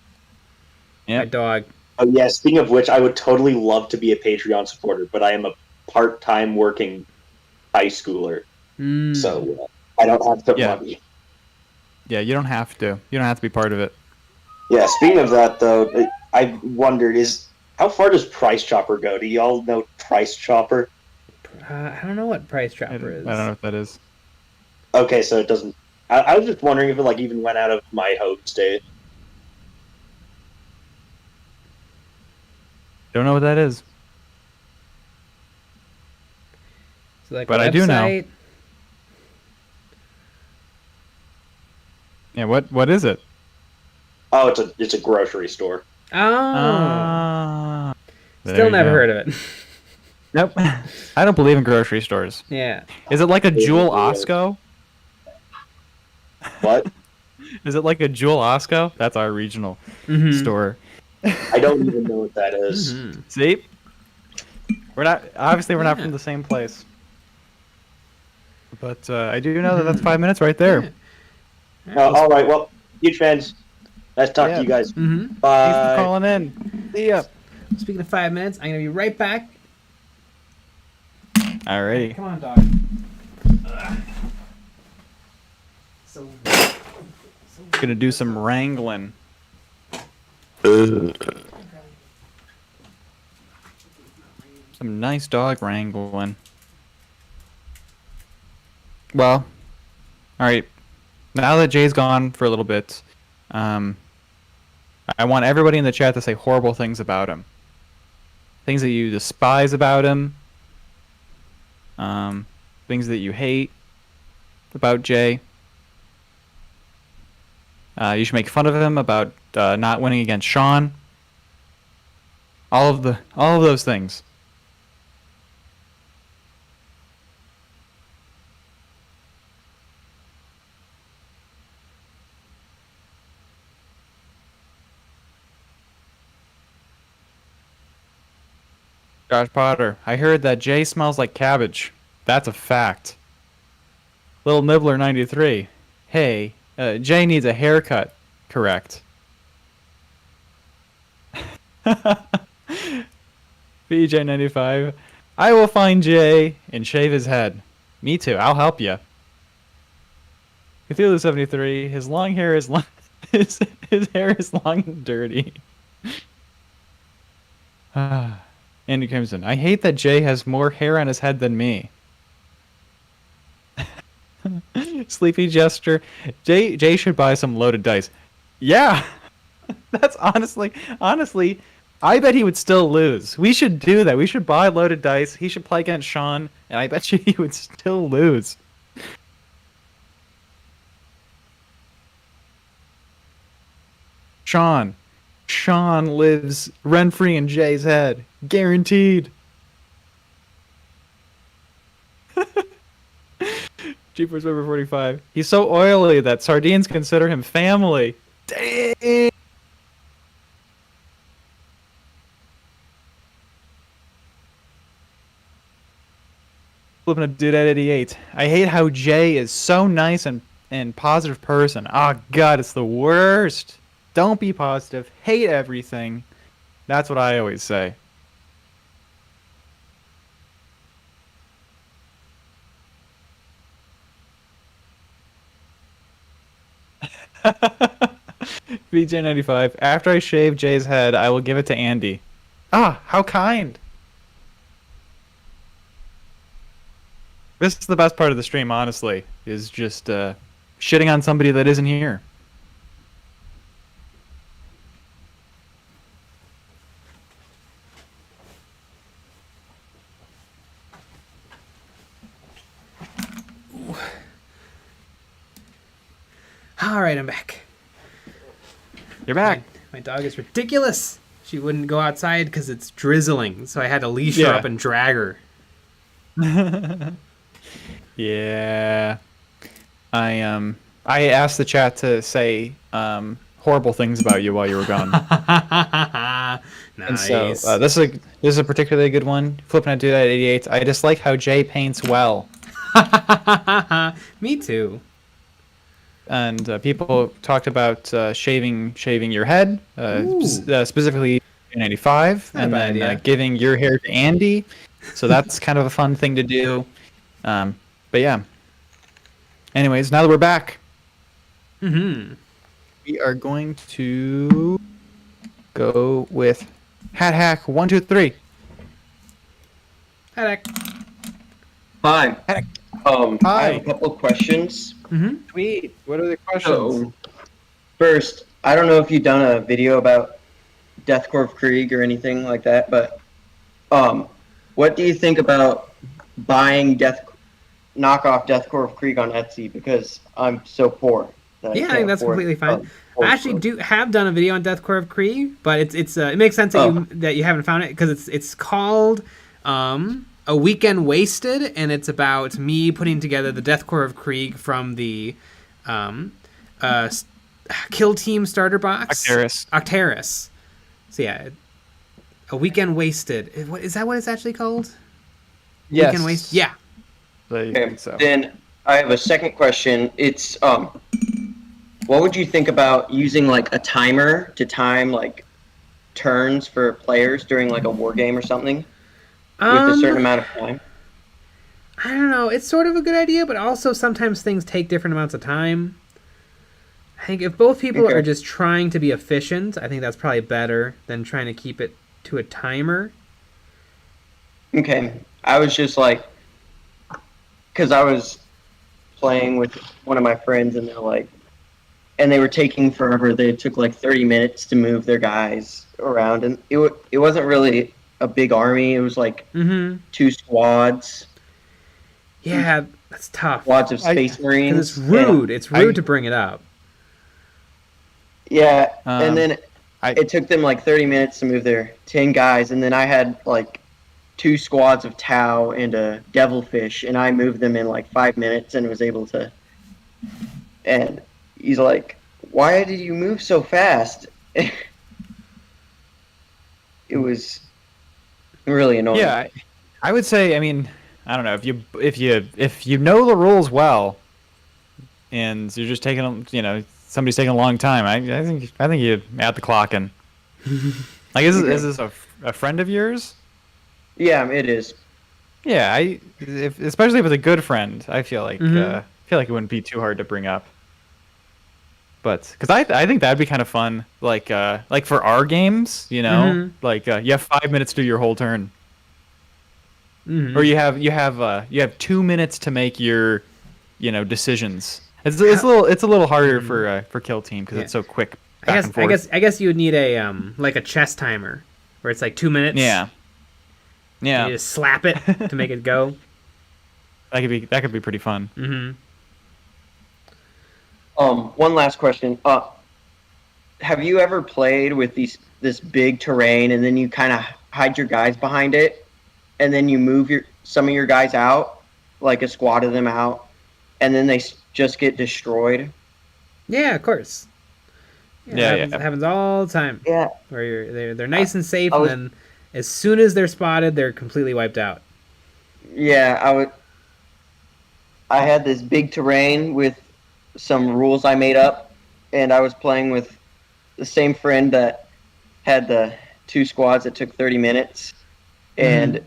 My dog. Oh yeah, speaking of which, I would totally love to be a Patreon supporter, but I am a part-time working high schooler, so I don't have the money. Yeah, you don't have to. You don't have to be part of it. Yeah, speaking of that, though, I wondered, how far does Price Chopper go? Do y'all know Price Chopper? I don't know what Price Chopper is. I don't know what that is. Okay, so it doesn't... I was just wondering if it like even went out of my home state. Don't know what that is. So like but I do know. Yeah, what is it? Oh, it's a grocery store. Oh. Still never heard of it. Nope. I don't believe in grocery stores. Yeah. Is it like a Jewel Osco? What? Is it like a Jewel Osco? That's our regional store. I don't even know what that is. See? We're not from the same place. But I do know that that's 5 minutes right there. All right, well, huge fans. Nice talking to you guys. Bye. Thanks for calling in. See ya. Speaking of 5 minutes, I'm going to be right back. Alrighty. Come on, dog. Gonna do some wrangling. Some nice dog wrangling. Well, alright. Now that Jay's gone for a little bit, I want everybody in the chat to say horrible things about him. Things that you despise about him. Things that you hate about Jay. You should make fun of him about not winning against Sean. All of those things. Josh Potter, I heard that Jay smells like cabbage. That's a fact. Little Nibbler 93. Hey, Jay needs a haircut. Correct. BJ 95. I will find Jay and shave his head. Me too. I'll help you. Cthulhu 73. His long hair is long. His hair is long and dirty. Andy Crimson. I hate that Jay has more hair on his head than me. Sleepy Jester. Jay should buy some loaded dice. Yeah. That's honestly, I bet he would still lose. We should do that. We should buy loaded dice. He should play against Sean, and I bet you he would still lose. Sean lives rent-free in Jay's head. Guaranteed. Jeepers River 45. He's so oily that sardines consider him family. Dang! Flipping a dude at 88. I hate how Jay is so nice and positive person. Oh god, it's the worst. Don't be positive. Hate everything. That's what I always say. BJ95. After I shave Jay's head, I will give it to Andy. Ah, how kind. This is the best part of the stream, honestly, is just shitting on somebody that isn't here. All right, I'm back. You're back. My dog is ridiculous. She wouldn't go outside because it's drizzling, so I had to leash her up and drag her. Yeah. I asked the chat to say horrible things about you while you were gone. Nice. And so this is a particularly good one. Flipping at dude at 88. I dislike how Jay paints well. Me too. and people talked about shaving your head, specifically 95, and then giving your hair to Andy. So that's kind of a fun thing to do. But yeah. Anyways, now that we're back, we are going to go with Hat Hack 1, 2, 3. Hat Hack. Hi. Hi. I have a couple of questions. Sweet. What are the questions? So, first, I don't know if you've done a video about Deathcore of Krieg or anything like that, but what do you think about buying knockoff Deathcore of Krieg on Etsy? Because I'm so poor. I think that's completely fine. I actually have done a video on Deathcore of Krieg, but it makes sense that you haven't found it because it's called A Weekend Wasted, and it's about me putting together the Deathcore of Krieg from the Kill Team starter box. Octeris. So yeah, A Weekend Wasted. Is that what it's actually called? Yes. Weekend Wasted? Yeah. Okay, then I have a second question. It's what would you think about using like a timer to time like turns for players during like a war game or something with a certain amount of time? I don't know. It's sort of a good idea, but also sometimes things take different amounts of time. I think if both people are just trying to be efficient, I think that's probably better than trying to keep it to a timer. Okay. I was just like, because I was playing with one of my friends and they were taking forever. They took like 30 minutes to move their guys around, and it wasn't really a big army. It was like 2 squads. Yeah, that's tough. Squads of Space Marines. It's rude. It's rude to bring it up. Yeah, and then it took them like 30 minutes to move their 10 guys, and then I had like 2 squads of Tau and a Devilfish, and I moved them in like 5 minutes and was able to. And he's like, "Why did you move so fast?" It was really annoying. Yeah, I would say. I mean, I don't know if you know the rules well, and you're just taking somebody's taking a long time. I think you add the clock in. Like, is this a friend of yours? Yeah, it is. Yeah, especially if it's a good friend, I feel like it wouldn't be too hard to bring up. But because I think that'd be kind of fun, like for our games, like you have 5 minutes to do your whole turn, or you have 2 minutes to make your decisions. It's a little harder for Kill Team because it's so quick. Back and forth. I guess you would need a like a chess timer where it's like 2 minutes. Yeah. You just slap it to make it go. That could be pretty fun. One last question. Have you ever played with this big terrain and then you kind of hide your guys behind it, and then you move some of your guys out, like a squad of them out, and then they just get destroyed? Yeah, of course. It happens all the time. Yeah. Where they're nice and safe, and then as soon as they're spotted, they're completely wiped out. Yeah, I had this big terrain with some rules I made up, and I was playing with the same friend that had the 2 squads that took 30 minutes, and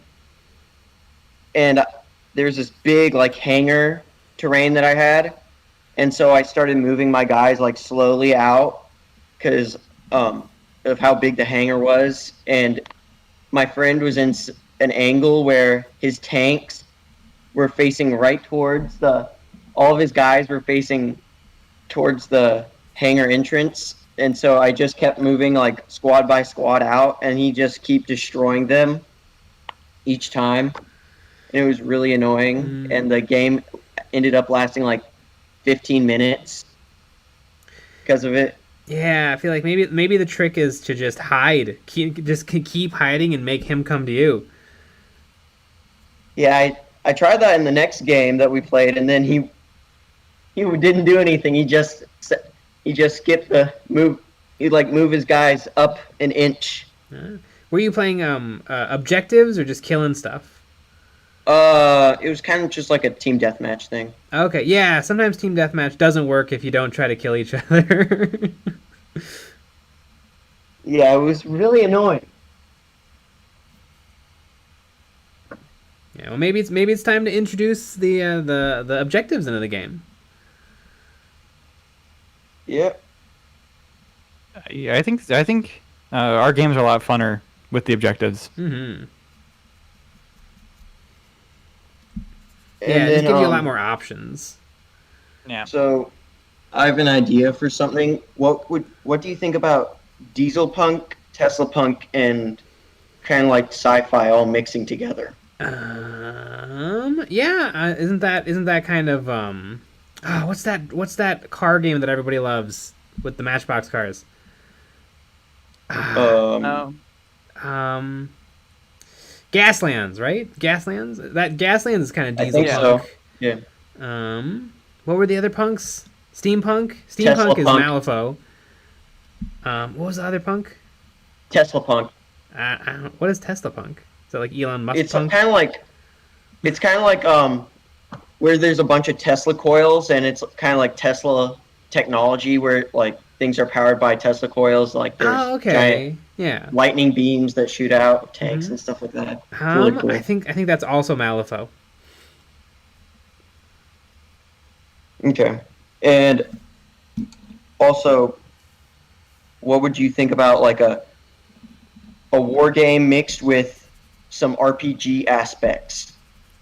there's this big like hangar terrain that I had, and so I started moving my guys like slowly out because of how big the hangar was, and my friend was in an angle where his tanks were facing right towards all of his guys were facing towards the hangar entrance, and so I just kept moving like squad by squad out, and he just keep destroying them each time, and it was really annoying. And the game ended up lasting like 15 minutes because of it. Yeah, I feel like maybe the trick is to just hide, keep hiding, and make him come to you. Yeah, I tried that in the next game that we played, and then he didn't do anything. He just skipped the move. He'd like move his guys up an inch. Were you playing objectives or just killing stuff? It was kind of just like a team deathmatch thing. Okay, yeah. Sometimes team deathmatch doesn't work if you don't try to kill each other. Yeah, it was really annoying. Yeah, well, maybe it's time to introduce the objectives into the game. Yep. Yeah, I think our games are a lot funner with the objectives. Mm-hmm. And yeah, then, just give you a lot more options. Yeah. So, I have an idea for something. What do you think about Diesel Punk, Tesla Punk, and kind of like sci-fi all mixing together? Yeah, isn't that kind of what's that car game that everybody loves with the Matchbox cars? Gaslands, right? Gaslands. That Gaslands is kind of Diesel I think Punk. so. Yeah. What were the other punks? Steampunk. Tesla Steampunk is Punk. Malifaux. What was the other punk? Tesla Punk. I don't, what is Tesla Punk? Is that like Elon Musk It's punk? kind of like where there's a bunch of Tesla coils, and it's kind of like Tesla technology where like things are powered by Tesla coils. Like there's giant Yeah. lightning beams that shoot out tanks and stuff like that. It's really cool. I think that's also Malifaux. Okay. And also, what would you think about like a war game mixed with some RPG aspects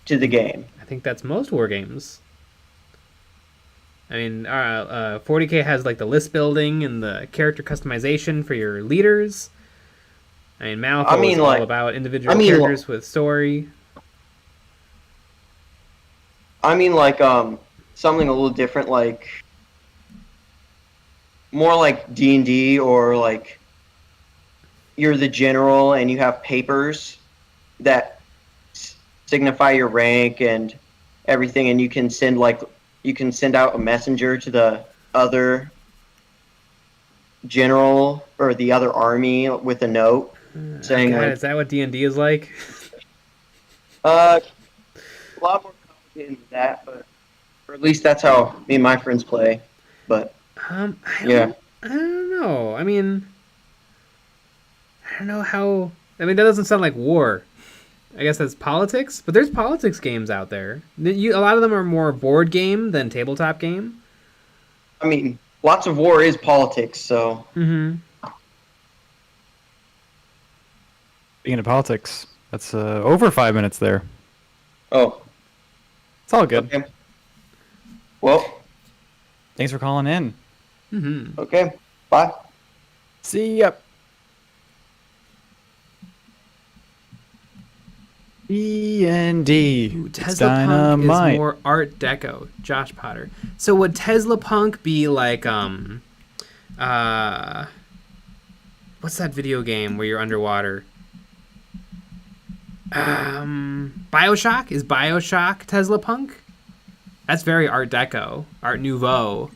to the game? I think that's most war games. I mean, 40k has like the list building and the character customization for your leaders. I mean, Malifaux is all about individual characters with story. I mean, like something a little different, like more like D&D, or like you're the general and you have papers that signify your rank and everything, and you can send out a messenger to the other general or the other army with a note saying, God, like, is that what D&D is like? a lot more complicated than that, but or at least that's how me and my friends play. But I yeah, don't know. I mean, I don't know how. I mean, that doesn't sound like war. I guess that's politics, but there's politics games out there. A lot of them are more board game than tabletop game. I mean, lots of war is politics, so. Mm-hmm. Speaking of politics, that's over 5 minutes there. Oh. It's all good. Okay. Well. Thanks for calling in. Mm-hmm. Okay. Bye. See ya. E&D. Tesla Punk is more Art Deco. Josh Potter. So would Tesla Punk be like what's that video game where you're underwater? BioShock? Is BioShock Tesla Punk? That's very Art Deco, Art Nouveau.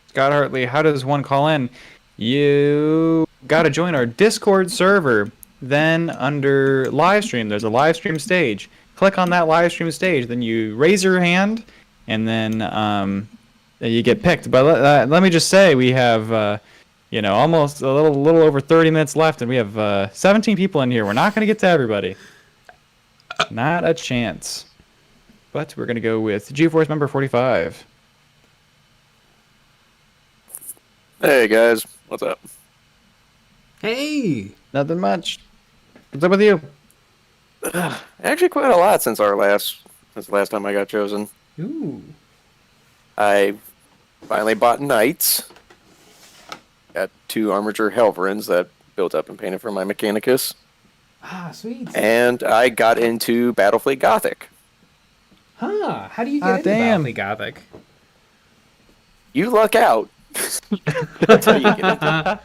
Scott Hartley, how does one call in? You got to join our Discord server. Then under live stream, there's a live stream stage. Click on that live stream stage. Then you raise your hand, and then you get picked. But let me just say, we have almost a little over 30 minutes left, and we have 17 people in here. We're not going to get to everybody. Not a chance. But we're going to go with GeForce member 45. Hey guys, what's up? Hey, nothing much. What's up with you? Actually, quite a lot since the last time I got chosen. Ooh. I finally bought Knights. Got 2 Armature Helverins that built up and painted for my Mechanicus. Ah, sweet. And I got into Battlefleet Gothic. Huh? How do you get into Battlefleet Gothic? You luck out. That's how you get into it.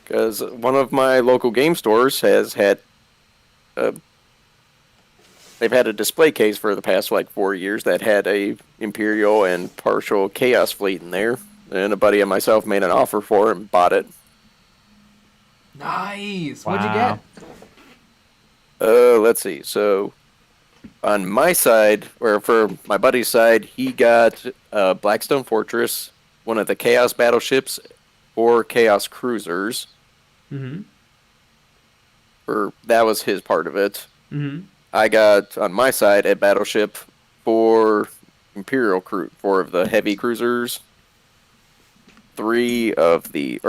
Because one of my local game stores has had they've had a display case for the past 4 years that had a Imperial and partial Chaos fleet in there, and a buddy and myself made an offer for it and bought it. Nice. What'd you get? Let's see. So, on my side, or for my buddy's side, he got Blackstone Fortress, one of the Chaos battleships, or Chaos cruisers. Mm-hmm. Or that was his part of it. Mm-hmm. I got on my side a battleship for Imperial crew, 4 of the heavy cruisers, 2 of the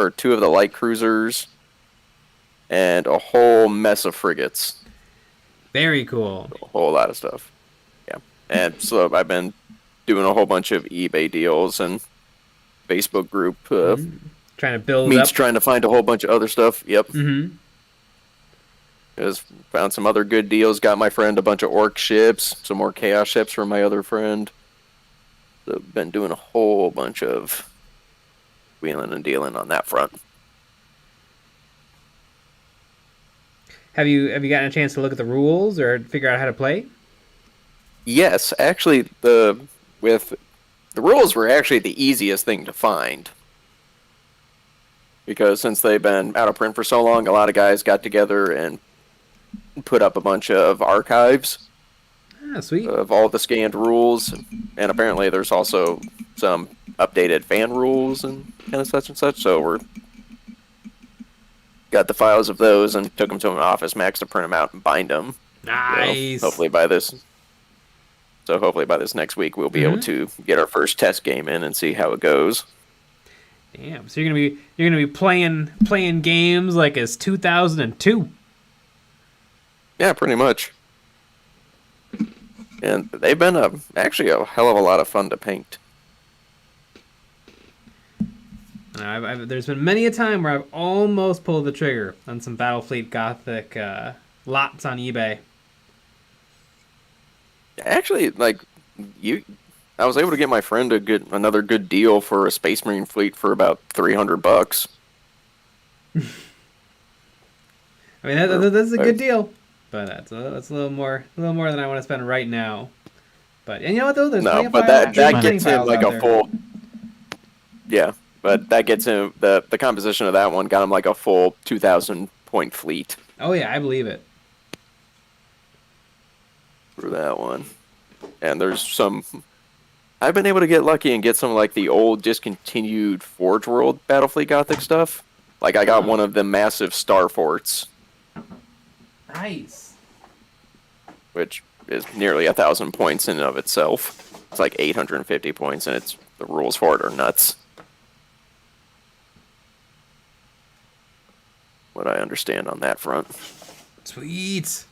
light cruisers, and a whole mess of frigates. Very cool. A whole lot of stuff. Yeah. And so I've been doing a whole bunch of eBay deals and Facebook group trying to build meets up. trying to find a whole bunch of other stuff. Yep. Mm-hmm. Just found some other good deals. Got my friend a bunch of orc ships, some more chaos ships from my other friend. So been doing a whole bunch of wheeling and dealing on that front. Have you gotten a chance to look at the rules or figure out how to play? Yes, actually, the rules were actually the easiest thing to find. Because since they've been out of print for so long, a lot of guys got together and put up a bunch of archives sweet. Of all the scanned rules. And apparently there's also some updated fan rules and kind of such and such. So we're got the files of those and took them to an Office Max to print them out and bind them. Nice. So hopefully by this next week we'll be able to get our first test game in and see how it goes. Damn. So you're gonna be playing games like it's 2002. Yeah, pretty much. And they've been actually a hell of a lot of fun to paint. There's been many a time where I've almost pulled the trigger on some Battlefleet Gothic lots on eBay. Actually, I was able to get my friend another good deal for a Space Marine fleet for about $300. I mean, that's a good deal, but that's a little more than I want to spend right now. But and you know what though, there's that gets him like a full. Yeah, but that gets him the composition of that one got him like a full 2,000 point fleet. Oh yeah, I believe it. For that one, and there's some. I've been able to get lucky and get some like the old discontinued Forge World Battlefleet Gothic stuff. Like I got one of the massive Star Forts. Nice. Which is nearly 1,000 points in and of itself. It's like 850 points, and the rules for it are nuts. What I understand on that front. Sweet.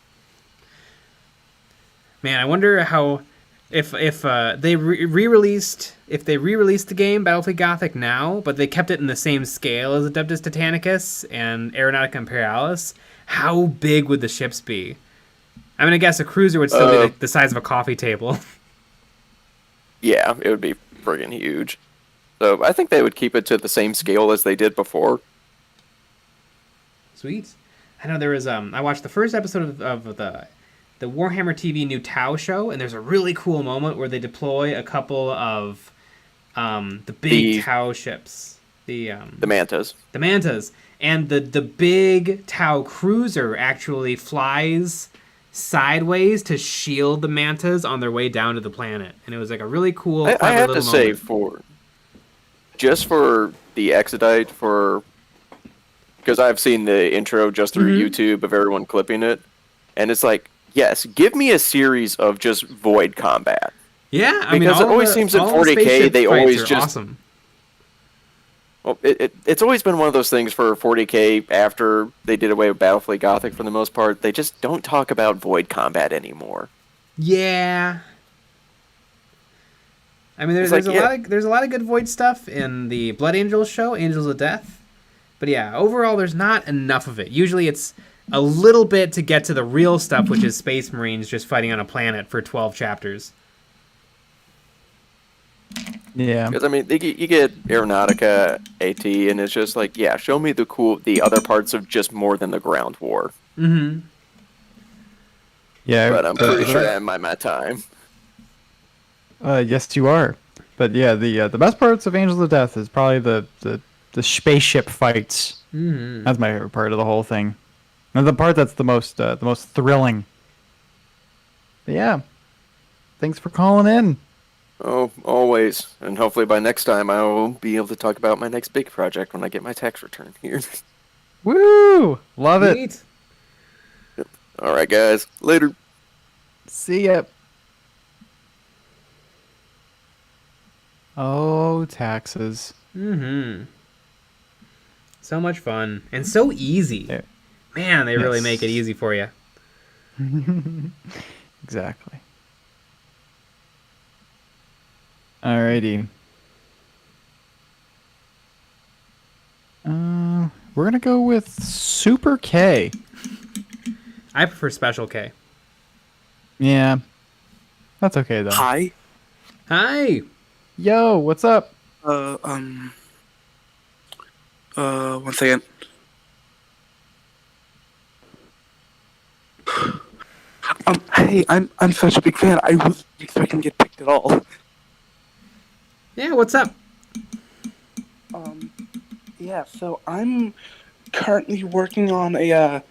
Man, I wonder how if they re-released the game Battlefleet Gothic now, but they kept it in the same scale as Adeptus Titanicus and Aeronautica Imperialis. How big would the ships be? I mean, I guess a cruiser would still be like the size of a coffee table. Yeah, it would be friggin' huge. So I think they would keep it to the same scale as they did before. Sweet. I know there was I watched the first episode of the Warhammer TV new Tau show, and there's a really cool moment where they deploy a couple of the big Tau ships. The Mantas. The Mantas. And the big Tau cruiser actually flies sideways to shield the Mantas on their way down to the planet. And it was like a really cool, clever I have little to say, moment. for the Exodite, because I've seen the intro just through YouTube of everyone clipping it, and it's like, yes, give me a series of just void combat. Yeah, I mean, because it always seems in 40k they always just awesome. Well, it's always been one of those things for 40k after they did away with Battlefleet Gothic for the most part. They just don't talk about void combat anymore. Yeah. I mean, there's a lot of good void stuff in the Blood Angels show, Angels of Death. But yeah, overall, there's not enough of it. Usually it's a little bit to get to the real stuff, which is Space Marines just fighting on a planet for 12 chapters. Yeah. Because, I mean, you get Aeronautica AT, and it's just like, yeah, show me the other parts of just more than the ground war. Mm-hmm. Yeah. But I'm pretty sure I'm at my time. Yes, you are. But yeah, the best parts of Angels of Death is probably the spaceship fights. Mm-hmm. That's my favorite part of the whole thing, and the part that's the most thrilling. But yeah, thanks for calling in. Oh, always. And hopefully by next time I will be able to talk about my next big project when I get my tax return here. Woo! Love it. All right, guys. Later. See ya. Oh, taxes. Mm-hmm. So much fun. And so easy. Yeah. Man, they really make it easy for you. Exactly. Alrighty. We're gonna go with Super K. I prefer Special K. Yeah. That's okay though. Hi. Hi. Yo, what's up? 1 second. Hey, I'm such a big fan. I wasn't expecting to get picked at all. Yeah, what's up? Yeah, so I'm currently working on a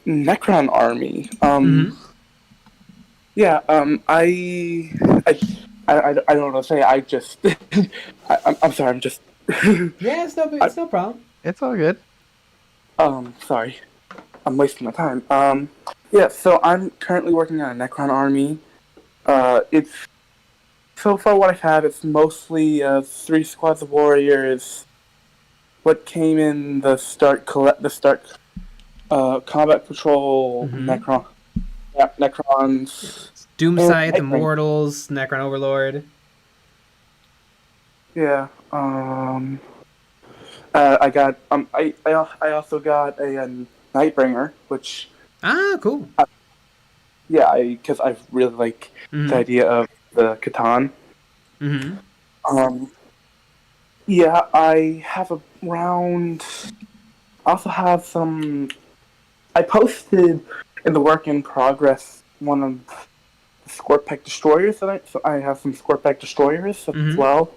Necron army. Yeah, I don't know what to say. I just, I'm sorry. I'm just. Yeah, it's no problem. It's all good. Sorry, I'm wasting my time. Yeah, so I'm currently working on a Necron army. It's so far what I've had. It's mostly 3 squads of warriors. What came in the start combat patrol, Necrons. Doomscythe, Immortals, Necron Overlord. Yeah. I got. I also got a Nightbringer, which. Ah, cool. Yeah, because I really like the idea of the Catan. Yeah, I have around. I also have some. I posted in the work in progress one of the Scorpack destroyers so I have some Scorpack destroyers as well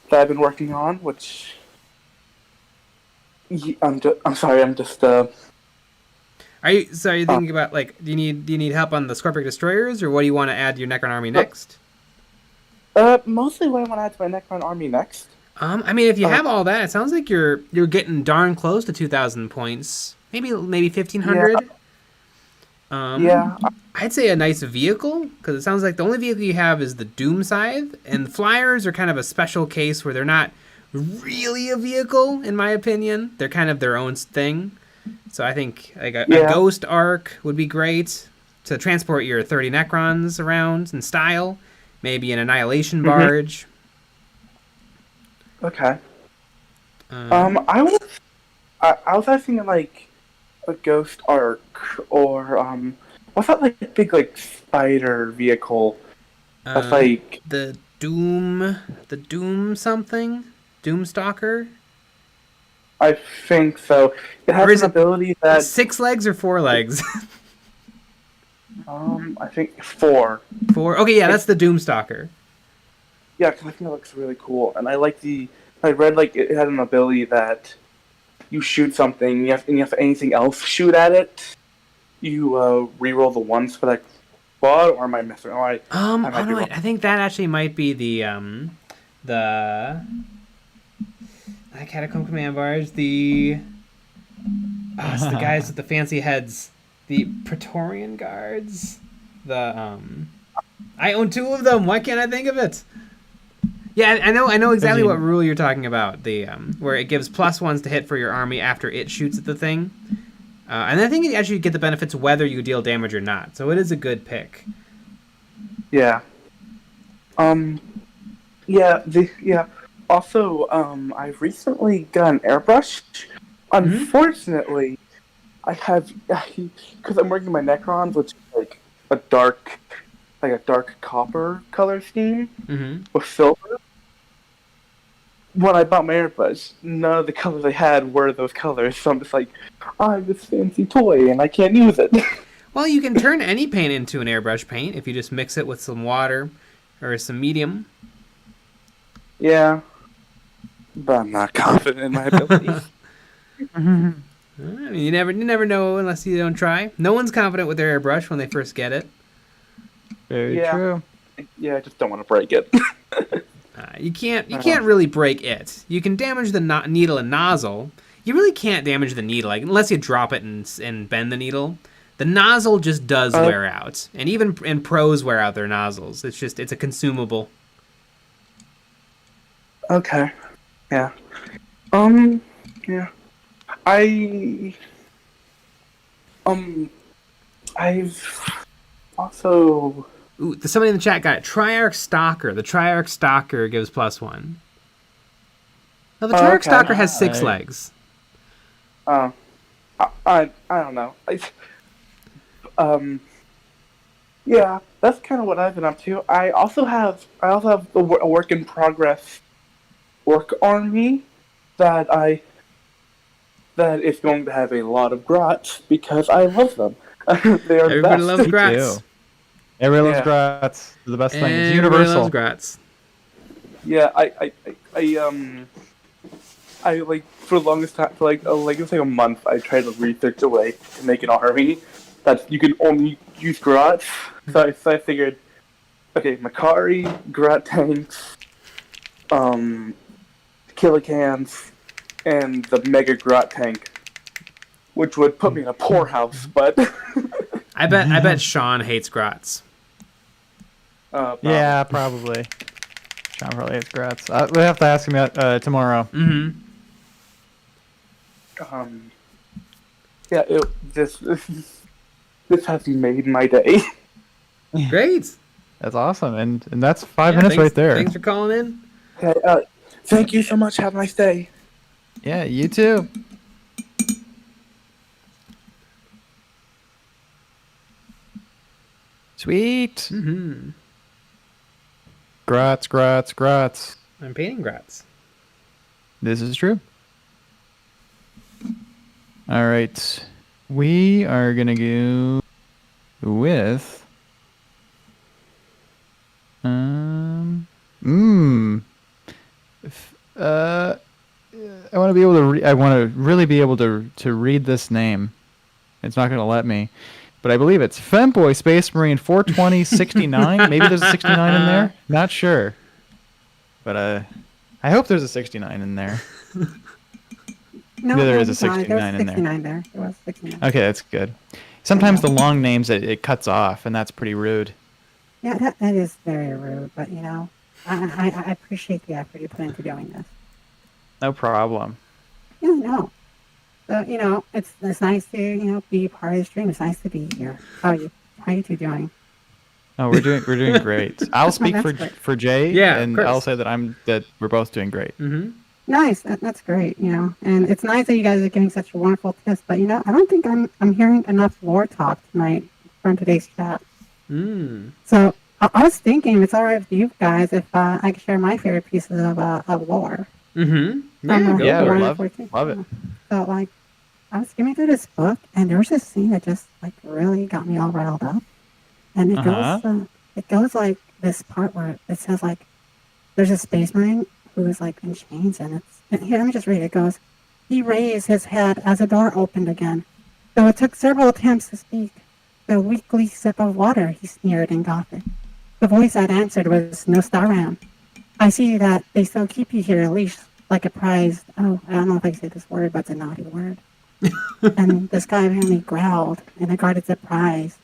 that I've been working on, which I'm sorry, I'm just Are you thinking about like do you need help on the Scorpack destroyers, or what do you want to add to your Necron army next? Mostly what I want to add to my Necron army next. I mean, if you have all that, it sounds like you're getting darn close to 2,000 points. Maybe 1,500. Yeah. I'd say a nice vehicle, because it sounds like the only vehicle you have is the Doomscythe, and the Flyers are kind of a special case where they're not really a vehicle, in my opinion. They're kind of their own thing. So I think like a Ghost Arc would be great to transport your 30 Necrons around in style. Maybe an Annihilation Barge. Okay. I was thinking like a Ghost Arc or what's that like big like spider vehicle? That's like the Doom something? Doomstalker? I think so. It has an ability that 6 legs or 4 legs? I think 4. 4? Okay, yeah, that's the Doomstalker. Yeah, because I think it looks really cool, and I like I read like it had an ability that you shoot something, and you have anything else shoot at it. You re-roll the ones for that squad, or am I missing? I think that actually might be the Catacomb Command Barge. It's the guys with the fancy heads, the Praetorian Guards. I own 2 of them. Why can't I think of it? Yeah, I know exactly what rule you're talking about. The where it gives +1s to hit for your army after it shoots at the thing, and I think you actually get the benefits whether you deal damage or not. So it is a good pick. Yeah. Yeah. Also, I've recently got an airbrush. Unfortunately, I have because I'm working my Necrons, which is like a dark copper color scheme with silver. When I bought my airbrush, none of the colors I had were those colors, so I'm just like, I have this fancy toy and I can't use it. Well, you can turn any paint into an airbrush paint if you just mix it with some water or some medium. Yeah. But I'm not confident in my abilities. You never know unless you don't try. No one's confident with their airbrush when they first get it. Very true. Yeah, I just don't want to break it. You can't really break it. You can damage the needle and nozzle. You really can't damage the needle, like unless you drop it and bend the needle. The nozzle just does wear out, and even pros wear out their nozzles. It's a consumable. Okay. Yeah. Yeah. I've also. Ooh, somebody in the chat got it. Triarch Stalker. The Triarch Stalker gives +1. No, the Triarch Stalker has 6 legs. I don't know. Yeah, that's kind of what I've been up to. I also have a work in progress orc army that is going to have a lot of grots because I love them. They are Everybody best. loves grots. Everyone loves grots. They're the best thing. It's universal. Loves grots. Yeah, I like for the longest time, for it was like a month, I tried to research a way to make an army that you can only use grots. So I figured, okay, Makari, grot tanks, killicans, and the mega grot tank, which would put me in a poorhouse, but I bet Sean hates grots. Yeah, probably. Sean probably hates grots. We'll have to ask him that tomorrow. Mm-hmm. Yeah, this has made my day. Great. That's awesome, and that's 5 minutes right there. Thanks for calling in. Okay, thank you so much. Have a nice day. Yeah, you too. Sweet. Mm-hmm. Grots, grots, grots. I'm painting grots. This is true. All right. We are going to go with... I want to be able to. I want to really be able to read this name. It's not going to let me, but I believe it's Femboy Space Marine 42069. Maybe there's a 69 in there. Not sure, but I hope there's a 69 in there. No, there is a there was 69 in there. 69 there. There was 69. Okay, that's good. Sometimes the long names it cuts off, and that's pretty rude. Yeah, that is very rude, but you know, I appreciate the effort you put into doing this. No problem. Yeah, no. So, you know, it's nice to, be part of the stream. It's nice to be here. How are you two doing? Oh, we're doing great. I'll speak for Jay, yeah, and I'll say that we're both doing great. Mm-hmm. Nice. That's great, and it's nice that you guys are giving such a wonderful tips, but I don't think I'm hearing enough lore talk tonight from today's chat. So I was thinking it's all right with you guys if I could share my favorite pieces of lore. Mm-hmm. Yeah, Warhammer love it. So I was skimming through this book, and there was this scene that just really got me all riled up, and it goes like this part where it says there's a space marine who is in chains, and here, let me just read it. It goes, he raised his head as a door opened again. Though it took several attempts to speak, the weakly sip of water, he sneered in Gothic. The voice that answered was Nostaram. I see that they still keep you here, at least like a prized. Oh, I don't know if I can say this word, but it's a naughty word. And this guy apparently growled, and I guarded the prize.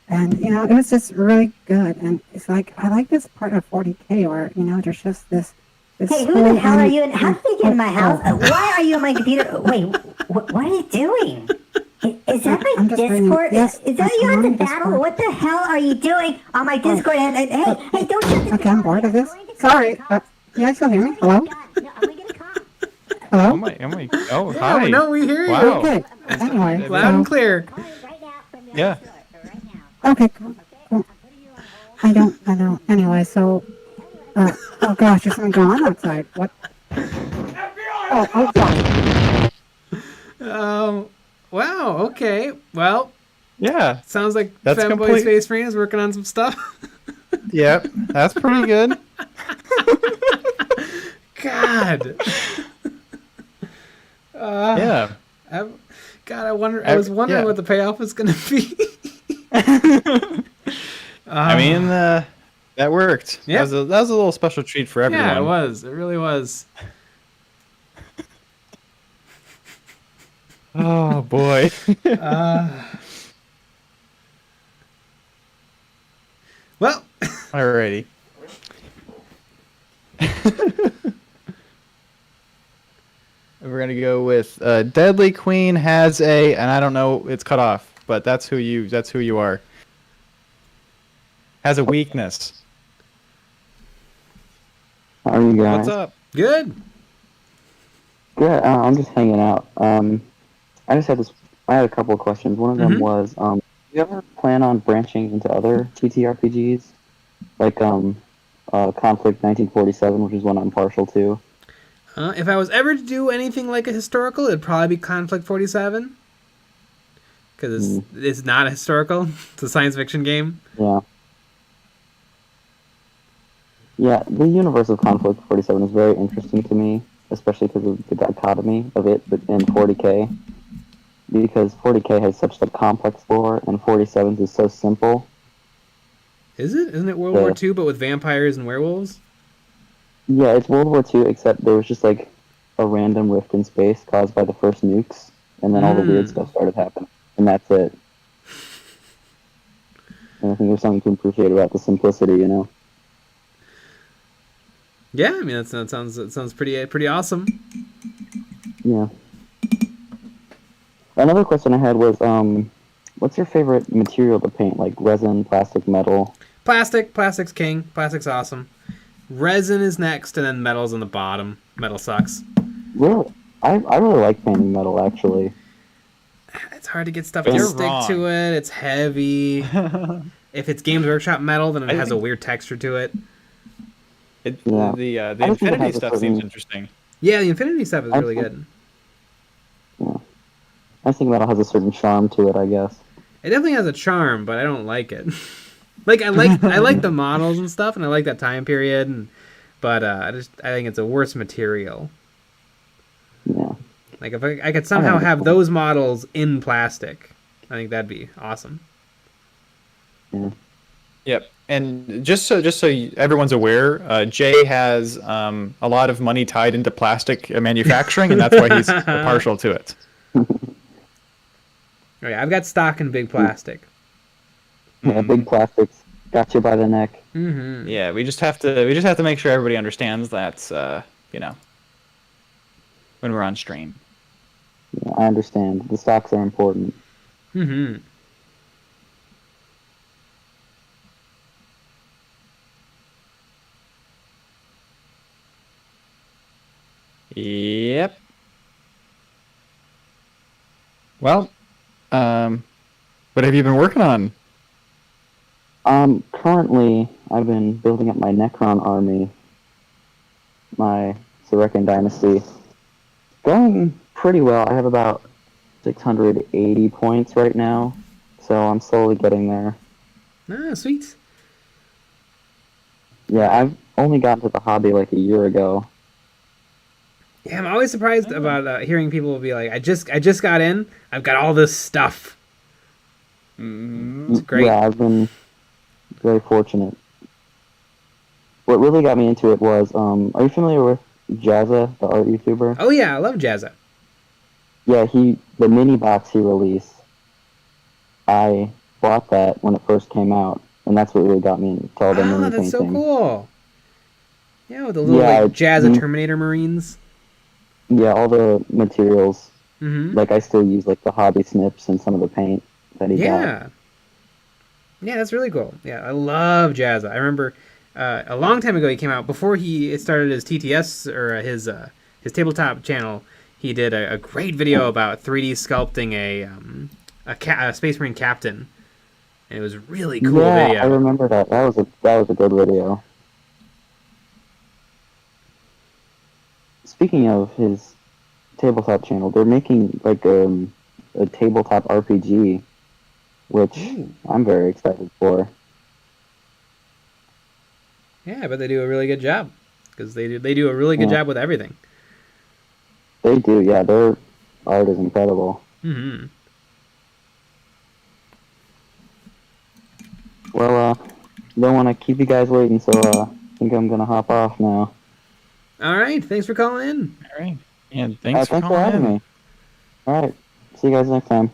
And it was just really good. And it's I like this part of 40k where there's just this. Hey, who the hell are you? And how did you get in my house? Why are you on my computer? Wait, what are you doing? Is that my Discord? Yes, is that you at the battle? What the hell are you doing on my Discord? Hey, don't shut the Okay, I'm bored of this. Sorry. Can you guys still hear me? Hello? Hello? Oh my! Oh, hi. No, we hear you. Wow. Okay. Anyway. Loud and clear. Yeah. Okay, cool. I don't. Anyway, so. Oh gosh, there's something going on outside. What? Oh God. Wow. Okay. Well. Yeah. Sounds like That's Femboy complete. Space Marine is working on some stuff. Yep, that's pretty good. God. Yeah. God, I was wondering what the payoff was going to be. I mean, that worked. Yep. That was a little special treat for everyone. Yeah, it was. It really was. Oh boy. Well. Alrighty. We're gonna go with Deadly Queen has a, and I don't know, it's cut off, but that's who you are. Has a weakness. How are you guys? What's up? Good. Good. I'm just hanging out. I had a couple of questions. One of them was, do you ever plan on branching into other TTRPGs, like Conflict 1947, which is one I'm partial to? If I was ever to do anything like a historical, it'd probably be Conflict 47. Because it's not a historical. It's a science fiction game. Yeah. Yeah, the universe of Conflict 47 is very interesting to me, especially because of the dichotomy of it in 40k. Because 40k has such a complex lore, and 47's is so simple. Is it? Isn't it World War II, but with vampires and werewolves? Yeah, it's World War II, except there was just like a random rift in space caused by the first nukes, and then all the weird stuff started happening, and that's it. And I think there's something to appreciate about the simplicity, you know? Yeah, I mean that sounds pretty awesome. Yeah. Another question I had was, what's your favorite material to paint? Like resin, plastic, metal? Plastic's king. Plastic's awesome. Resin is next, and then metal's on the bottom. Metal sucks. Really? I really like painting metal, actually. It's hard to get stuff to stick to it. It's heavy. If it's Games Workshop metal, then it has a weird texture to it. The Infinity stuff seems interesting. Yeah, the Infinity stuff is really good. Yeah. I think metal has a certain charm to it, I guess. It definitely has a charm, but I don't like it. Like I like the models and stuff, and I like that time period, but I think it's a worse material. Yeah. Like if I could somehow have those models in plastic, I think that'd be awesome. Yeah. Yep. And just so everyone's aware, Jay has a lot of money tied into plastic manufacturing, and that's why he's partial to it. Oh, yeah, I've got stock in big plastic. Yeah, big plastics got you by the neck. Mm-hmm. Yeah, we just have to make sure everybody understands that when we're on stream. Yeah, I understand. The stocks are important. Mm-hmm. Yep. Well, what have you been working on? Currently, I've been building up my Necron army, my Surekan dynasty. Going pretty well. I have about 680 points right now, so I'm slowly getting there. Ah, sweet. Yeah, I've only gotten to the hobby like a year ago. Yeah, I'm always surprised about hearing people be like, I just got in, I've got all this stuff. It's great. Yeah, I've been very fortunate. What really got me into it was, are you familiar with Jazza, the art YouTuber? Oh yeah, I love Jazza. Yeah, the mini box he released, I bought that when it first came out, and that's what really got me into all the mini painting. That's so cool. Yeah, with the little Jazza Terminator Marines. Yeah, all the materials. Mm-hmm. Like I still use like the hobby snips and some of the paint that he got. Yeah, that's really cool. Yeah, I love Jazza. I remember a long time ago he came out before he started his TTS or his tabletop channel. He did a great video about 3D sculpting a Space Marine captain, and it was really cool video. I remember that. That was a good video. Speaking of his tabletop channel, they're making like a tabletop RPG, which I'm very excited for. Yeah, I bet they do a really good job. because they do a really good job with everything. They do, yeah. Their art is incredible. Mm-hmm. Well, don't want to keep you guys waiting, so I think I'm gonna hop off now. All right, thanks for calling in. All right, and thanks for for calling having in. me. All right, see you guys next time.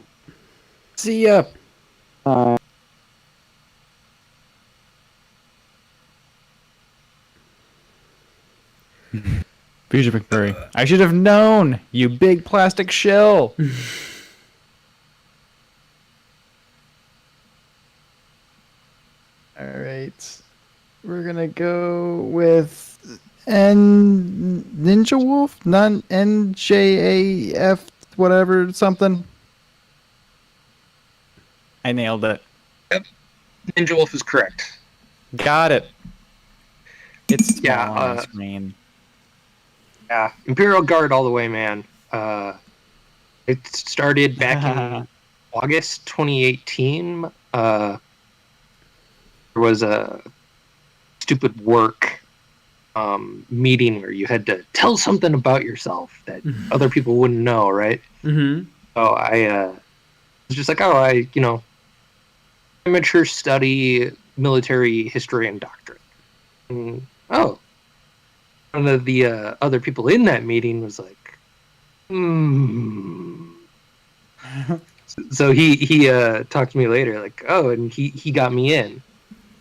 See ya. Bye. Future Victory. I should have known, you big plastic shell. All right, we're gonna go with Ninja Wolf, not NJAF, whatever something. I nailed it. Yep, Ninja Wolf is correct. Got it. It's small Yeah, on the screen. Yeah, Imperial Guard all the way, man. It started back in August 2018. There was a stupid work meeting where you had to tell something about yourself that other people wouldn't know, right? Mm-hmm. So I was just like, amateur study military history and doctrine. And, one of the other people in that meeting was like, So he talked to me later, like, and he got me in.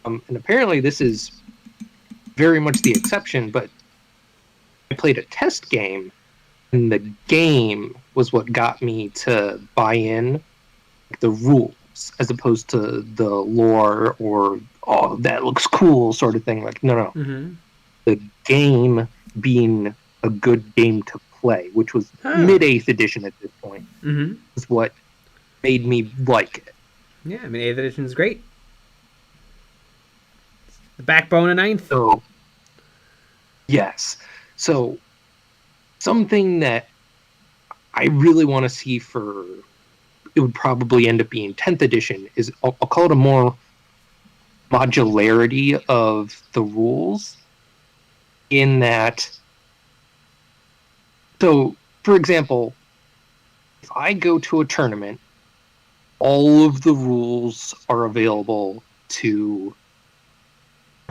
And apparently this is very much the exception, but I played a test game, and the game was what got me to buy in the rules, as opposed to the lore or, that looks cool sort of thing. Like, no. Mm-hmm. The game being a good game to play, which was mid-8th edition at this point, is what made me like it. Yeah, I mean, 8th edition is great. It's the backbone of 9th. So, yes. So, something that I really want to see for, it would probably end up being 10th edition, is, I'll call it a more modularity of the rules, in that, so, for example, if I go to a tournament, all of the rules are available to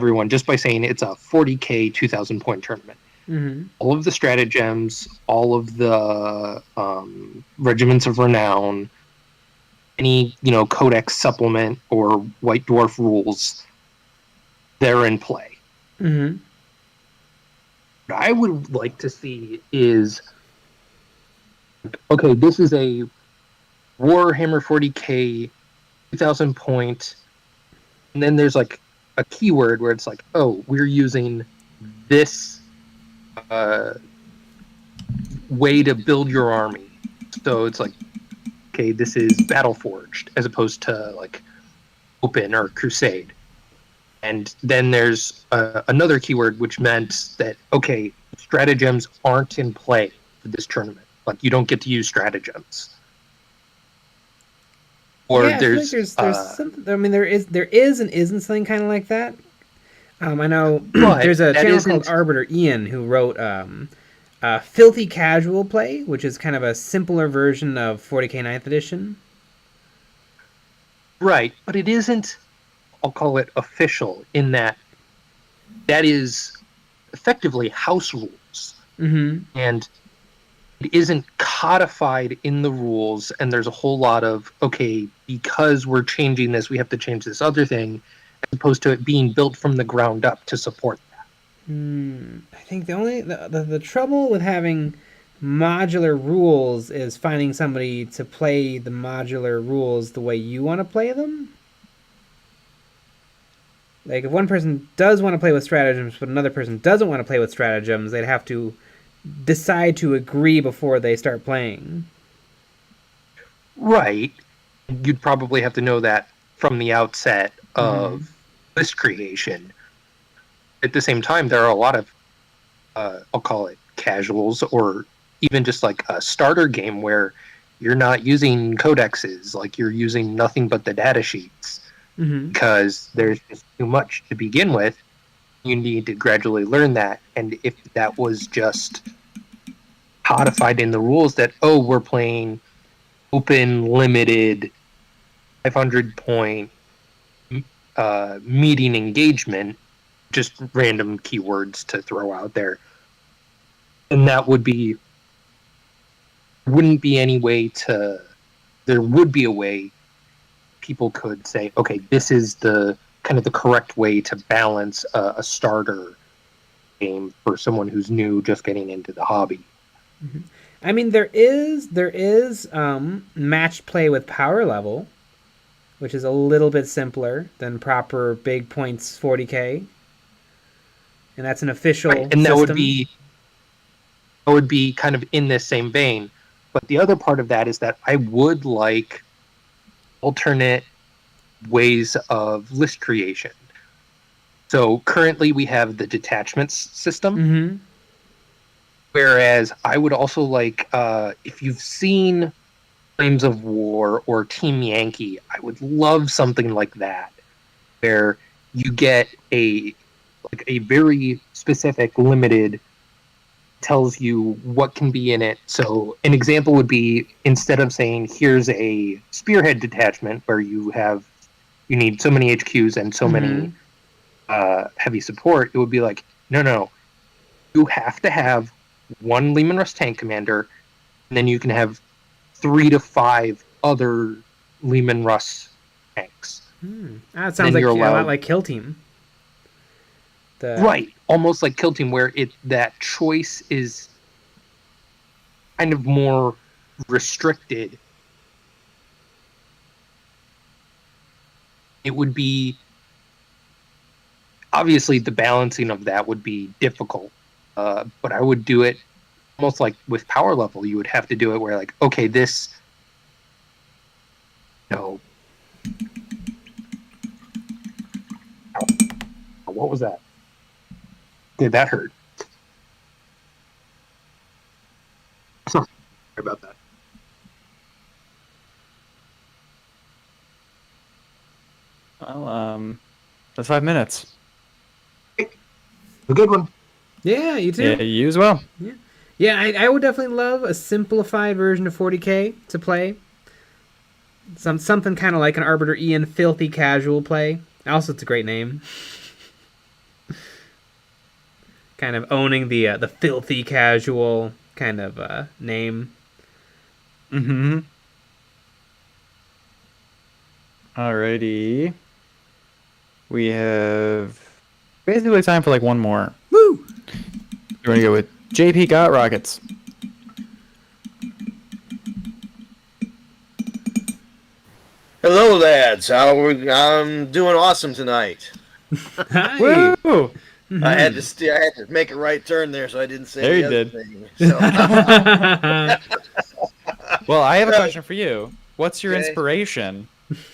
everyone just by saying it's a 40k 2,000 point tournament. Mm-hmm. All of the stratagems, all of the regiments of renown, any codex supplement or white dwarf rules, they're in play. Mm-hmm. What I would like to see is, okay, this is a Warhammer 40k 2,000 point, and then there's like a keyword where it's like, we're using this way to build your army. So it's like, okay, this is Battleforged as opposed to like Open or Crusade. And then there's another keyword which meant that, okay, stratagems aren't in play for this tournament. Like, you don't get to use stratagems. Or yeah, there's something. I mean, there is and isn't something kind of like that. I know there's a channel called Arbiter Ian who wrote Filthy Casual Play, which is kind of a simpler version of 40k 9th edition. Right, but it isn't, I'll call it official, in that is effectively house rules. Mm-hmm. And it isn't codified in the rules, and there's a whole lot of, okay, because we're changing this, we have to change this other thing, as opposed to it being built from the ground up to support that. I think the trouble with having modular rules is finding somebody to play the modular rules the way you want to play them. Like, if one person does want to play with stratagems, but another person doesn't want to play with stratagems, they'd have to decide to agree before they start playing. Right. You'd probably have to know that from the outset of list creation. At the same time, there are a lot of, I'll call it casuals, or even just like a starter game where you're not using codexes, like you're using nothing but the data sheets. Because there's just too much to begin with, you need to gradually learn that. And if that was just codified in the rules that, oh, we're playing open, limited, 500 point meeting engagement, just random keywords to throw out there. And that would be, wouldn't be any way to, there would be a way people could say, okay, this is the kind of the correct way to balance a starter game for someone who's new, just getting into the hobby. Mm-hmm. I mean, there is match play with power level, which is a little bit simpler than proper big points 40k, and that's an official and system. That would be kind of in this same vein. But the other part of that is that I would like alternate ways of list creation. So currently we have the detachments system. Mm-hmm. Whereas I would also like, if you've seen Flames of War or Team Yankee, I would love something like that, where you get a very specific, limited, tells you what can be in it. So an example would be, instead of saying, here's a spearhead detachment where you need so many HQs and so many heavy support, it would be like, no, you have to have one Leman Russ tank commander, and then you can have 3 to 5 other Leman Russ tanks. That sounds like a lot like Kill Team. Right, almost like Kill Team, where that choice is kind of more restricted. It would be, obviously the balancing of that would be difficult. But I would do it almost like with power level. You would have to do it where, like, okay, this, what was that? Did that hurt? Sorry about that. Well, that's 5 minutes. A good one. Yeah, you too. Yeah, you as well. Yeah, I would definitely love a simplified version of 40k to play. Something kind of like an Arbiter Ian Filthy Casual play. Also, it's a great name. Kind of owning the Filthy Casual kind of name. Mm-hmm. Alrighty. We have basically time for like one more. Woo! We're gonna go with JP Got Rockets. Hello, lads. I'm doing awesome tonight. Hi. Woo! Mm-hmm. I had to make a right turn there, so I didn't say there the you other did. thing. So. Well, I have a question for you. What's your Okay. inspiration?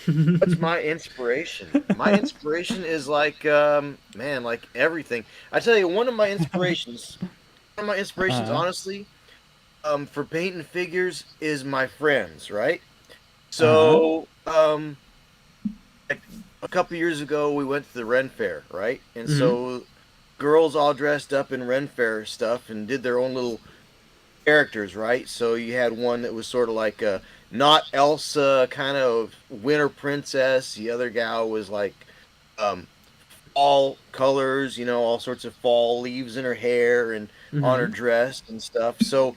What's my inspiration? My inspiration is like, man, like everything. I tell you, one of my inspirations, honestly, for painting figures is my friends, right? So, like a couple years ago, we went to the Ren Fair, right? And so, girls all dressed up in Ren Fair stuff and did their own little characters, right? So you had one that was sort of like a not Elsa kind of winter princess. The other gal was like fall colors, all sorts of fall leaves in her hair and on her dress and stuff. So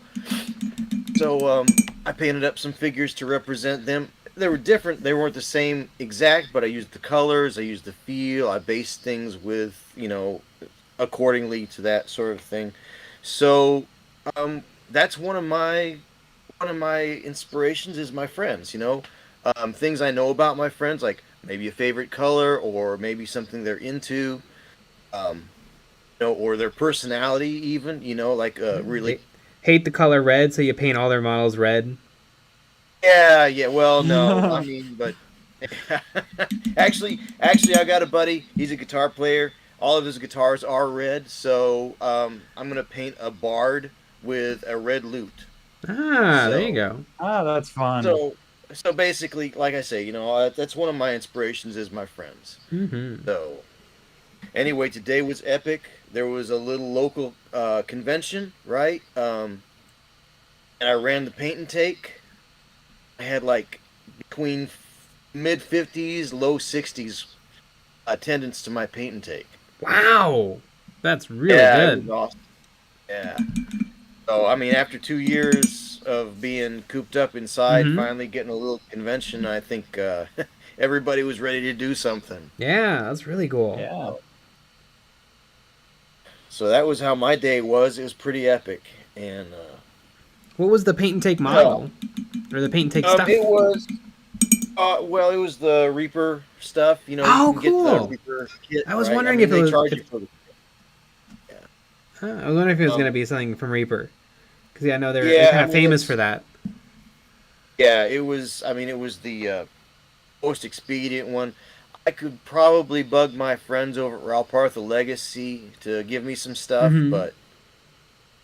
I painted up some figures to represent them. They were different. They weren't the same exact, but I used the colors, I used the feel, I based things with, accordingly to that sort of thing. So that's one of my inspirations is my friends, things I know about my friends, like maybe a favorite color or maybe something they're into, or their personality even, like really hate the color red, so you paint all their models red. Yeah, well, no, I mean, but actually I got a buddy, he's a guitar player, all of his guitars are red, so I'm gonna paint a bard with a red lute. There you go. That's fun. So basically, like I say, that's one of my inspirations is my friends. Mm-hmm. So, Anyway, today was epic. There was a little local convention, right? And I ran the paint and take. I had like between mid 50s, low 60s attendance to my paint and take. Wow, that's really good. It was awesome. Yeah. So I mean, after 2 years of being cooped up inside, finally getting a little convention, I think everybody was ready to do something. Yeah, that's really cool. Yeah. So that was how my day was. It was pretty epic. And what was the paint and take model, or the paint and take stuff? It was, well, it was the Reaper stuff. You know, oh, you can cool. get the Reaper kit. I was right? wondering if it was. Charge you for the, I was wondering if it was going to be something from Reaper, because I know they're kind of famous for that. Yeah, it was. I mean, it was the most expedient one. I could probably bug my friends over at Ralpartha Legacy to give me some stuff, but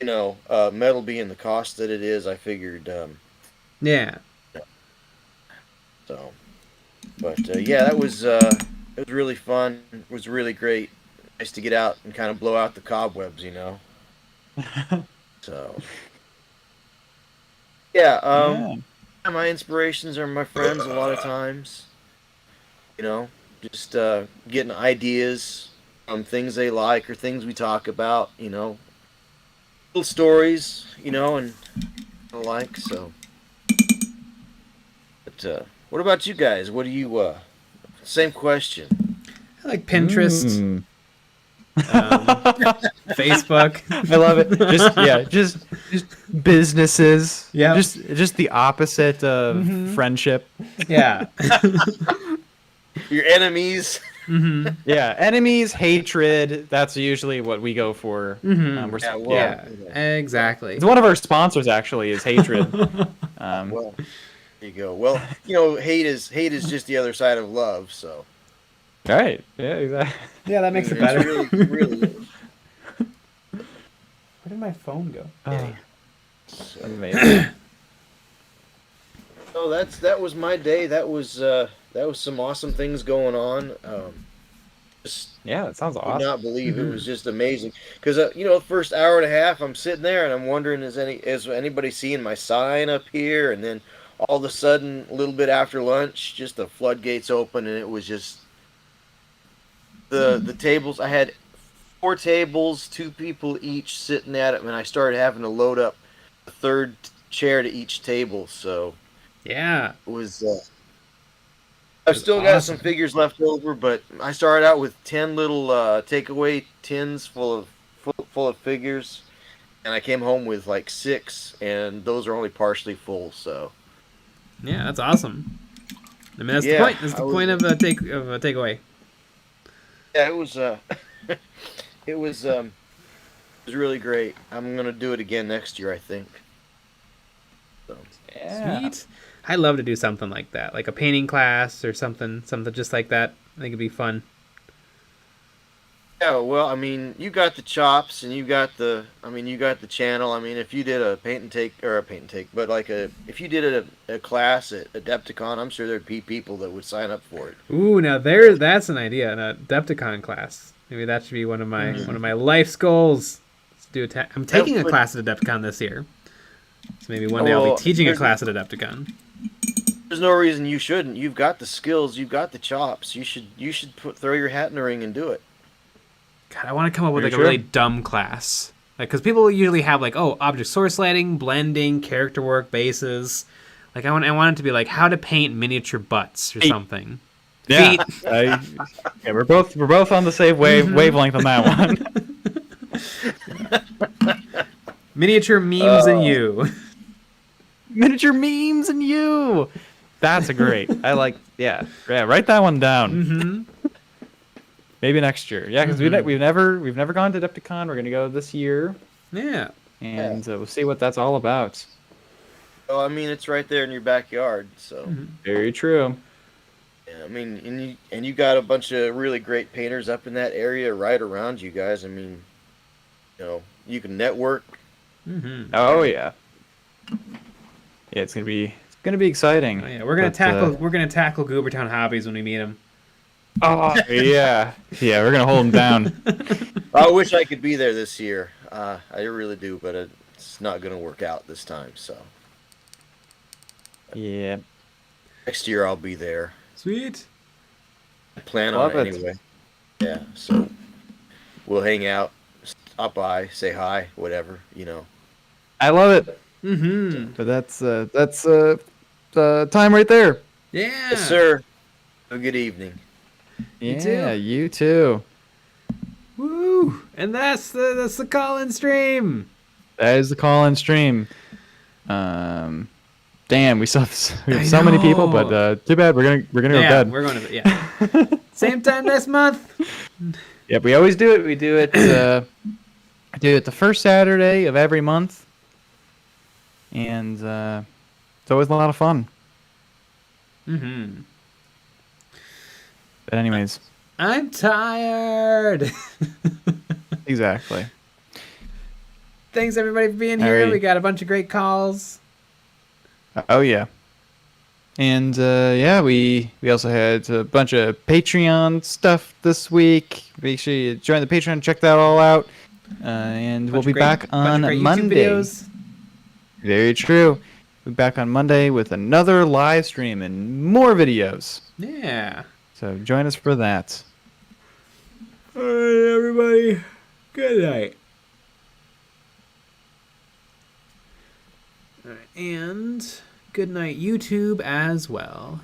you know, metal being the cost that it is, I figured. Yeah. So, but yeah, that was it was really fun. It was really great. Nice to get out and kind of blow out the cobwebs, you know. So, yeah, my inspirations are my friends a lot of times. You know, just getting ideas from things they like or things we talk about, you know. Little stories, you know, and the like, so. But what about you guys? What do you, same question. I like Pinterest. Facebook. I love it. Just businesses. Yeah. Just the opposite of friendship. Yeah. Your enemies. Yeah, enemies, hatred. That's usually what we go for. Exactly. It's one of our sponsors actually is hatred. Well, there you go. Well, you know, hate is just the other side of love. So. Right. Yeah. Exactly. Yeah, that makes it better. Really. Where did my phone go? Amazing. So that was my day. That was some awesome things going on. Yeah, that sounds awesome. I could not believe it was just amazing. Because you know, the first hour and a half, I'm sitting there and I'm wondering, is anybody seeing my sign up here? And then all of a sudden, a little bit after lunch, just the floodgates open, and it was just the tables. I had 4 tables, 2 people each sitting at it, and I started having to load up a third chair to each table. So yeah, it was. I've still got some figures left over, but I started out with 10 little takeaway tins full of figures, and I came home with like 6, and those are only partially full. So yeah, that's awesome. I mean, that's the point. That's the point of a takeaway. Yeah, it was. It was really great. I'm gonna do it again next year, I think. So. Yeah. Sweet. I'd love to do something like that, like a painting class or something just like that. I think it'd be fun. Yeah, well, I mean, you got the chops, and you got the channel. I mean, if you did a paint and take, but like if you did a class at Adepticon, I'm sure there'd be people that would sign up for it. Ooh, now that's an idea, an Adepticon class. Maybe that should be one of my life's goals. Let's do I'm taking a class at Adepticon this year, so maybe one day I'll be teaching a class at Adepticon. There's no reason you shouldn't. You've got the skills, you've got the chops. You should throw your hat in the ring and do it. God, I want to come up with a really dumb class, because people usually have object source lighting, blending, character work, bases. Like I want it to be like how to paint miniature butts or something. Yeah, we're both on the same wavelength on that one. Miniature memes and you. Miniature memes and you. That's a great. I like. Yeah. Write that one down. Maybe next year. Yeah, because we've never gone to Adepticon. We're gonna go this year. Yeah. And we'll see what that's all about. Well, I mean, it's right there in your backyard, so. Very true. Yeah, I mean, and you got a bunch of really great painters up in that area right around you guys. I mean, you know, you can network. Oh yeah. Yeah, it's gonna be exciting. Oh, yeah, we're gonna tackle Goobertown Hobbies when we meet him. Oh yeah, yeah. We're gonna hold him down. I wish I could be there this year. I really do, but it's not going to work out this time. So yeah, next year I'll be there. Sweet. I plan Love on it. it anyway. Yeah, so we'll hang out, stop by, say hi, whatever, you know. I love it. Mm-hmm. But that's time right there. Yeah. Yes, sir. Have a good evening. Yeah, you too. Woo! And that's the call-in stream. That is the call-in stream. Damn, we have so many people, but too bad. We're gonna go to bed. We're going to bed. Yeah. Same time next month. Yep, we always do it. We do it. Do it the first Saturday of every month, and it's always a lot of fun. Mm-hmm. But anyways, I'm tired. Exactly. Thanks everybody for being here. Alrighty. We got a bunch of great calls. Oh yeah. And yeah, we also had a bunch of Patreon stuff this week. Make sure you join the Patreon, check that all out. And we'll be back on Monday. Videos. Very true. We'll be back on Monday with another live stream and more videos. Yeah. So join us for that. All right, everybody. Good night. All right, and good night, YouTube, as well.